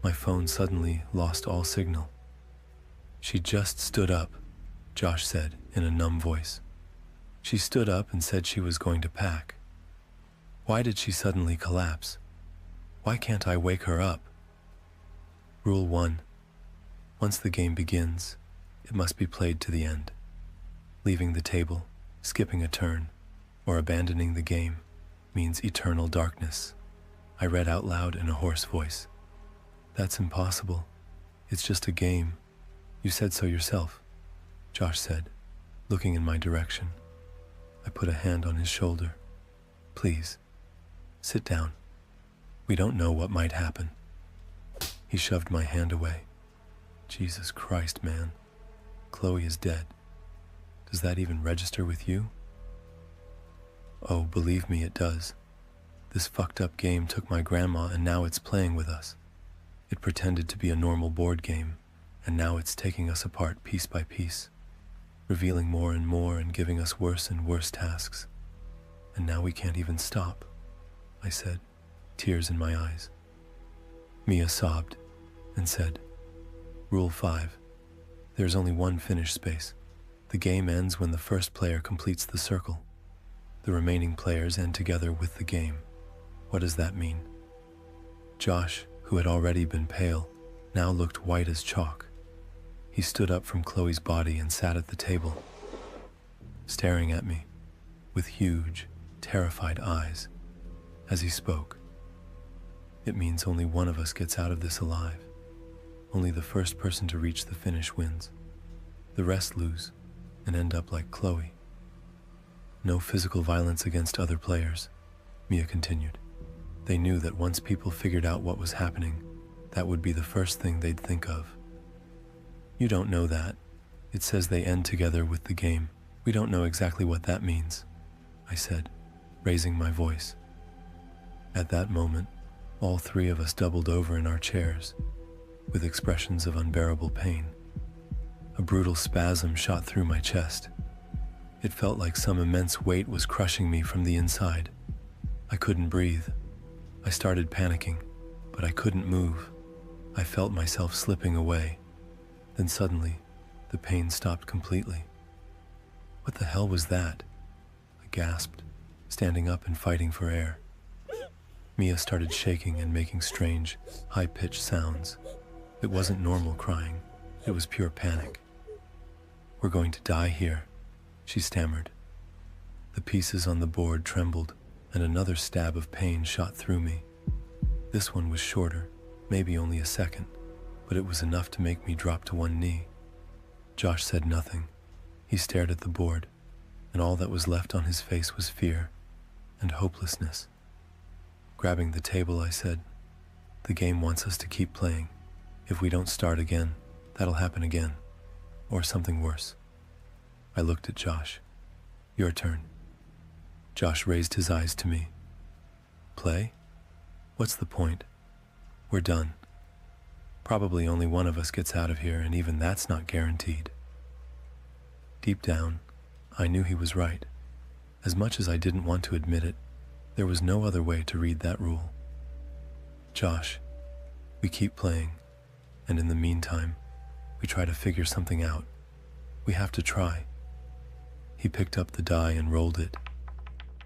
My phone suddenly lost all signal. She just stood up, Josh said in a numb voice. She stood up and said she was going to pack. Why did she suddenly collapse? Why can't I wake her up? Rule 1. Once the game begins, it must be played to the end. Leaving the table, skipping a turn, or abandoning the game means eternal darkness. I read out loud in a hoarse voice. That's impossible. It's just a game. You said so yourself, Josh said, looking in my direction. I put a hand on his shoulder. Please, sit down. We don't know what might happen. He shoved my hand away. Jesus Christ, man. Chloe is dead. Does that even register with you? Oh, believe me, it does. This fucked up game took my grandma and now it's playing with us. It pretended to be a normal board game, and now it's taking us apart piece by piece, revealing more and more and giving us worse and worse tasks. And now we can't even stop, I said, tears in my eyes. Mia sobbed and said, Rule 5. There's only one finish space. The game ends when the first player completes the circle. The remaining players end together with the game. What does that mean? Josh, who had already been pale, now looked white as chalk. He stood up from Chloe's body and sat at the table, staring at me with huge, terrified eyes. As he spoke, it means only one of us gets out of this alive. Only the first person to reach the finish wins. The rest lose and end up like Chloe. No physical violence against other players, Mia continued. They knew that once people figured out what was happening, that would be the first thing they'd think of. You don't know that. It says they end together with the game. We don't know exactly what that means, I said, raising my voice. At that moment, all 3 of us doubled over in our chairs, with expressions of unbearable pain. A brutal spasm shot through my chest. It felt like some immense weight was crushing me from the inside. I couldn't breathe. I started panicking, but I couldn't move. I felt myself slipping away. Then suddenly, the pain stopped completely. What the hell was that? I gasped, standing up and fighting for air. Mia started shaking and making strange, high-pitched sounds. It wasn't normal crying. It was pure panic. We're going to die here, she stammered. The pieces on the board trembled, and another stab of pain shot through me. This one was shorter, maybe only a second, but it was enough to make me drop to one knee. Josh said nothing. He stared at the board, and all that was left on his face was fear and hopelessness. Grabbing the table, I said, "The game wants us to keep playing. If we don't start again, that'll happen again, or something worse." I looked at Josh. "Your turn." Josh raised his eyes to me. "Play? What's the point? We're done. Probably only one of us gets out of here, and even that's not guaranteed." Deep down, I knew he was right. As much as I didn't want to admit it, there was no other way to read that rule. "Josh, we keep playing, and in the meantime, we try to figure something out. We have to try." He picked up the die and rolled it.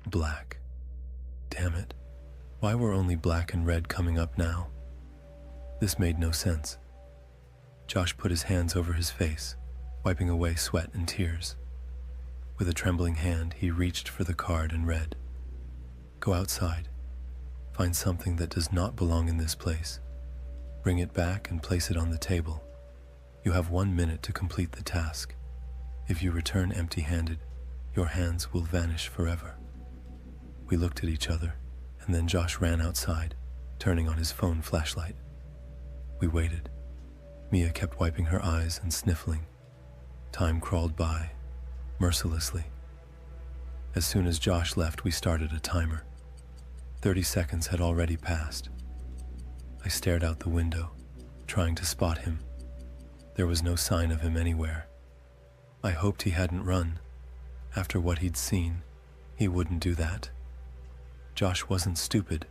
Black. Damn it. Why were only black and red coming up now? This made no sense. Josh put his hands over his face, wiping away sweat and tears. With a trembling hand, he reached for the card and read, "Go outside. Find something that does not belong in this place. Bring it back and place it on the table. You have 1 minute to complete the task. If you return empty-handed, your hands will vanish forever. We looked at each other, and then Josh ran outside, turning on his phone flashlight. We waited. Mia kept wiping her eyes and sniffling. Time crawled by, mercilessly. As soon as Josh left, we started a timer. 30 seconds had already passed. I stared out the window, trying to spot him. There was no sign of him anywhere. I hoped he hadn't run. After what he'd seen, he wouldn't do that. Josh wasn't stupid,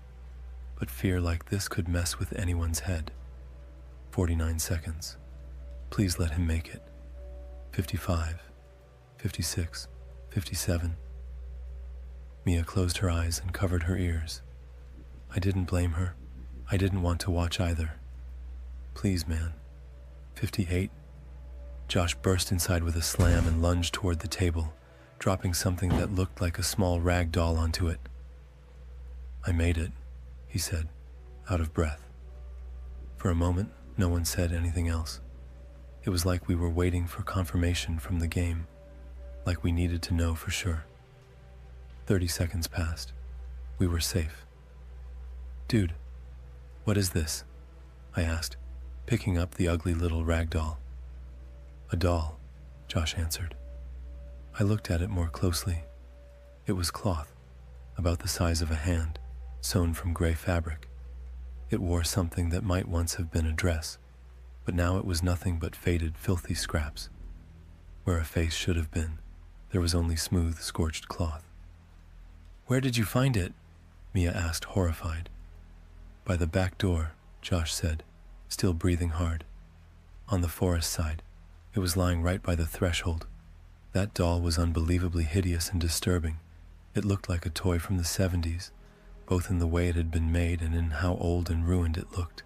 but fear like this could mess with anyone's head. 49 seconds. Please let him make it. 55, 56, 57. Mia closed her eyes and covered her ears. I didn't blame her. I didn't want to watch either. Please, man. 58. Josh burst inside with a slam and lunged toward the table, dropping something that looked like a small rag doll onto it. I made it, he said, out of breath. For a moment, no one said anything else. It was like we were waiting for confirmation from the game, like we needed to know for sure. 30 seconds passed. We were safe. Dude, what is this? I asked, picking up the ugly little rag doll. A doll, Josh answered. I looked at it more closely. It was cloth, about the size of a hand, sewn from gray fabric. It wore something that might once have been a dress, but now it was nothing but faded, filthy scraps. Where a face should have been, there was only smooth, scorched cloth. Where did you find it? Mia asked, horrified. By the back door, Josh said, still breathing hard. On the forest side, it was lying right by the threshold. That doll was unbelievably hideous and disturbing. It looked like a toy from the 70s, both in the way it had been made and in how old and ruined it looked.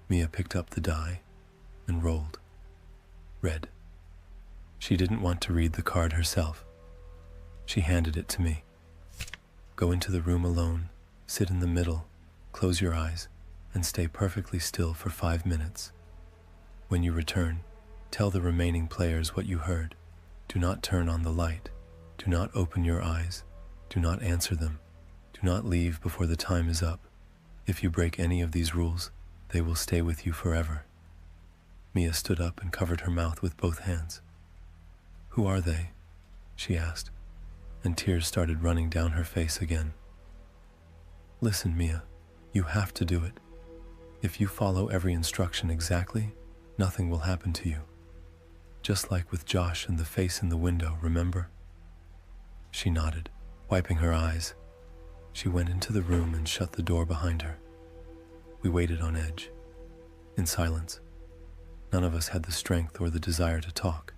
Mia picked up the die and rolled. Red. She didn't want to read the card herself. She handed it to me. Go into the room alone, sit in the middle, close your eyes, and stay perfectly still for 5 minutes. When you return, tell the remaining players what you heard. Do not turn on the light. Do not open your eyes. Do not answer them. Do not leave before the time is up. If you break any of these rules, they will stay with you forever. Mia stood up and covered her mouth with both hands. Who are they? She asked, and tears started running down her face again. Listen, Mia, you have to do it. If you follow every instruction exactly, nothing will happen to you. Just like with Josh and the face in the window, remember? She nodded, wiping her eyes. She went into the room and shut the door behind her. We waited on edge, in silence. None of us had the strength or the desire to talk.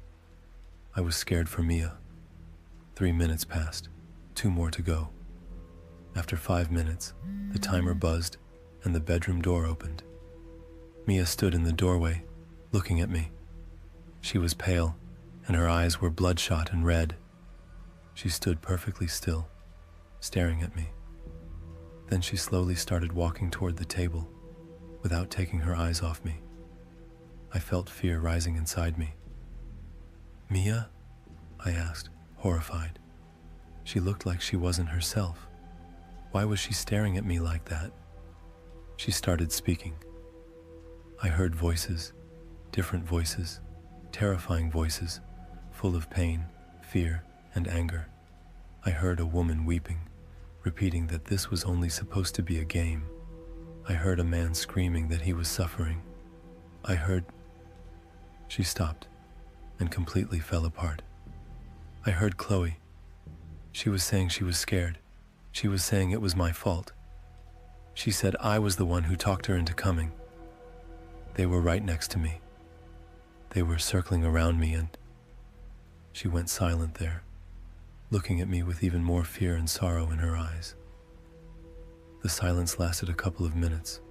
I was scared for Mia. 3 minutes passed, 2 more to go. After 5 minutes, the timer buzzed and the bedroom door opened. Mia stood in the doorway, looking at me. She was pale, and her eyes were bloodshot and red. She stood perfectly still, staring at me. Then she slowly started walking toward the table, without taking her eyes off me. I felt fear rising inside me. Mia? I asked, horrified. She looked like she wasn't herself. Why was she staring at me like that? She started speaking. I heard voices, different voices, terrifying voices, full of pain, fear, and anger. I heard a woman weeping, repeating that this was only supposed to be a game. I heard a man screaming that he was suffering. I heard... She stopped and completely fell apart. I heard Chloe. She was saying she was scared. She was saying it was my fault. She said I was the one who talked her into coming. They were right next to me. They were circling around me, and she went silent there, looking at me with even more fear and sorrow in her eyes. The silence lasted a couple of minutes.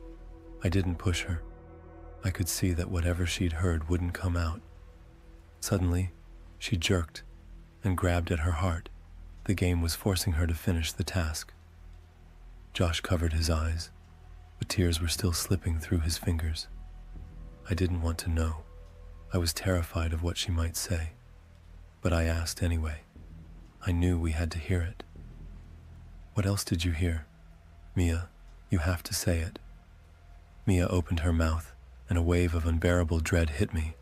I didn't push her. I could see that whatever she'd heard wouldn't come out. Suddenly, she jerked and grabbed at her heart. The game was forcing her to finish the task. Josh covered his eyes, but tears were still slipping through his fingers. I didn't want to know. I was terrified of what she might say, but I asked anyway. I knew we had to hear it. What else did you hear? Mia, you have to say it. Mia opened her mouth, and a wave of unbearable dread hit me.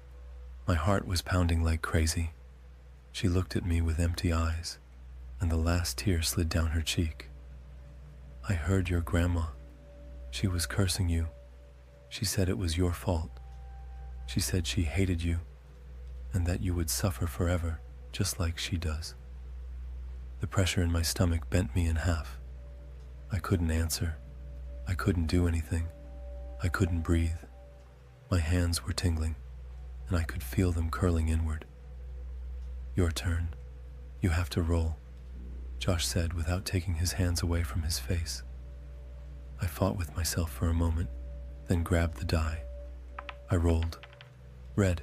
My heart was pounding like crazy. She looked at me with empty eyes, and the last tear slid down her cheek. I heard your grandma. She was cursing you. She said it was your fault. She said she hated you, and that you would suffer forever, just like she does. The pressure in my stomach bent me in half. I couldn't answer. I couldn't do anything. I couldn't breathe. My hands were tingling, and I could feel them curling inward. Your turn. You have to roll, Josh said without taking his hands away from his face. I fought with myself for a moment, then grabbed the die. I rolled. Red.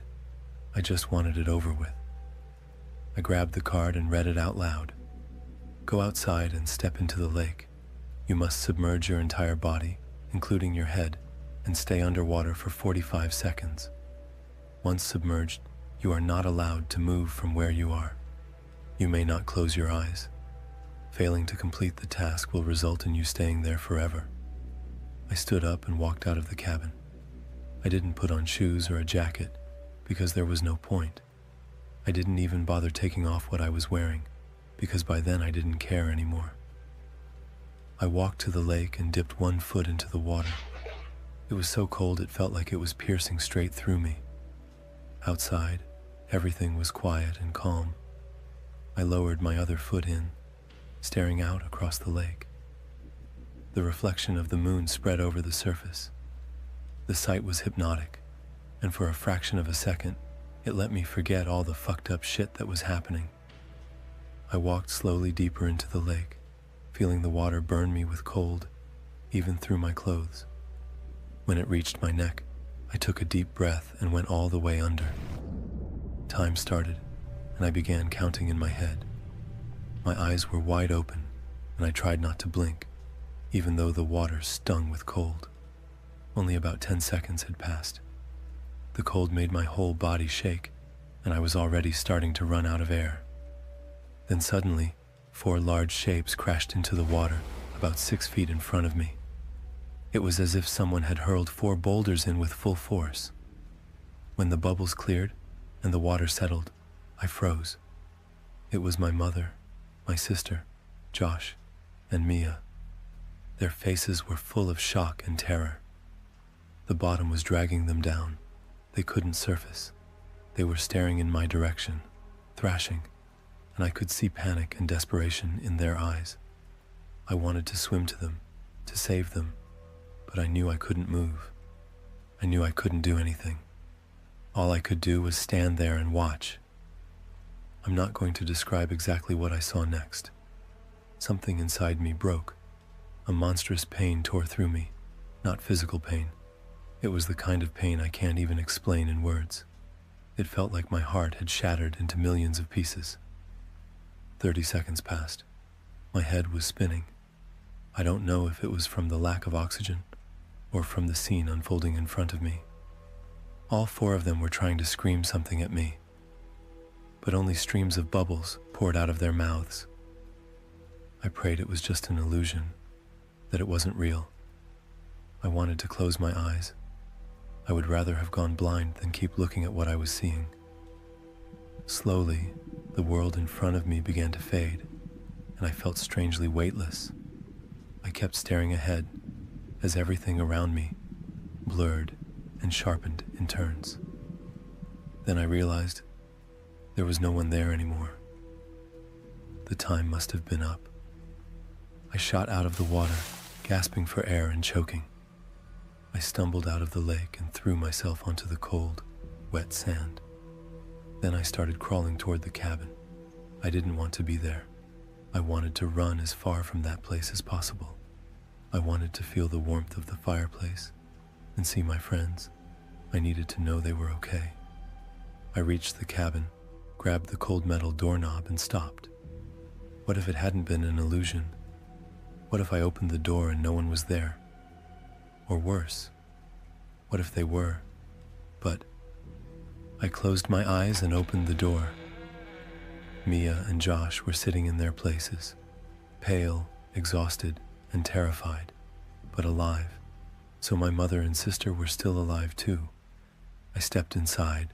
I just wanted it over with. I grabbed the card and read it out loud. Go outside and step into the lake. You must submerge your entire body, including your head, and stay underwater for 45 seconds. Once submerged, you are not allowed to move from where you are. You may not close your eyes. Failing to complete the task will result in you staying there forever. I stood up and walked out of the cabin. I didn't put on shoes or a jacket because there was no point. I didn't even bother taking off what I was wearing because by then I didn't care anymore. I walked to the lake and dipped one foot into the water. It was so cold it felt like it was piercing straight through me. Outside, everything was quiet and calm. I lowered my other foot in, staring out across the lake. The reflection of the moon spread over the surface. The sight was hypnotic, and for a fraction of a second, it let me forget all the fucked up shit that was happening. I walked slowly deeper into the lake, feeling the water burn me with cold, even through my clothes. When it reached my neck, I took a deep breath and went all the way under. Time started, and I began counting in my head. My eyes were wide open, and I tried not to blink, even though the water stung with cold. Only about 10 seconds had passed. The cold made my whole body shake, and I was already starting to run out of air. Then suddenly, 4 large shapes crashed into the water, about 6 feet in front of me. It was as if someone had hurled 4 boulders in with full force. When the bubbles cleared and the water settled, I froze. It was my mother, my sister, Josh, and Mia. Their faces were full of shock and terror. The bottom was dragging them down. They couldn't surface. They were staring in my direction, thrashing, and I could see panic and desperation in their eyes. I wanted to swim to them, to save them, but I knew I couldn't move. I knew I couldn't do anything. All I could do was stand there and watch. I'm not going to describe exactly what I saw next. Something inside me broke. A monstrous pain tore through me, not physical pain. It was the kind of pain I can't even explain in words. It felt like my heart had shattered into millions of pieces. 30 seconds passed. My head was spinning. I don't know if it was from the lack of oxygen or from the scene unfolding in front of me. All 4 of them were trying to scream something at me, but only streams of bubbles poured out of their mouths. I prayed it was just an illusion, that it wasn't real. I wanted to close my eyes. I would rather have gone blind than keep looking at what I was seeing. Slowly, the world in front of me began to fade, and I felt strangely weightless. I kept staring ahead as everything around me blurred and sharpened in turns. Then I realized there was no one there anymore. The time must have been up. I shot out of the water, gasping for air and choking. I stumbled out of the lake and threw myself onto the cold, wet sand. Then I started crawling toward the cabin. I didn't want to be there. I wanted to run as far from that place as possible. I wanted to feel the warmth of the fireplace and see my friends. I needed to know they were okay. I reached the cabin, grabbed the cold metal doorknob and stopped. What if it hadn't been an illusion? What if I opened the door and no one was there? Or worse, what if they were? But I closed my eyes and opened the door. Mia and Josh were sitting in their places, pale, exhausted, and terrified, but alive. So my mother and sister were still alive too. I stepped inside.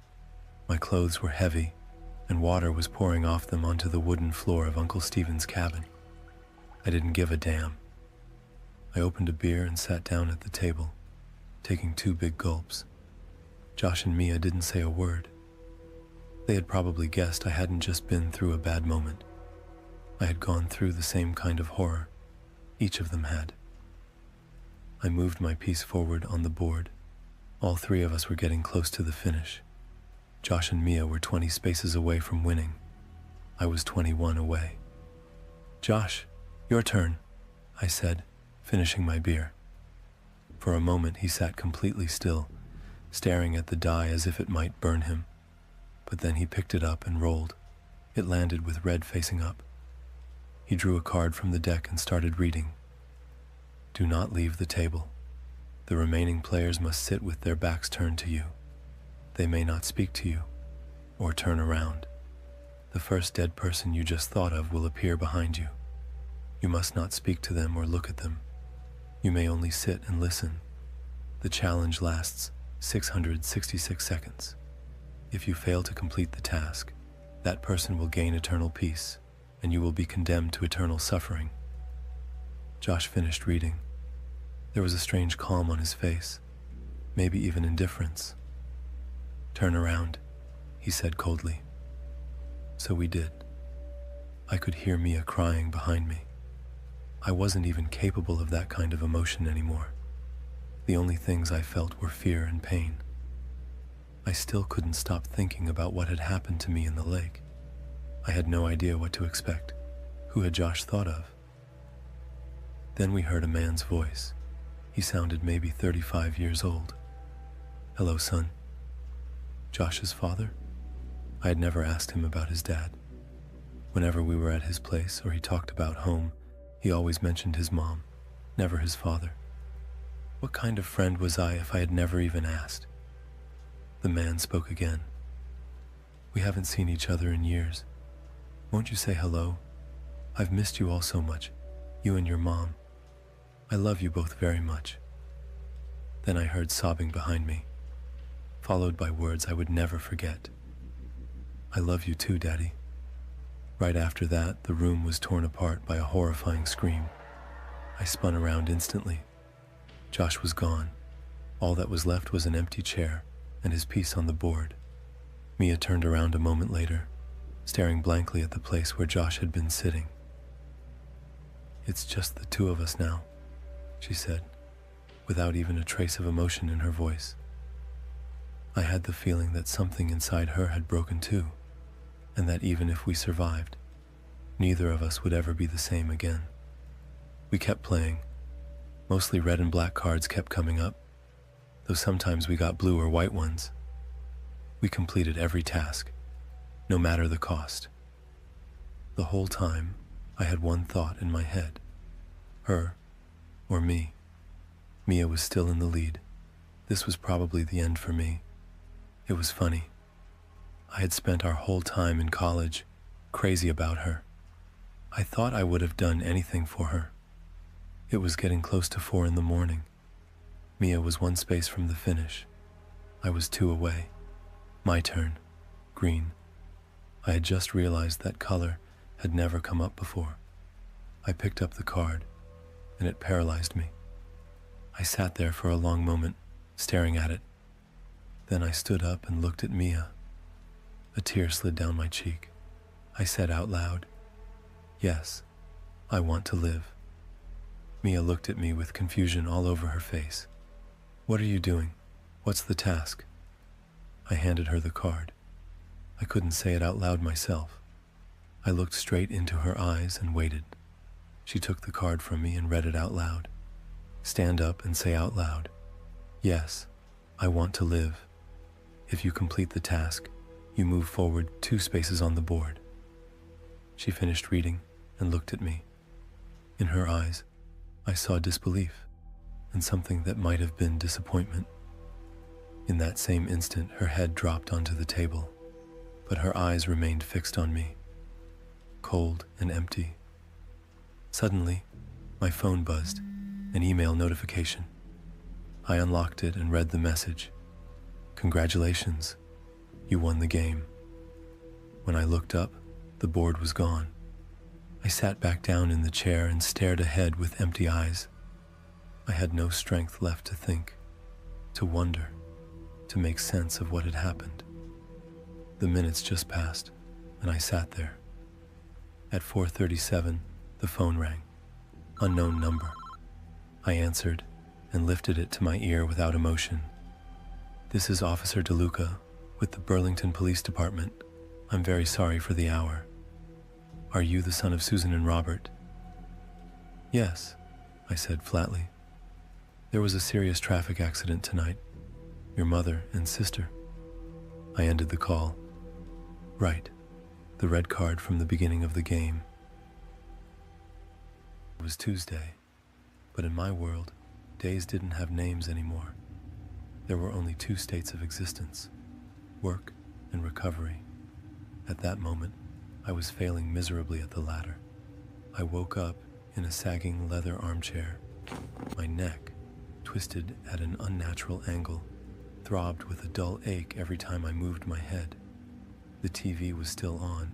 My clothes were heavy, and water was pouring off them onto the wooden floor of Uncle Stephen's cabin. I didn't give a damn. I opened a beer and sat down at the table, taking 2 big gulps. Josh and Mia didn't say a word. They had probably guessed I hadn't just been through a bad moment. I had gone through the same kind of horror. Each of them had. I moved my piece forward on the board. All 3 of us were getting close to the finish. Josh and Mia were 20 spaces away from winning. I was 21 away. "Josh, your turn," I said, finishing my beer. For a moment he sat completely still, staring at the die as if it might burn him. But then he picked it up and rolled. It landed with red facing up. He drew a card from the deck and started reading. "Do not leave the table. The remaining players must sit with their backs turned to you. They may not speak to you, or turn around. The first dead person you just thought of will appear behind you. You must not speak to them or look at them. You may only sit and listen. The challenge lasts 666 seconds. If you fail to complete the task, that person will gain eternal peace, and you will be condemned to eternal suffering." Josh finished reading. There was a strange calm on his face, maybe even indifference. "Turn around," he said coldly. So we did. I could hear Mia crying behind me. I wasn't even capable of that kind of emotion anymore. The only things I felt were fear and pain. I still couldn't stop thinking about what had happened to me in the lake. I had no idea what to expect. Who had Josh thought of? Then we heard a man's voice. He sounded maybe 35 years old. "Hello, son." Josh's father? I had never asked him about his dad. Whenever we were at his place or he talked about home, he always mentioned his mom, never his father. What kind of friend was I if I had never even asked? The man spoke again. "We haven't seen each other in years. Won't you say hello? I've missed you all so much, you and your mom. I love you both very much." Then I heard sobbing behind me, followed by words I would never forget. "I love you too, Daddy." Right after that, the room was torn apart by a horrifying scream. I spun around instantly. Josh was gone. All that was left was an empty chair and his piece on the board. Mia turned around a moment later, staring blankly at the place where Josh had been sitting. "It's just the 2 of us now," she said, without even a trace of emotion in her voice. I had the feeling that something inside her had broken too, and that even if we survived, neither of us would ever be the same again. We kept playing. Mostly red and black cards kept coming up, though sometimes we got blue or white ones. We completed every task, no matter the cost. The whole time, I had one thought in my head. Her, or me. Mia was still in the lead. This was probably the end for me. It was funny. I had spent our whole time in college crazy about her. I thought I would have done anything for her. It was getting close to 4 in the morning. Mia was 1 space from the finish. I was 2 away. My turn. Green. I had just realized that color had never come up before. I picked up the card, and it paralyzed me. I sat there for a long moment, staring at it. Then I stood up and looked at Mia. A tear slid down my cheek. I said out loud, "Yes, I want to live." Mia looked at me with confusion all over her face. "What are you doing? What's the task?" I handed her the card. I couldn't say it out loud myself. I looked straight into her eyes and waited. She took the card from me and read it out loud. "Stand up and say out loud, 'Yes, I want to live.' If you complete the task, you move forward 2 spaces on the board." She finished reading and looked at me. In her eyes, I saw disbelief and something that might have been disappointment. In that same instant, her head dropped onto the table, but her eyes remained fixed on me, cold and empty. Suddenly, my phone buzzed, an email notification. I unlocked it and read the message. "Congratulations, you won the game." When I looked up, the board was gone. I sat back down in the chair and stared ahead with empty eyes. I had no strength left to think, to wonder, to make sense of what had happened. The minutes just passed, and I sat there. At 4:37, the phone rang. Unknown number. I answered and lifted it to my ear without emotion. "This is Officer DeLuca with the Burlington Police Department. I'm very sorry for the hour. Are you the son of Susan and Robert?" "Yes," I said flatly. "There was a serious traffic accident tonight. Your mother and sister." I ended the call. Right, the red card from the beginning of the game. It was Tuesday, but in my world, days didn't have names anymore. There were only two states of existence: work and recovery. At that moment, I was failing miserably at the latter. I woke up in a sagging leather armchair. My neck, twisted at an unnatural angle, throbbed with a dull ache every time I moved my head. The TV was still on,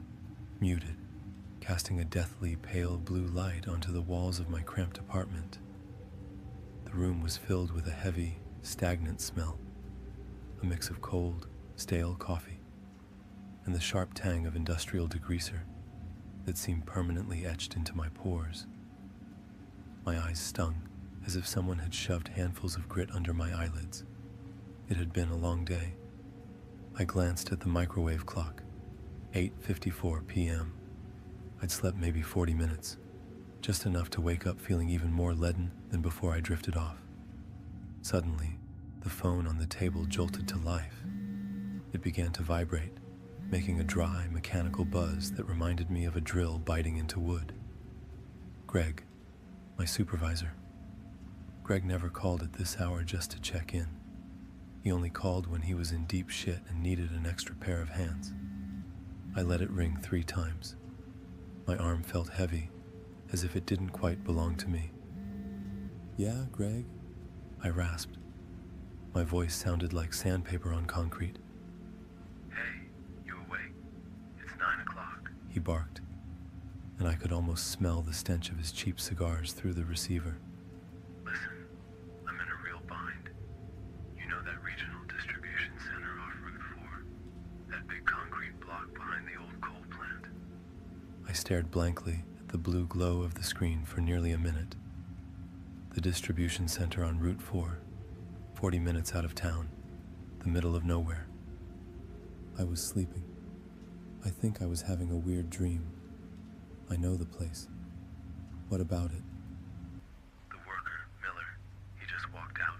muted, casting a deathly pale blue light onto the walls of my cramped apartment. The room was filled with a heavy, stagnant smell, a mix of cold, stale coffee, and the sharp tang of industrial degreaser that seemed permanently etched into my pores. My eyes stung, as if someone had shoved handfuls of grit under my eyelids. It had been a long day. I glanced at the microwave clock. 8:54 p.m. I'd slept maybe 40 minutes, just enough to wake up feeling even more leaden than before I drifted off. Suddenly, the phone on the table jolted to life. It began to vibrate, making a dry, mechanical buzz that reminded me of a drill biting into wood. Greg, my supervisor. Greg never called at this hour just to check in. He only called when he was in deep shit and needed an extra pair of hands. I let it ring 3 times. My arm felt heavy, as if it didn't quite belong to me. "Yeah, Greg?" I rasped. My voice sounded like sandpaper on concrete. "Hey, you awake? It's 9 o'clock," he barked, and I could almost smell the stench of his cheap cigars through the receiver. "Listen, I'm in a real bind. You know that regional distribution center off Route 4? That big concrete block behind the old coal plant?" I stared blankly at the blue glow of the screen for nearly a minute. The distribution center on Route 4, 40 minutes out of town, the middle of nowhere. I was sleeping. I think I was having a weird dream. I know the place. What about it? "The worker, Miller, he just walked out.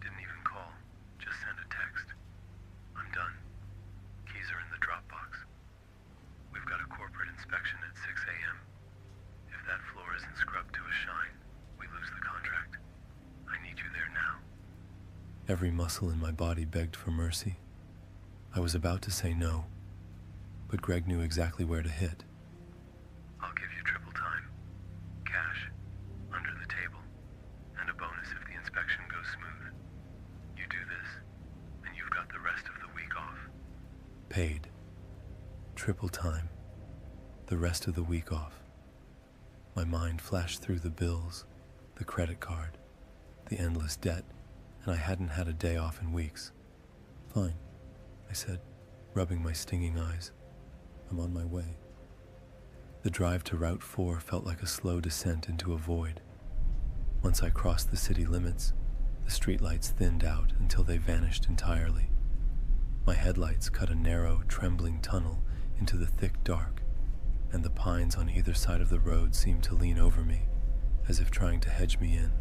Didn't even call, just sent a text. I'm done. Keys are in the Dropbox. We've got a corporate inspection at 6 a.m. If that floor isn't scrubbed to a shine, we lose the contract. I need you there now." Every muscle in my body begged for mercy. I was about to say no, but Greg knew exactly where to hit. "I'll give you triple time. Cash, under the table, and a bonus if the inspection goes smooth. You do this, and you've got the rest of the week off." Paid. Triple time. The rest of the week off. My mind flashed through the bills, the credit card, the endless debt, and I hadn't had a day off in weeks. "Fine," I said, rubbing my stinging eyes. "I'm on my way." The drive to Route 4 felt like a slow descent into a void. Once I crossed the city limits, the streetlights thinned out until they vanished entirely. My headlights cut a narrow, trembling tunnel into the thick dark, and the pines on either side of the road seemed to lean over me, as if trying to hedge me in.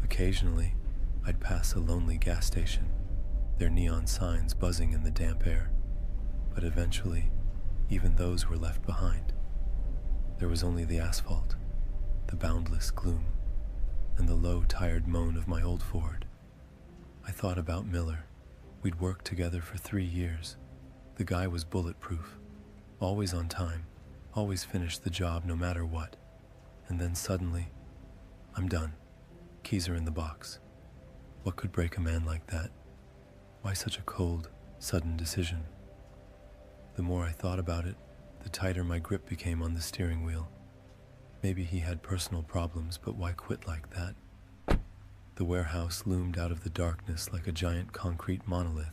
Occasionally, I'd pass a lonely gas station, their neon signs buzzing in the damp air, but eventually, even those were left behind. There was only the asphalt, the boundless gloom. and the low, tired moan of my old Ford. I thought about Miller. We'd worked together for 3 years. The guy was bulletproof, always on time, always finished the job no matter what. And then suddenly, I'm done. Keys are in the box. What could break a man like that? Why such a cold, sudden decision? The more I thought about it, the tighter my grip became on the steering wheel. Maybe he had personal problems, but why quit like that? The warehouse loomed out of the darkness like a giant concrete monolith.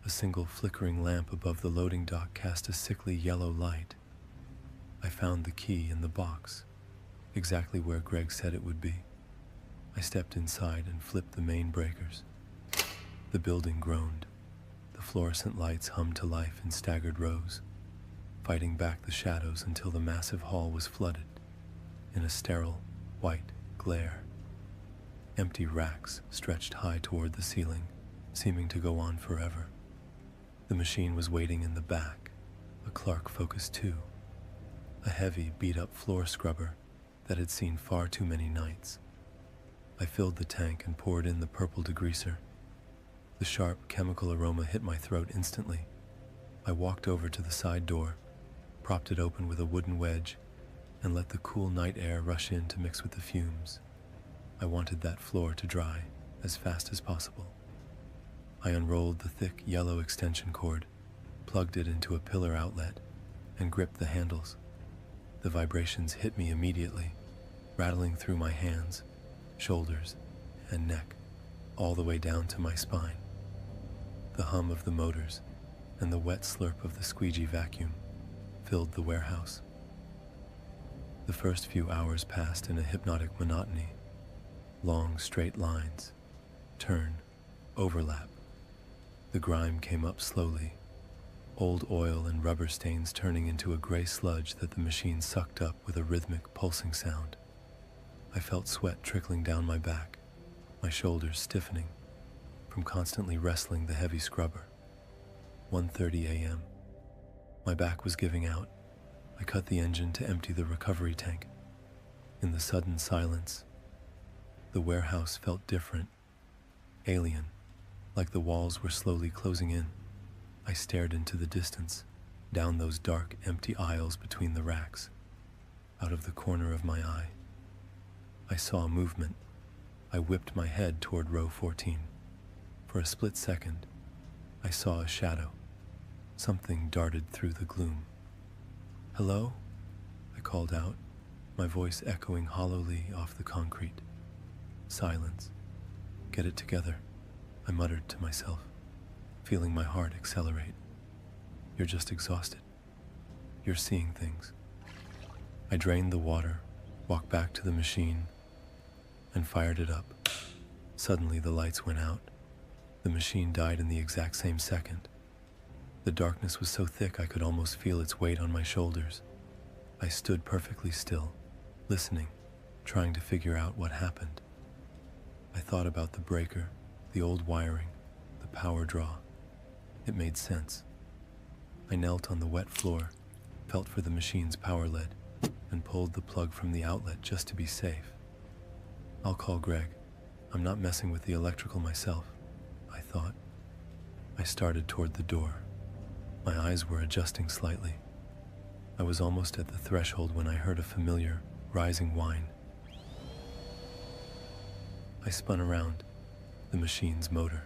A single flickering lamp above the loading dock cast a sickly yellow light. I found the key in the box, exactly where Greg said it would be. I stepped inside and flipped the main breakers. The building groaned. The fluorescent lights hummed to life in staggered rows, fighting back the shadows until the massive hall was flooded in a sterile, white glare. Empty racks stretched high toward the ceiling, seeming to go on forever. The machine was waiting in the back, a Clark Focus 2, a heavy, beat-up floor scrubber that had seen far too many nights. I filled the tank and poured in the purple degreaser. The sharp chemical aroma hit my throat instantly. I walked over to the side door, propped it open with a wooden wedge, and let the cool night air rush in to mix with the fumes. I wanted that floor to dry as fast as possible. I unrolled the thick yellow extension cord, plugged it into a pillar outlet, and gripped the handles. The vibrations hit me immediately, rattling through my hands, shoulders, and neck, all the way down to my spine. The hum of the motors and the wet slurp of the squeegee vacuum filled the warehouse. The first few hours passed in a hypnotic monotony. Long, straight lines, turn, overlap. The grime came up slowly, old oil and rubber stains turning into a gray sludge that the machine sucked up with a rhythmic, pulsing sound. I felt sweat trickling down my back, my shoulders stiffening from constantly wrestling the heavy scrubber. 1:30 a.m. My back was giving out. I cut the engine to empty the recovery tank. In the sudden silence, the warehouse felt different, alien, like the walls were slowly closing in. I stared into the distance, down those dark, empty aisles between the racks. Out of the corner of my eye, I saw movement. I whipped my head toward row 14. For a split second, I saw a shadow. Something darted through the gloom. "Hello?" I called out, my voice echoing hollowly off the concrete. Silence. "Get it together," I muttered to myself, feeling my heart accelerate. "You're just exhausted. You're seeing things." I drained the water, walked back to the machine, and fired it up. Suddenly the lights went out. The machine died in the exact same second. The darkness was so thick I could almost feel its weight on my shoulders. I stood perfectly still, listening, trying to figure out what happened. I thought about the breaker, the old wiring, the power draw. It made sense. I knelt on the wet floor, felt for the machine's power lead, and pulled the plug from the outlet just to be safe. "I'll call Greg. I'm not messing with the electrical myself," I thought. I started toward the door. My eyes were adjusting slightly. I was almost at the threshold when I heard a familiar, rising whine. I spun around. The machine's motor.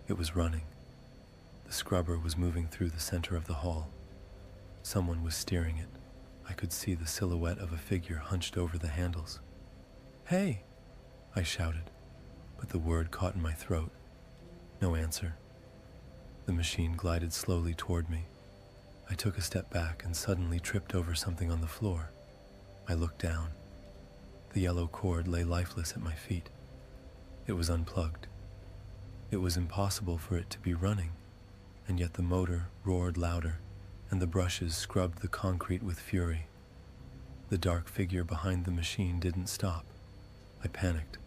It was running. The scrubber was moving through the center of the hall. Someone was steering it. I could see the silhouette of a figure hunched over the handles. "Hey!" I shouted, but the word caught in my throat. No answer. The machine glided slowly toward me. I took a step back and suddenly tripped over something on the floor. I looked down. The yellow cord lay lifeless at my feet. It was unplugged. It was impossible for it to be running, and yet the motor roared louder, and the brushes scrubbed the concrete with fury. The dark figure behind the machine didn't stop. I panicked.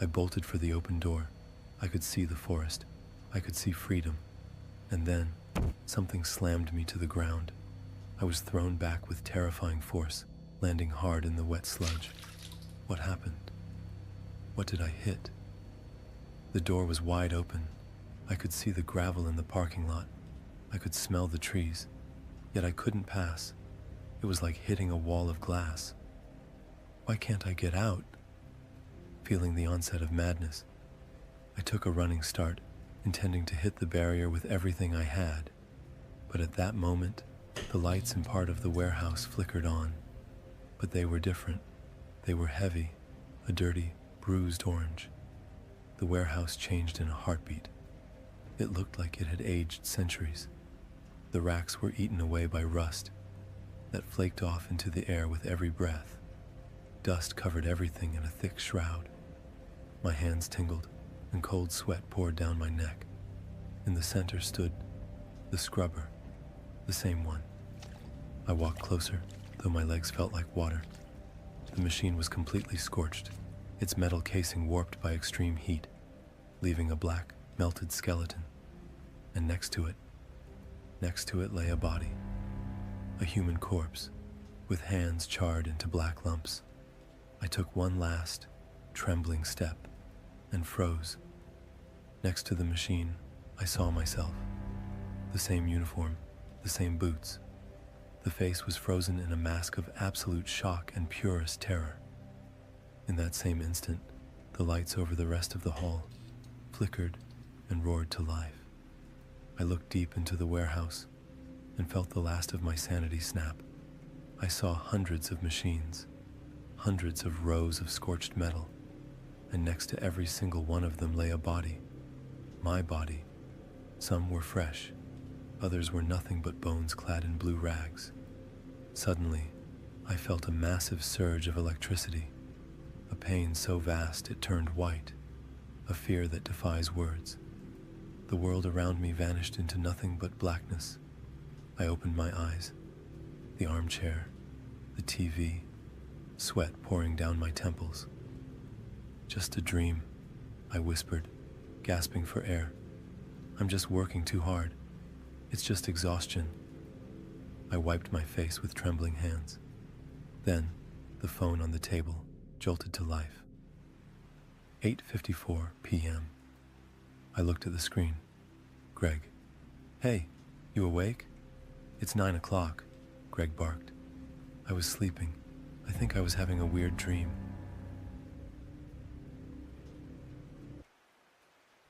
I bolted for the open door. I could see the forest. I could see freedom. And then, something slammed me to the ground. I was thrown back with terrifying force, landing hard in the wet sludge. What happened? What did I hit? The door was wide open. I could see the gravel in the parking lot. I could smell the trees, yet I couldn't pass. It was like hitting a wall of glass. Why can't I get out? Feeling the onset of madness, I took a running start, intending to hit the barrier with everything I had. But at that moment, the lights in part of the warehouse flickered on. But they were different. They were heavy, a dirty, bruised orange. The warehouse changed in a heartbeat. It looked like it had aged centuries. The racks were eaten away by rust that flaked off into the air with every breath. Dust covered everything in a thick shroud. My hands tingled, and cold sweat poured down my neck. In the center stood the scrubber, the same one. I walked closer, though my legs felt like water. The machine was completely scorched, its metal casing warped by extreme heat, leaving a black, melted skeleton. And next to it lay a body, a human corpse, with hands charred into black lumps. I took one last, trembling step, and froze. Next to the machine, I saw myself. The same uniform, the same boots. The face was frozen in a mask of absolute shock and purest terror. In that same instant, the lights over the rest of the hall flickered and roared to life. I looked deep into the warehouse and felt the last of my sanity snap. I saw hundreds of machines, hundreds of rows of scorched metal, and next to every single one of them lay a body. My body. Some were fresh, others were nothing but bones clad in blue rags. Suddenly, I felt a massive surge of electricity, a pain so vast it turned white, a fear that defies words. The world around me vanished into nothing but blackness. I opened my eyes. The armchair, the TV, sweat pouring down my temples. Just a dream, I whispered, gasping for air. I'm just working too hard. It's just exhaustion. I wiped my face with trembling hands. Then, the phone on the table jolted to life. 8:54 p.m. I looked at the screen. Greg. Hey, you awake? It's 9 o'clock, Greg barked. I was sleeping. I think I was having a weird dream.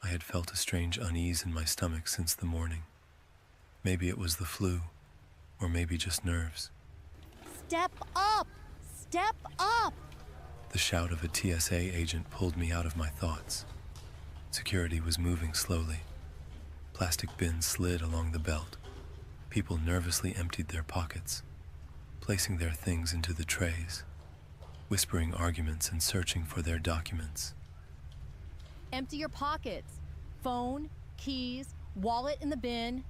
I had felt a strange unease in my stomach since the morning. Maybe it was the flu, or maybe just nerves. Step up! Step up! The shout of a TSA agent pulled me out of my thoughts. Security was moving slowly. Plastic bins slid along the belt. People nervously emptied their pockets, placing their things into the trays, whispering arguments and searching for their documents. Empty your pockets. Phone, keys, wallet in the bin,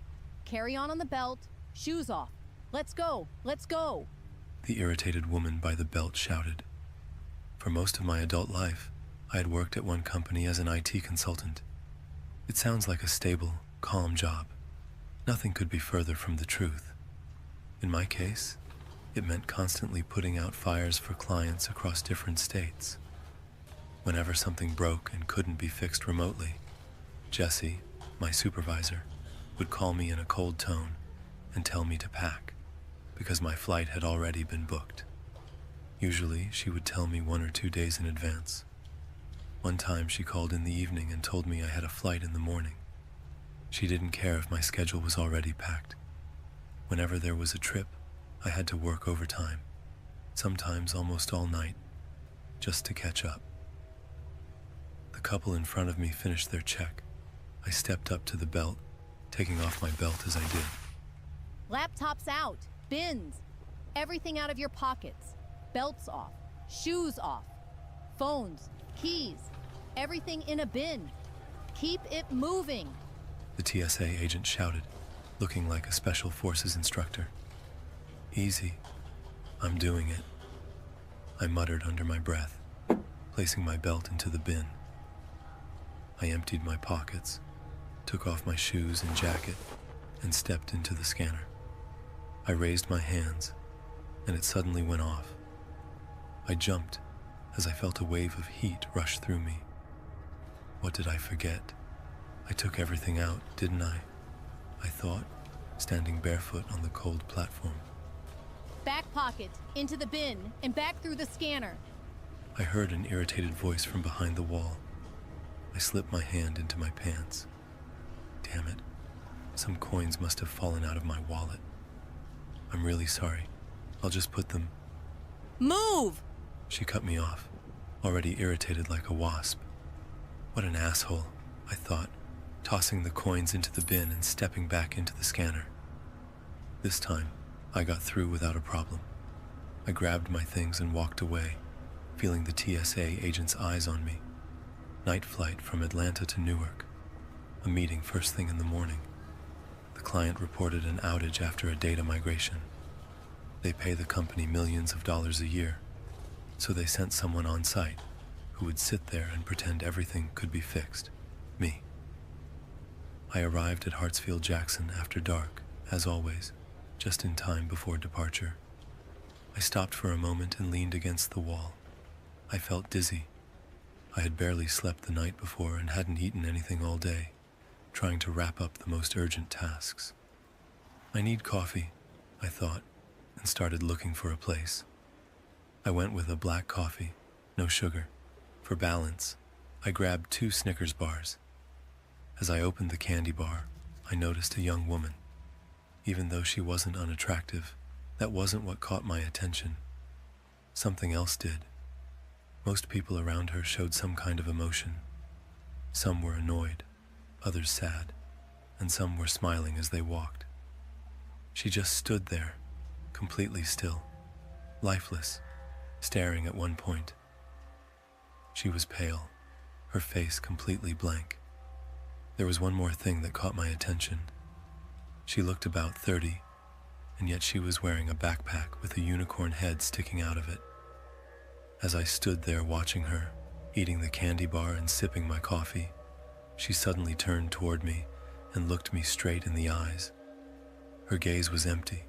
carry-on the belt, shoes off. Let's go, let's go. The irritated woman by the belt shouted. For most of my adult life, I had worked at one company as an IT consultant. It sounds like a stable, calm job. Nothing could be further from the truth. In my case, it meant constantly putting out fires for clients across different states. Whenever something broke and couldn't be fixed remotely, Jessie, my supervisor, would call me in a cold tone and tell me to pack, because my flight had already been booked. Usually, she would tell me 1 or 2 days in advance. One time she called in the evening and told me I had a flight in the morning. She didn't care if my schedule was already packed. Whenever there was a trip, I had to work overtime, sometimes almost all night, just to catch up. The couple in front of me finished their check. I stepped up to the belt, taking off my belt as I did. Laptops out, bins, everything out of your pockets, belts off, shoes off, phones, keys, everything in a bin. Keep it moving. The TSA agent shouted, looking like a special forces instructor. Easy. I'm doing it. I muttered under my breath, placing my belt into the bin. I emptied my pockets, took off my shoes and jacket, and stepped into the scanner. I raised my hands, and it suddenly went off. I jumped, as I felt a wave of heat rush through me. What did I forget? I took everything out, didn't I? I thought, standing barefoot on the cold platform. Back pocket, into the bin, and back through the scanner. I heard an irritated voice from behind the wall. I slipped my hand into my pants. Damn it. Some coins must have fallen out of my wallet. I'm really sorry. I'll just put them... Move! She cut me off, already irritated like a wasp. What an asshole, I thought, tossing the coins into the bin and stepping back into the scanner. This time, I got through without a problem. I grabbed my things and walked away, feeling the TSA agent's eyes on me. Night flight from Atlanta to Newark. A meeting first thing in the morning. The client reported an outage after a data migration. They pay the company millions of dollars a year, so they sent someone on site who would sit there and pretend everything could be fixed. Me. I arrived at Hartsfield-Jackson after dark, as always, just in time before departure. I stopped for a moment and leaned against the wall. I felt dizzy. I had barely slept the night before and hadn't eaten anything all day, trying to wrap up the most urgent tasks. I need coffee, I thought, and started looking for a place. I went with a black coffee, no sugar. For balance, I grabbed 2 Snickers bars. As I opened the candy bar, I noticed a young woman. Even though she wasn't unattractive, that wasn't what caught my attention. Something else did. Most people around her showed some kind of emotion. Some were annoyed, others sad, and some were smiling as they walked. She just stood there, completely still, lifeless, staring at one point. She was pale, her face completely blank. There was one more thing that caught my attention. She looked about 30, and yet she was wearing a backpack with a unicorn head sticking out of it. As I stood there watching her, eating the candy bar and sipping my coffee, she suddenly turned toward me and looked me straight in the eyes. Her gaze was empty,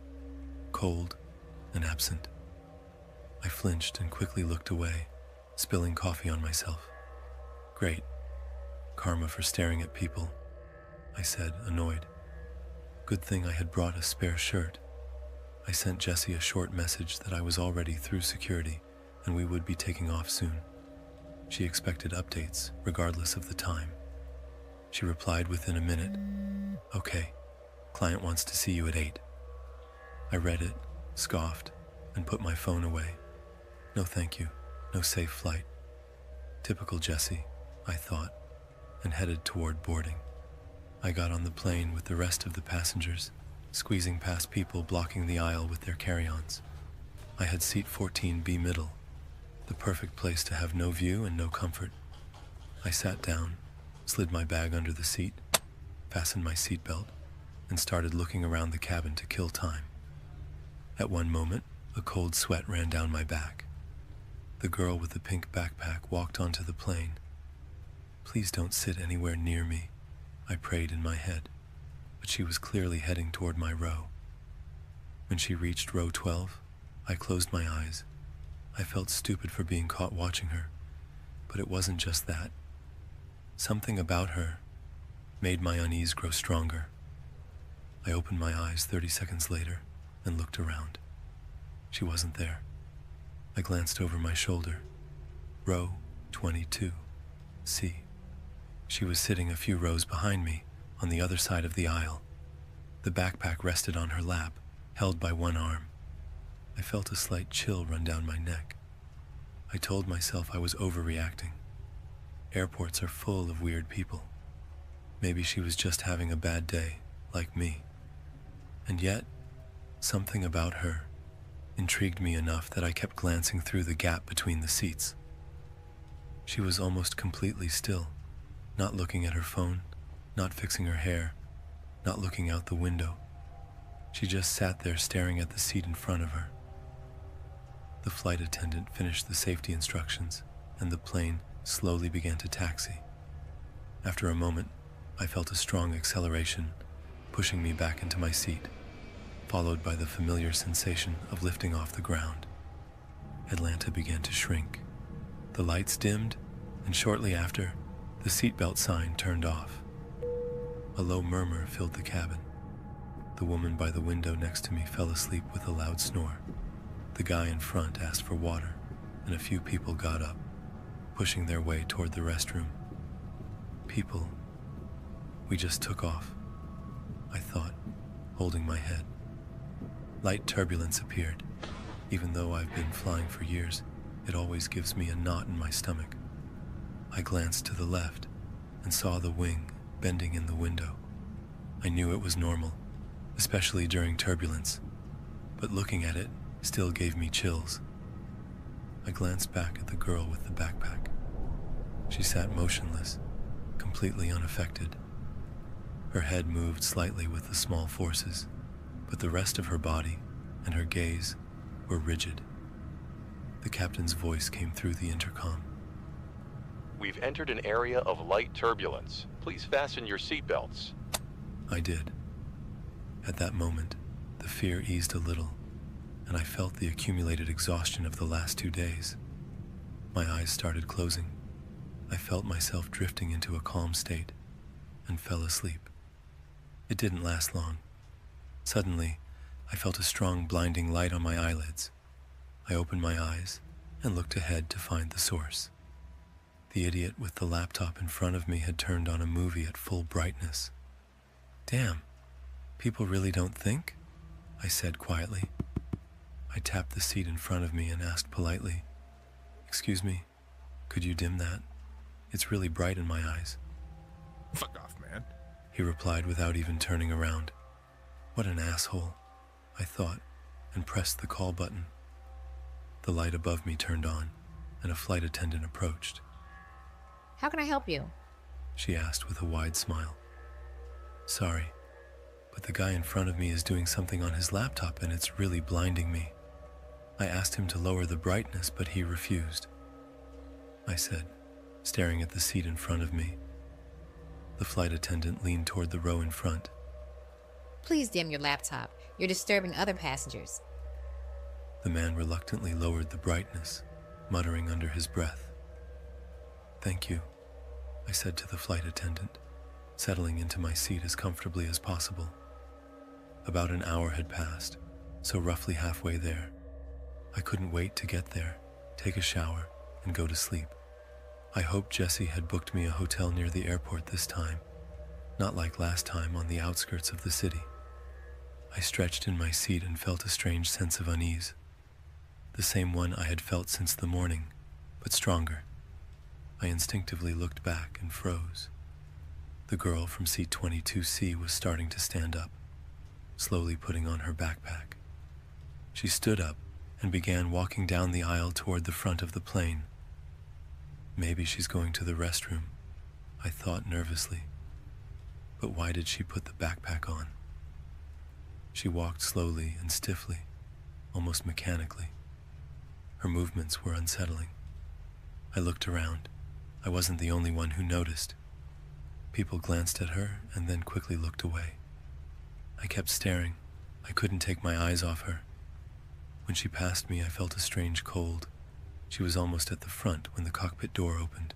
cold, and absent. I flinched and quickly looked away, spilling coffee on myself. Great. Karma for staring at people, I said, annoyed. Good thing I had brought a spare shirt. I sent Jessie a short message that I was already through security and we would be taking off soon. She expected updates, regardless of the time. She replied within a minute. Okay, client wants to see you at 8. I read it, scoffed, and put my phone away. No thank you, no safe flight. Typical Jessie, I thought, and headed toward boarding. I got on the plane with the rest of the passengers, squeezing past people blocking the aisle with their carry-ons. I had seat 14B middle, the perfect place to have no view and no comfort. I sat down, slid my bag under the seat, fastened my seatbelt, and started looking around the cabin to kill time. At one moment, a cold sweat ran down my back. The girl with the pink backpack walked onto the plane. Please don't sit anywhere near me, I prayed in my head, but she was clearly heading toward my row. When she reached row 12, I closed my eyes. I felt stupid for being caught watching her, but it wasn't just that. Something about her made my unease grow stronger. I opened my eyes 30 seconds later and looked around. She wasn't there. I glanced over my shoulder. Row 22, C. She was sitting a few rows behind me, on the other side of the aisle. The backpack rested on her lap, held by one arm. I felt a slight chill run down my neck. I told myself I was overreacting. Airports are full of weird people. Maybe she was just having a bad day, like me. And yet, something about her intrigued me enough that I kept glancing through the gap between the seats. She was almost completely still, not looking at her phone, not fixing her hair, not looking out the window. She just sat there staring at the seat in front of her. The flight attendant finished the safety instructions, and the plane slowly began to taxi. After a moment, I felt a strong acceleration, pushing me back into my seat, followed by the familiar sensation of lifting off the ground. Atlanta began to shrink. The lights dimmed, and shortly after, the seatbelt sign turned off. A low murmur filled the cabin. The woman by the window next to me fell asleep with a loud snore. The guy in front asked for water, and a few people got up, pushing their way toward the restroom. People. We just took off, I thought, holding my head. Light turbulence appeared. Even though I've been flying for years, it always gives me a knot in my stomach. I glanced to the left and saw the wing bending in the window. I knew it was normal, especially during turbulence, but looking at it still gave me chills. I glanced back at the girl with the backpack. She sat motionless, completely unaffected. Her head moved slightly with the small forces, but the rest of her body and her gaze were rigid. The captain's voice came through the intercom. We've entered an area of light turbulence. Please fasten your seatbelts. I did. At that moment, the fear eased a little, and I felt the accumulated exhaustion of the last 2 days. My eyes started closing. I felt myself drifting into a calm state and fell asleep. It didn't last long. Suddenly, I felt a strong blinding light on my eyelids. I opened my eyes and looked ahead to find the source. The idiot with the laptop in front of me had turned on a movie at full brightness. Damn, people really don't think? I said quietly. I tapped the seat in front of me and asked politely, "Excuse me, could you dim that? It's really bright in my eyes." Fuck off, man. He replied without even turning around. What an asshole, I thought, and pressed the call button. The light above me turned on, and a flight attendant approached. How can I help you? She asked with a wide smile. Sorry, but the guy in front of me is doing something on his laptop and it's really blinding me. I asked him to lower the brightness, but he refused, I said, staring at the seat in front of me. The flight attendant leaned toward the row in front. Please dim your laptop. You're disturbing other passengers. The man reluctantly lowered the brightness, muttering under his breath. Thank you, I said to the flight attendant, settling into my seat as comfortably as possible. About an hour had passed, so roughly halfway there. I couldn't wait to get there, take a shower, and go to sleep. I hoped Jesse had booked me a hotel near the airport this time, not like last time on the outskirts of the city. I stretched in my seat and felt a strange sense of unease, the same one I had felt since the morning, but stronger. I instinctively looked back and froze. The girl from seat 22C was starting to stand up, slowly putting on her backpack. She stood up and began walking down the aisle toward the front of the plane. Maybe she's going to the restroom, I thought nervously. But why did she put the backpack on? She walked slowly and stiffly, almost mechanically. Her movements were unsettling. I looked around. I wasn't the only one who noticed. People glanced at her and then quickly looked away. I kept staring. I couldn't take my eyes off her. When she passed me, I felt a strange cold. She was almost at the front when the cockpit door opened.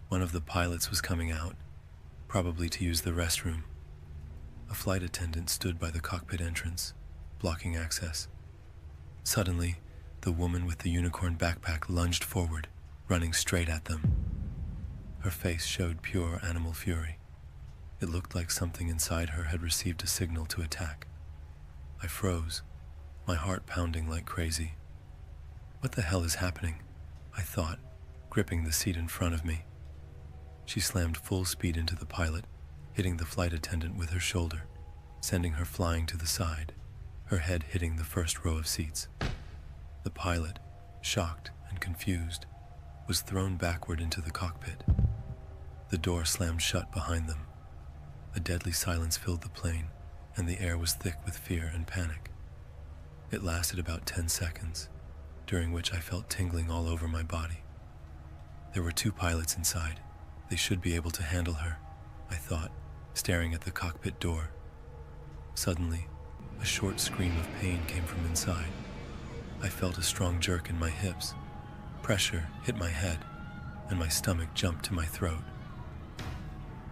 One of the pilots was coming out, probably to use the restroom. A flight attendant stood by the cockpit entrance, blocking access. Suddenly, the woman with the unicorn backpack lunged forward, running straight at them. Her face showed pure animal fury. It looked like something inside her had received a signal to attack. I froze, my heart pounding like crazy. What the hell is happening? I thought, gripping the seat in front of me. She slammed full speed into the pilot, hitting the flight attendant with her shoulder, sending her flying to the side, her head hitting the first row of seats. The pilot, shocked and confused, was thrown backward into the cockpit. The door slammed shut behind them. A deadly silence filled the plane, and the air was thick with fear and panic. It lasted about 10 seconds, during which I felt tingling all over my body. There were 2 pilots inside. They should be able to handle her, I thought, staring at the cockpit door. Suddenly, a short scream of pain came from inside. I felt a strong jerk in my hips. Pressure hit my head, and my stomach jumped to my throat.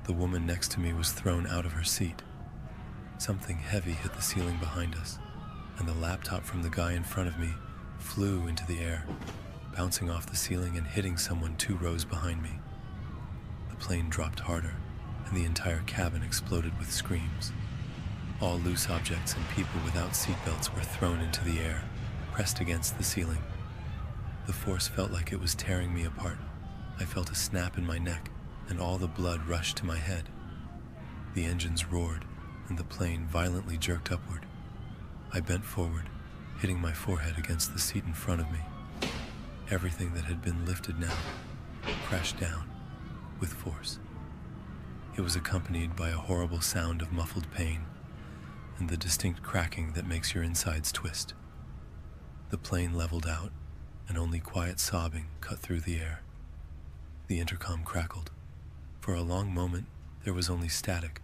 The woman next to me was thrown out of her seat. Something heavy hit the ceiling behind us, and the laptop from the guy in front of me flew into the air, bouncing off the ceiling and hitting someone 2 rows behind me. The plane dropped harder, and the entire cabin exploded with screams. All loose objects and people without seatbelts were thrown into the air, pressed against the ceiling. The force felt like it was tearing me apart. I felt a snap in my neck, and all the blood rushed to my head. The engines roared, and the plane violently jerked upward. I bent forward, hitting my forehead against the seat in front of me. Everything that had been lifted now crashed down with force. It was accompanied by a horrible sound of muffled pain and the distinct cracking that makes your insides twist. The plane leveled out, and only quiet sobbing cut through the air. The intercom crackled. For a long moment, there was only static,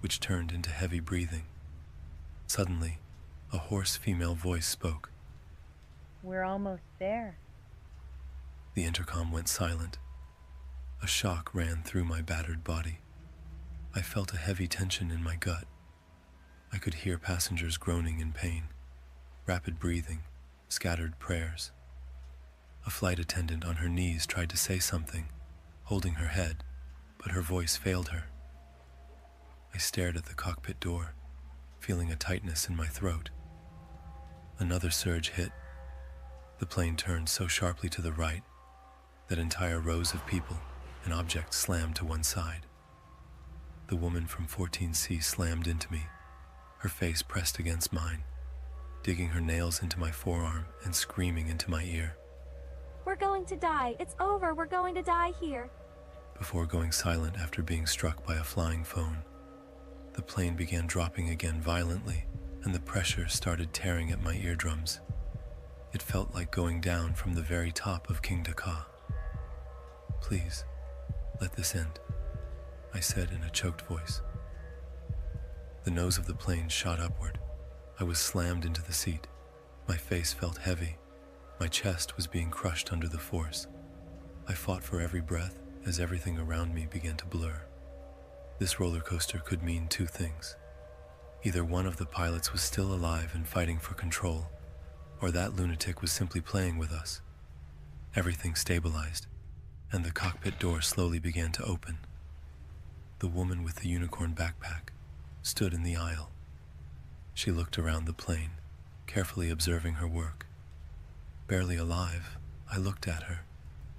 which turned into heavy breathing. Suddenly, a hoarse female voice spoke. We're almost there. The intercom went silent. A shock ran through my battered body. I felt a heavy tension in my gut. I could hear passengers groaning in pain, rapid breathing, scattered prayers. A flight attendant on her knees tried to say something, holding her head, but her voice failed her. I stared at the cockpit door, feeling a tightness in my throat. Another surge hit. The plane turned so sharply to the right that entire rows of people and objects slammed to one side. The woman from 14C slammed into me, her face pressed against mine, digging her nails into my forearm and screaming into my ear. We're going to die. It's over. We're going to die here. Before going silent after being struck by a flying phone, the plane began dropping again violently, and the pressure started tearing at my eardrums. It felt like going down from the very top of King Dakar. Please, let this end, I said in a choked voice. The nose of the plane shot upward. I was slammed into the seat. My face felt heavy. My chest was being crushed under the force. I fought for every breath as everything around me began to blur. This roller coaster could mean 2 things. Either one of the pilots was still alive and fighting for control, or that lunatic was simply playing with us. Everything stabilized, and the cockpit door slowly began to open. The woman with the unicorn backpack stood in the aisle. She looked around the plane, carefully observing her work. Barely alive, I looked at her,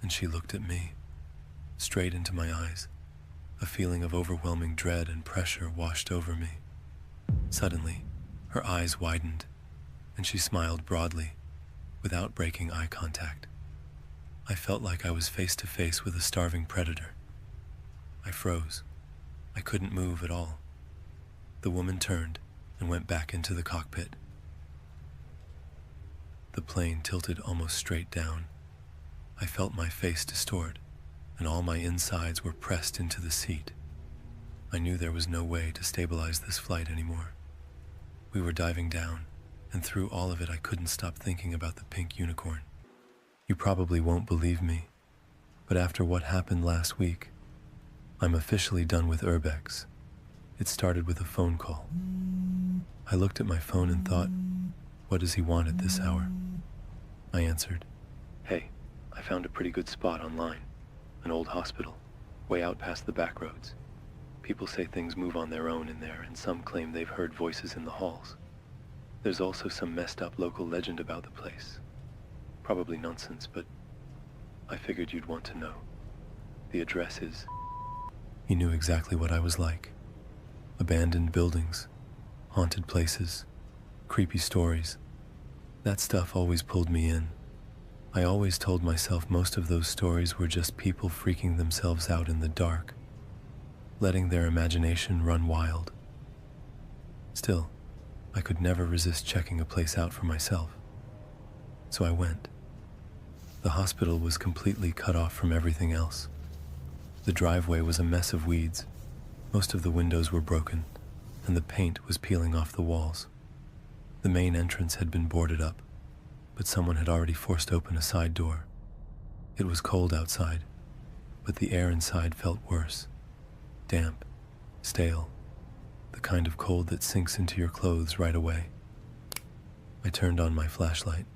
and she looked at me, straight into my eyes. A feeling of overwhelming dread and pressure washed over me. Suddenly, her eyes widened, and she smiled broadly, without breaking eye contact. I felt like I was face to face with a starving predator. I froze. I couldn't move at all. The woman turned and went back into the cockpit. The plane tilted almost straight down. I felt my face distort, and all my insides were pressed into the seat. I knew there was no way to stabilize this flight anymore. We were diving down, and through all of it I couldn't stop thinking about the pink unicorn. You probably won't believe me, but after what happened last week, I'm officially done with Urbex. It started with a phone call. I looked at my phone and thought, what does he want at this hour? I answered, hey, I found a pretty good spot online. An old hospital, way out past the back roads. People say things move on their own in there, and some claim they've heard voices in the halls. There's also some messed up local legend about the place. Probably nonsense, but I figured you'd want to know. The address is... He knew exactly what I was like. Abandoned buildings, haunted places, creepy stories. That stuff always pulled me in. I always told myself most of those stories were just people freaking themselves out in the dark, letting their imagination run wild. Still, I could never resist checking a place out for myself. So I went. The hospital was completely cut off from everything else. The driveway was a mess of weeds. Most of the windows were broken, and the paint was peeling off the walls. The main entrance had been boarded up, but someone had already forced open a side door. It was cold outside, but the air inside felt worse. Damp, stale, the kind of cold that sinks into your clothes right away. I turned on my flashlight.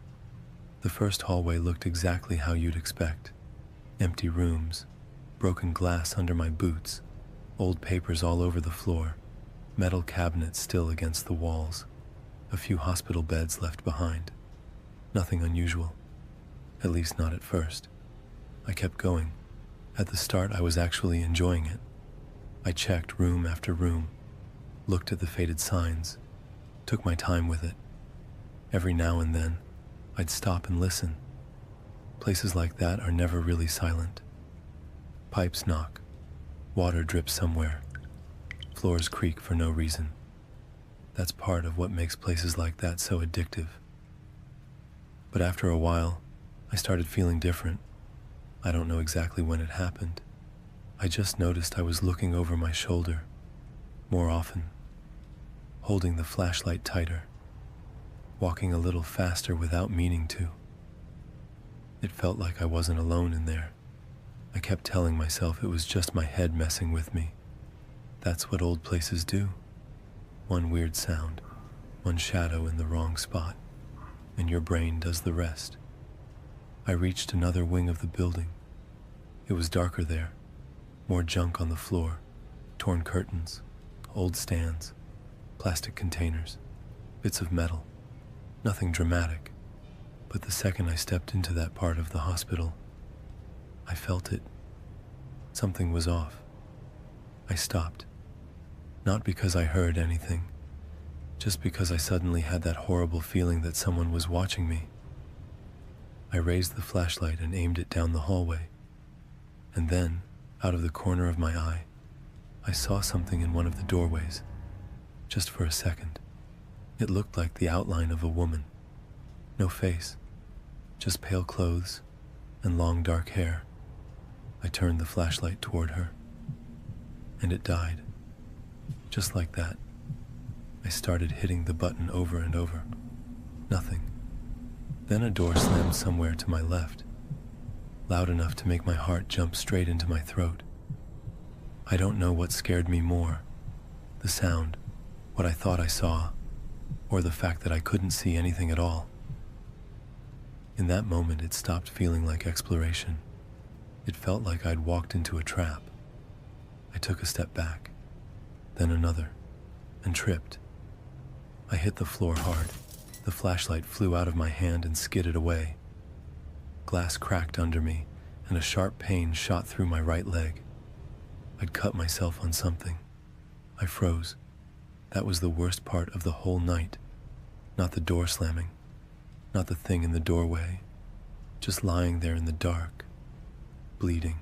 The first hallway looked exactly how you'd expect. Empty rooms, broken glass under my boots, old papers all over the floor, metal cabinets still against the walls, a few hospital beds left behind. Nothing unusual, at least not at first. I kept going. At the start, I was actually enjoying it. I checked room after room, looked at the faded signs, took my time with it. Every now and then, I'd stop and listen. Places like that are never really silent. Pipes knock, water drips somewhere, floors creak for no reason. That's part of what makes places like that so addictive. But after a while, I started feeling different. I don't know exactly when it happened. I just noticed I was looking over my shoulder more often, holding the flashlight tighter, walking a little faster without meaning to. It felt like I wasn't alone in there. I kept telling myself it was just my head messing with me. That's what old places do. One weird sound, one shadow in the wrong spot, and your brain does the rest. I reached another wing of the building. It was darker there, more junk on the floor, torn curtains, old stands, plastic containers, bits of metal. Nothing dramatic, but the second I stepped into that part of the hospital, I felt it. Something was off. I stopped. Not because I heard anything, just because I suddenly had that horrible feeling that someone was watching me. I raised the flashlight and aimed it down the hallway. And then, out of the corner of my eye, I saw something in one of the doorways. Just for a second. It looked like the outline of a woman. No face, just pale clothes and long dark hair. I turned the flashlight toward her, and it died. Just like that. I started hitting the button over and over. Nothing. Then a door slammed somewhere to my left, loud enough to make my heart jump straight into my throat. I don't know what scared me more, the sound, what I thought I saw, or the fact that I couldn't see anything at all. In that moment, it stopped feeling like exploration. It felt like I'd walked into a trap. I took a step back, then another, and tripped. I hit the floor hard. The flashlight flew out of my hand and skidded away. Glass cracked under me, and a sharp pain shot through my right leg. I'd cut myself on something. I froze. That was the worst part of the whole night. Not the door slamming, not the thing in the doorway, just lying there in the dark, bleeding,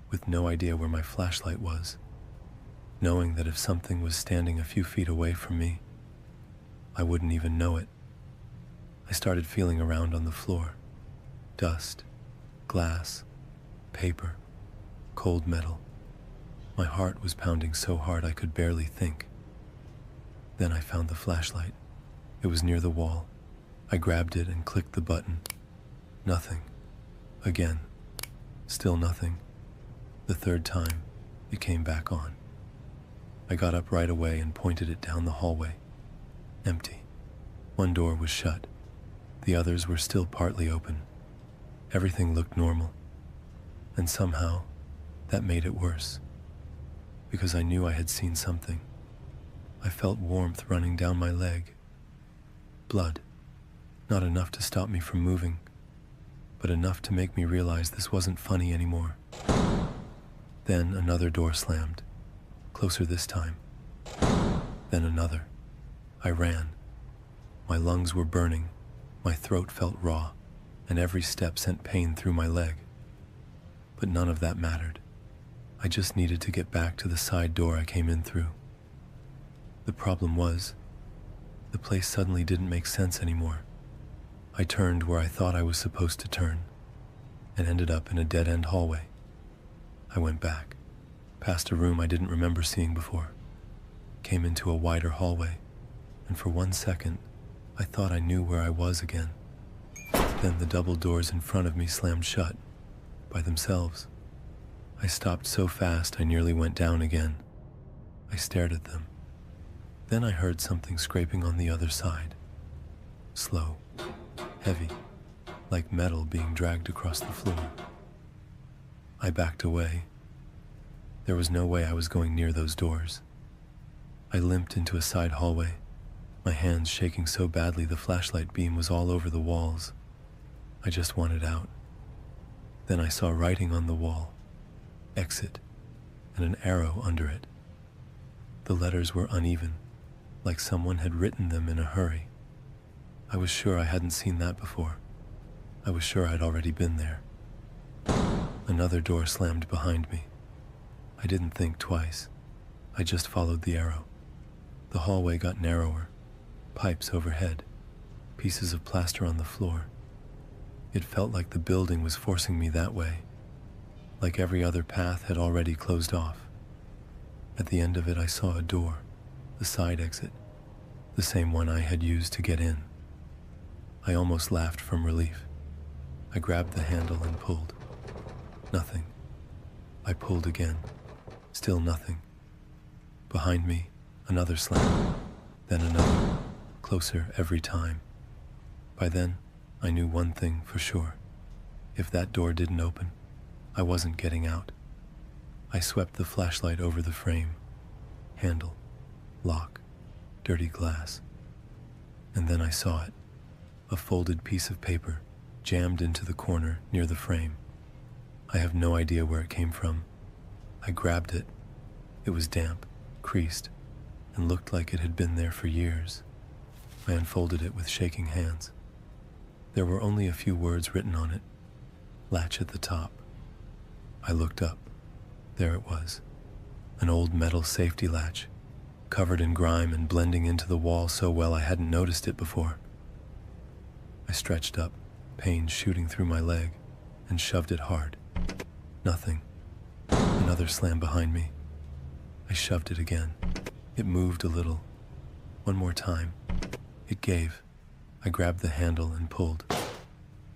with no idea where my flashlight was, knowing that if something was standing a few feet away from me, I wouldn't even know it. I started feeling around on the floor. Dust, glass, paper, cold metal. My heart was pounding so hard I could barely think. Then I found the flashlight. It was near the wall. I grabbed it and clicked the button. Nothing. Again. Still nothing. The third time, it came back on. I got up right away and pointed it down the hallway. Empty. One door was shut. The others were still partly open. Everything looked normal. And somehow, that made it worse. Because I knew I had seen something. I felt warmth running down my leg. Blood. Not enough to stop me from moving, but enough to make me realize this wasn't funny anymore. Then another door slammed. Closer this time. Then another. I ran. My lungs were burning, my throat felt raw, and every step sent pain through my leg. But none of that mattered. I just needed to get back to the side door I came in through. The problem was, the place suddenly didn't make sense anymore. I turned where I thought I was supposed to turn, and ended up in a dead-end hallway. I went back, past a room I didn't remember seeing before, came into a wider hallway, and for 1 second, I thought I knew where I was again. Then the double doors in front of me slammed shut, by themselves. I stopped so fast I nearly went down again. I stared at them. Then I heard something scraping on the other side. Slow, heavy, like metal being dragged across the floor. I backed away. There was no way I was going near those doors. I limped into a side hallway, my hands shaking so badly the flashlight beam was all over the walls. I just wanted out. Then I saw writing on the wall, exit, and an arrow under it. The letters were uneven, like someone had written them in a hurry. I was sure I hadn't seen that before. I was sure I'd already been there. Another door slammed behind me. I didn't think twice. I just followed the arrow. The hallway got narrower, pipes overhead, pieces of plaster on the floor. It felt like the building was forcing me that way, like every other path had already closed off. At the end of it I saw a door, the side exit, the same one I had used to get in. I almost laughed from relief. I grabbed the handle and pulled. Nothing. I pulled again. Still nothing. Behind me, another slam, then another, closer every time. By then, I knew one thing for sure. If that door didn't open, I wasn't getting out. I swept the flashlight over the frame, handle, lock, dirty glass. And then I saw it, a folded piece of paper jammed into the corner near the frame. I have no idea where it came from. I grabbed it. It was damp, creased, and looked like it had been there for years. I unfolded it with shaking hands. There were only a few words written on it. Latch at the top. I looked up. There it was. An old metal safety latch, covered in grime and blending into the wall so well I hadn't noticed it before. I stretched up, pain shooting through my leg, and shoved it hard. Nothing. Another slam behind me. I shoved it again. It moved a little. One more time. It gave. I grabbed the handle and pulled.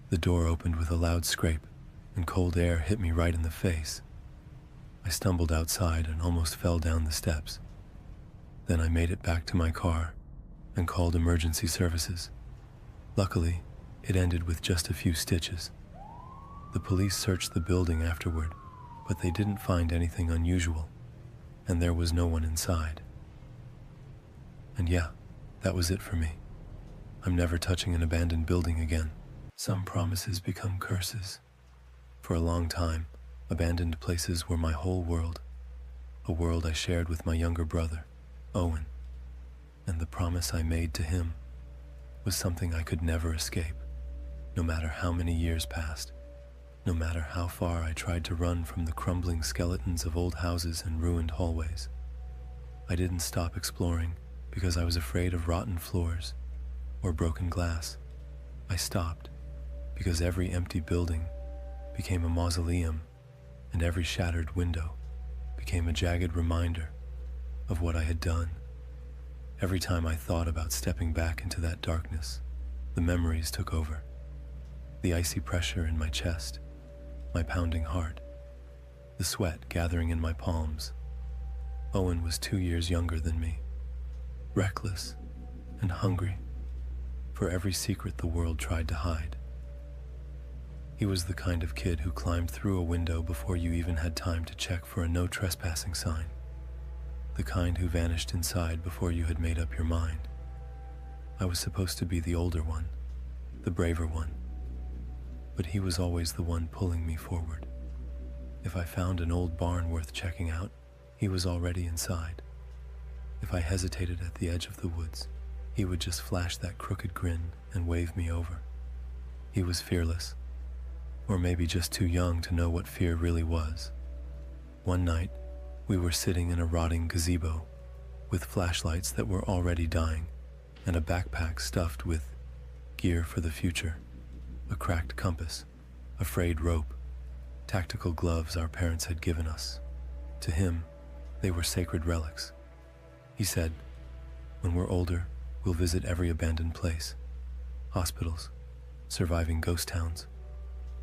The door opened with a loud scrape, and cold air hit me right in the face. I stumbled outside and almost fell down the steps. Then I made it back to my car and called emergency services. Luckily, it ended with just a few stitches. The police searched the building afterward, but they didn't find anything unusual, and there was no one inside. And yeah, that was it for me. I'm never touching an abandoned building again. Some promises become curses. For a long time, abandoned places were my whole world, a world I shared with my younger brother, Owen. And the promise I made to him was something I could never escape, no matter how many years passed, no matter how far I tried to run from the crumbling skeletons of old houses and ruined hallways. I didn't stop exploring because I was afraid of rotten floors or broken glass. I stopped because every empty building became a mausoleum, and every shattered window became a jagged reminder of what I had done. Every time I thought about stepping back into that darkness, the memories took over. The icy pressure in my chest, my pounding heart, the sweat gathering in my palms. Owen was 2 years younger than me, reckless and hungry for every secret the world tried to hide. He was the kind of kid who climbed through a window before you even had time to check for a no trespassing sign. The kind who vanished inside before you had made up your mind. I was supposed to be the older one, the braver one, but he was always the one pulling me forward. If I found an old barn worth checking out, he was already inside. If I hesitated at the edge of the woods, he would just flash that crooked grin and wave me over. He was fearless, or maybe just too young to know what fear really was. One night, we were sitting in a rotting gazebo with flashlights that were already dying and a backpack stuffed with gear for the future, a cracked compass, a frayed rope, tactical gloves our parents had given us. To him, they were sacred relics. He said, "When we're older, we'll visit every abandoned place, hospitals, surviving ghost towns.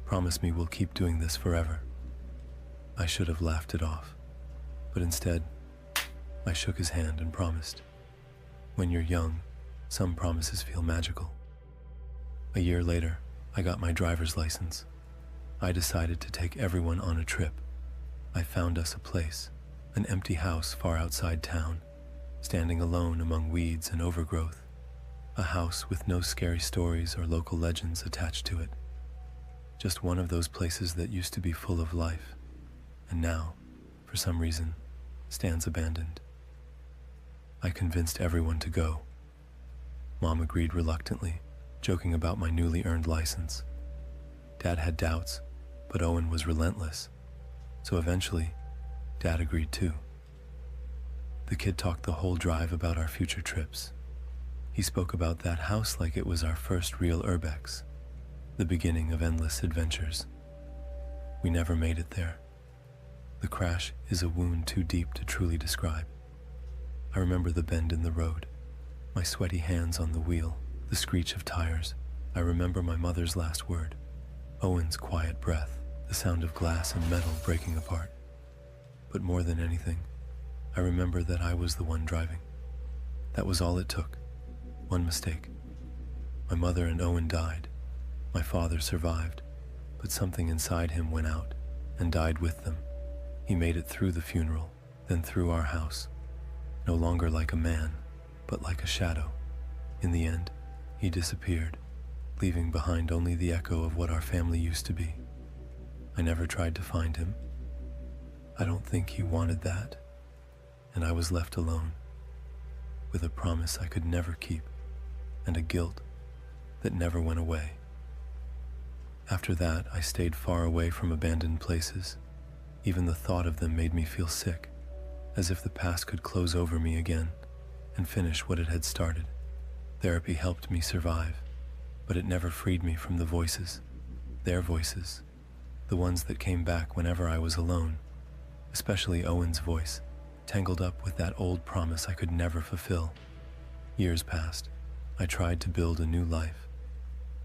Promise me we'll keep doing this forever. I should have laughed it off, but instead, I shook his hand and promised. When you're young, some promises feel magical. A year later, I got my driver's license. I decided to take everyone on a trip. I found us a place, an empty house far outside town, standing alone among weeds and overgrowth. A house with no scary stories or local legends attached to it. Just one of those places that used to be full of life, and now, for some reason, stands abandoned. I convinced everyone to go. Mom agreed reluctantly, joking about my newly earned license. Dad had doubts, but Owen was relentless, so eventually, Dad agreed too. The kid talked the whole drive about our future trips. He spoke about that house like it was our first real Urbex, the beginning of endless adventures. We never made it there. The crash is a wound too deep to truly describe. I remember the bend in the road, my sweaty hands on the wheel, the screech of tires. I remember my mother's last word, Owen's quiet breath, the sound of glass and metal breaking apart. But more than anything, I remember that I was the one driving. That was all it took. One mistake. My mother and Owen died. My father survived, but something inside him went out and died with them. He made it through the funeral, then through our house. No longer like a man, but like a shadow. In the end, he disappeared, leaving behind only the echo of what our family used to be. I never tried to find him. I don't think he wanted that, and I was left alone, with a promise I could never keep, and a guilt that never went away. After that, I stayed far away from abandoned places. Even the thought of them made me feel sick, as if the past could close over me again and finish what it had started. Therapy helped me survive, but it never freed me from the voices, their voices, the ones that came back whenever I was alone, especially Owen's voice, tangled up with that old promise I could never fulfill. Years passed. I tried to build a new life,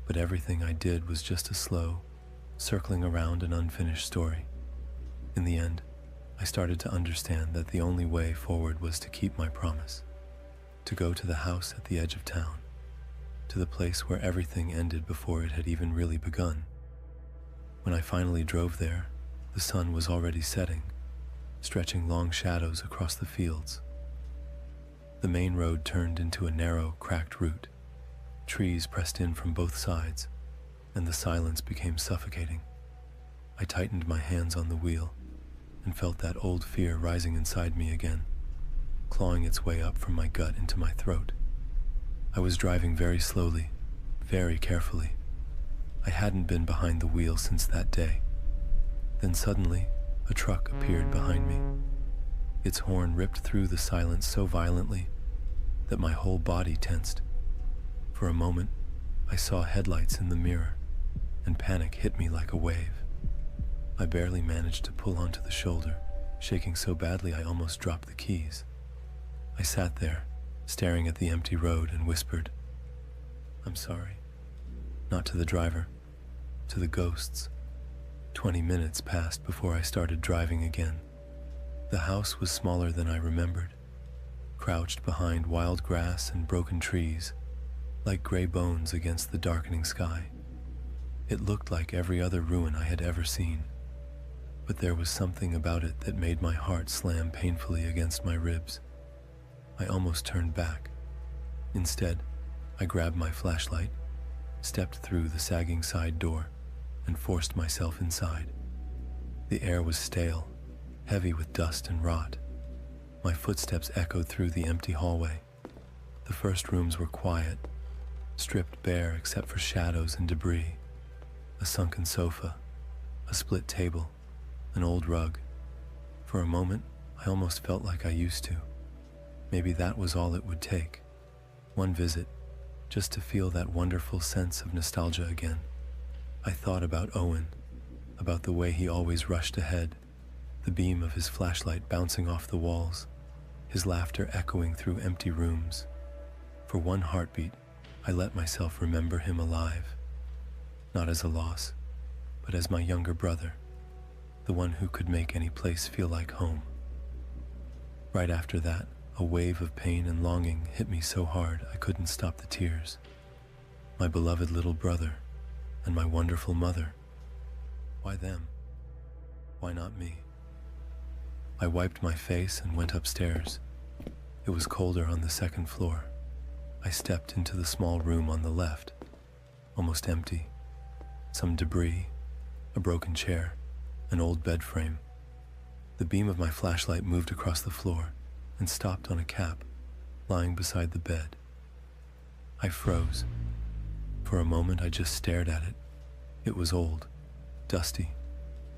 but everything I did was just a slow, circling around an unfinished story. In the end, I started to understand that the only way forward was to keep my promise, to go to the house at the edge of town, to the place where everything ended before it had even really begun. When I finally drove there, the sun was already setting, stretching long shadows across the fields. The main road turned into a narrow, cracked route. Trees pressed in from both sides, and the silence became suffocating. I tightened my hands on the wheel and felt that old fear rising inside me again, clawing its way up from my gut into my throat. I was driving very slowly, very carefully. I hadn't been behind the wheel since that day. Then suddenly, a truck appeared behind me. Its horn ripped through the silence so violently that my whole body tensed. For a moment, I saw headlights in the mirror, and panic hit me like a wave. I barely managed to pull onto the shoulder, shaking so badly I almost dropped the keys. I sat there, staring at the empty road, and whispered, "I'm sorry." Not to the driver, to the ghosts. 20 minutes passed before I started driving again. The house was smaller than I remembered, crouched behind wild grass and broken trees, like gray bones against the darkening sky. It looked like every other ruin I had ever seen, but there was something about it that made my heart slam painfully against my ribs. I almost turned back. Instead, I grabbed my flashlight, stepped through the sagging side door, and forced myself inside. The air was stale, heavy with dust and rot. My footsteps echoed through the empty hallway. The first rooms were quiet, stripped bare except for shadows and debris. A sunken sofa, a split table, an old rug. For a moment, I almost felt like I used to. Maybe that was all it would take. One visit, just to feel that wonderful sense of nostalgia again. I thought about Owen, about the way he always rushed ahead, the beam of his flashlight bouncing off the walls, his laughter echoing through empty rooms. For one heartbeat, I let myself remember him alive. not as a loss, but as my younger brother, the one who could make any place feel like home. Right after that, a wave of pain and longing hit me so hard I couldn't stop the tears. My beloved little brother and my wonderful mother. Why them? Why not me? I wiped my face and went upstairs. It was colder on the second floor. I stepped into the small room on the left, almost empty. Some debris, a broken chair, an old bed frame. The beam of my flashlight moved across the floor and stopped on a cap lying beside the bed. I froze. For a moment I just stared at it. It was old, dusty,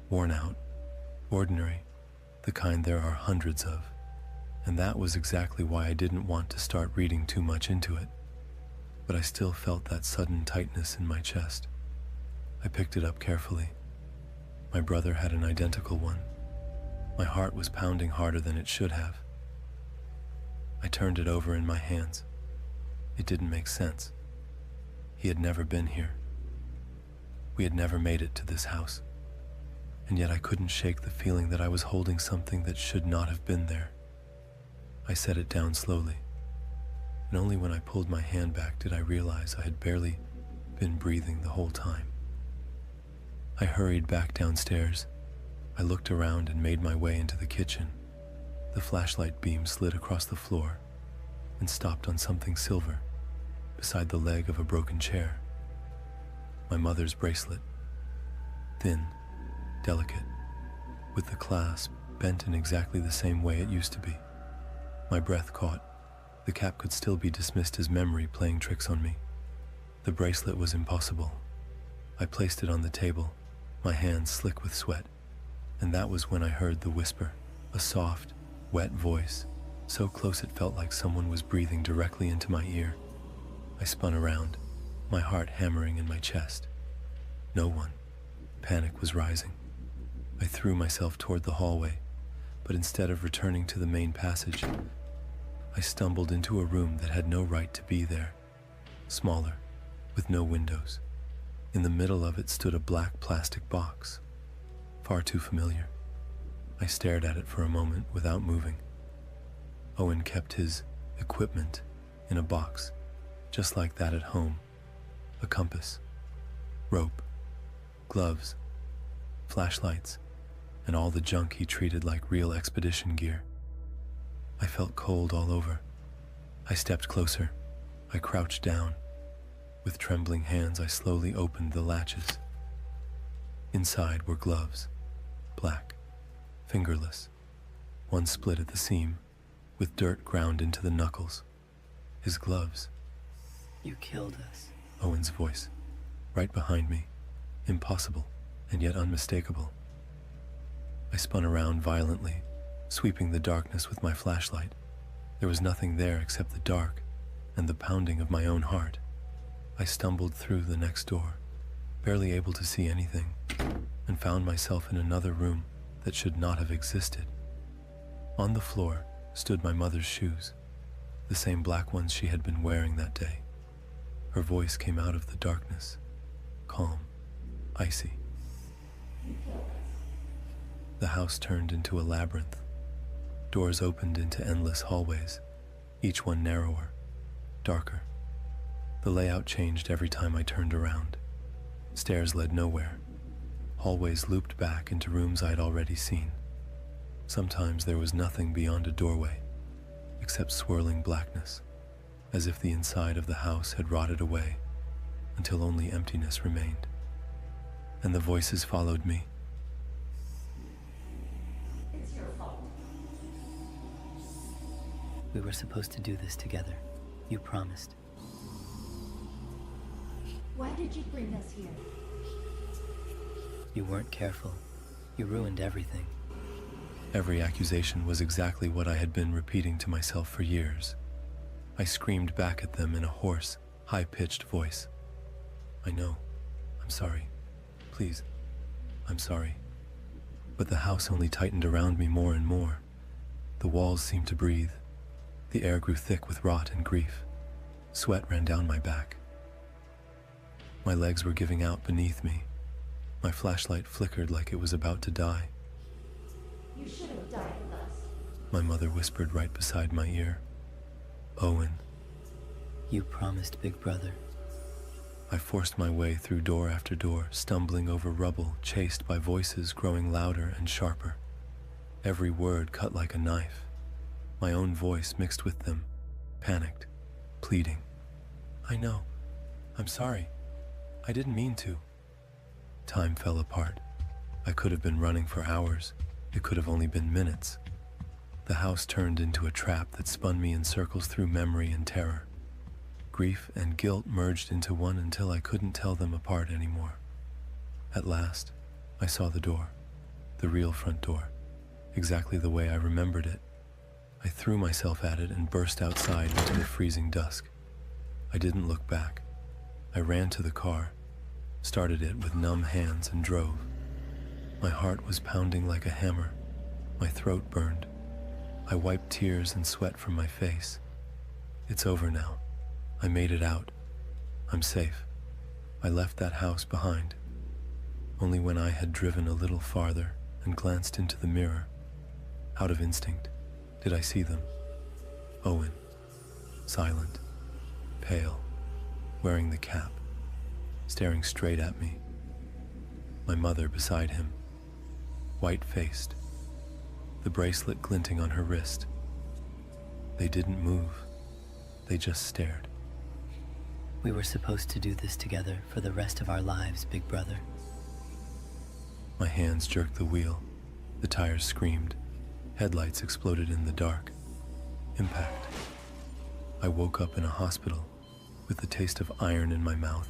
worn out, ordinary, the kind there are hundreds of. And that was exactly why I didn't want to start reading too much into it. But I still felt that sudden tightness in my chest. I picked it up carefully. My brother had an identical one. My heart was pounding harder than it should have. I turned it over in my hands. It didn't make sense. He had never been here. We had never made it to this house. And yet I couldn't shake the feeling that I was holding something that should not have been there. I set it down slowly, and only when I pulled my hand back did I realize I had barely been breathing the whole time. I hurried back downstairs. I looked around and made my way into the kitchen. The flashlight beam slid across the floor and stopped on something silver beside the leg of a broken chair. My mother's bracelet, thin, delicate, with the clasp bent in exactly the same way it used to be. My breath caught. The cap could still be dismissed as memory playing tricks on me. The bracelet was impossible. I placed it on the table, my hands slick with sweat, and that was when I heard the whisper, a soft, wet voice, so close it felt like someone was breathing directly into my ear. I spun around, my heart hammering in my chest. No one. Panic was rising. I threw myself toward the hallway, but instead of returning to the main passage, I stumbled into a room that had no right to be there. Smaller, with no windows. In the middle of it stood a black plastic box. Far too familiar. I stared at it for a moment without moving. Owen kept his equipment in a box, just like that at home. A compass, rope, gloves, flashlights, and all the junk he treated like real expedition gear. I felt cold all over. I stepped closer. I crouched down. With trembling hands, I slowly opened the latches. Inside were gloves, black, fingerless, one split at the seam, with dirt ground into the knuckles. His gloves. You killed us. Owen's voice, right behind me, impossible and yet unmistakable. I spun around violently, sweeping the darkness with my flashlight. There was nothing there except the dark and the pounding of my own heart. I stumbled through the next door, barely able to see anything, and found myself in another room that should not have existed. On the floor stood my mother's shoes, the same black ones she had been wearing that day. Her voice came out of the darkness, calm, icy. The house turned into a labyrinth. Doors opened into endless hallways, each one narrower, darker. The layout changed every time I turned around. Stairs led nowhere. Hallways looped back into rooms I'd already seen. Sometimes there was nothing beyond a doorway, except swirling blackness, as if the inside of the house had rotted away until only emptiness remained. And the voices followed me. It's your fault. We were supposed to do this together. You promised. Why did you bring us here? You weren't careful. You ruined everything. Every accusation was exactly what I had been repeating to myself for years. I screamed back at them in a hoarse, high-pitched voice. I know. I'm sorry. Please. I'm sorry. But the house only tightened around me more and more. The walls seemed to breathe. The air grew thick with rot and grief. Sweat ran down my back. My legs were giving out beneath me. My flashlight flickered like it was about to die. You should have died with us. My mother whispered right beside my ear. Owen. You promised, big brother. I forced my way through door after door, stumbling over rubble, chased by voices growing louder and sharper. Every word cut like a knife. My own voice mixed with them, panicked, pleading. I know. I'm sorry. I didn't mean to. Time fell apart. I could have been running for hours. It could have only been minutes. The house turned into a trap that spun me in circles through memory and terror. Grief and guilt merged into one until I couldn't tell them apart anymore. At last, I saw the door, the real front door, exactly the way I remembered it. I threw myself at it and burst outside into the freezing dusk. I didn't look back. I ran to the car, started it with numb hands and drove. My heart was pounding like a hammer. My throat burned. I wiped tears and sweat from my face. It's over now. I made it out. I'm safe. I left that house behind. Only when I had driven a little farther and glanced into the mirror, out of instinct, did I see them. Owen, silent, pale, wearing the cap, staring straight at me. My mother beside him, white-faced, the bracelet glinting on her wrist. They didn't move. They just stared. We were supposed to do this together for the rest of our lives, big brother. My hands jerked the wheel. The tires screamed. Headlights exploded in the dark. Impact. I woke up in a hospital with the taste of iron in my mouth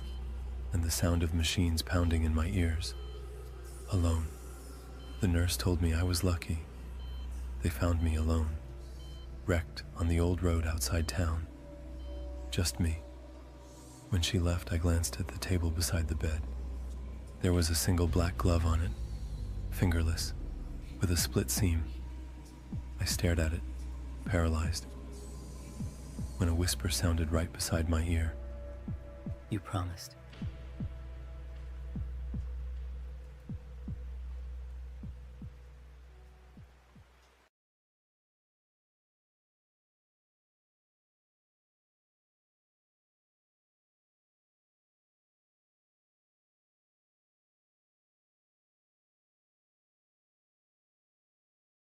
and the sound of machines pounding in my ears. Alone. The nurse told me I was lucky. They found me alone, wrecked on the old road outside town. Just me. When she left, I glanced at the table beside the bed. There was a single black glove on it, fingerless, with a split seam. I stared at it, paralyzed, when a whisper sounded right beside my ear. You promised.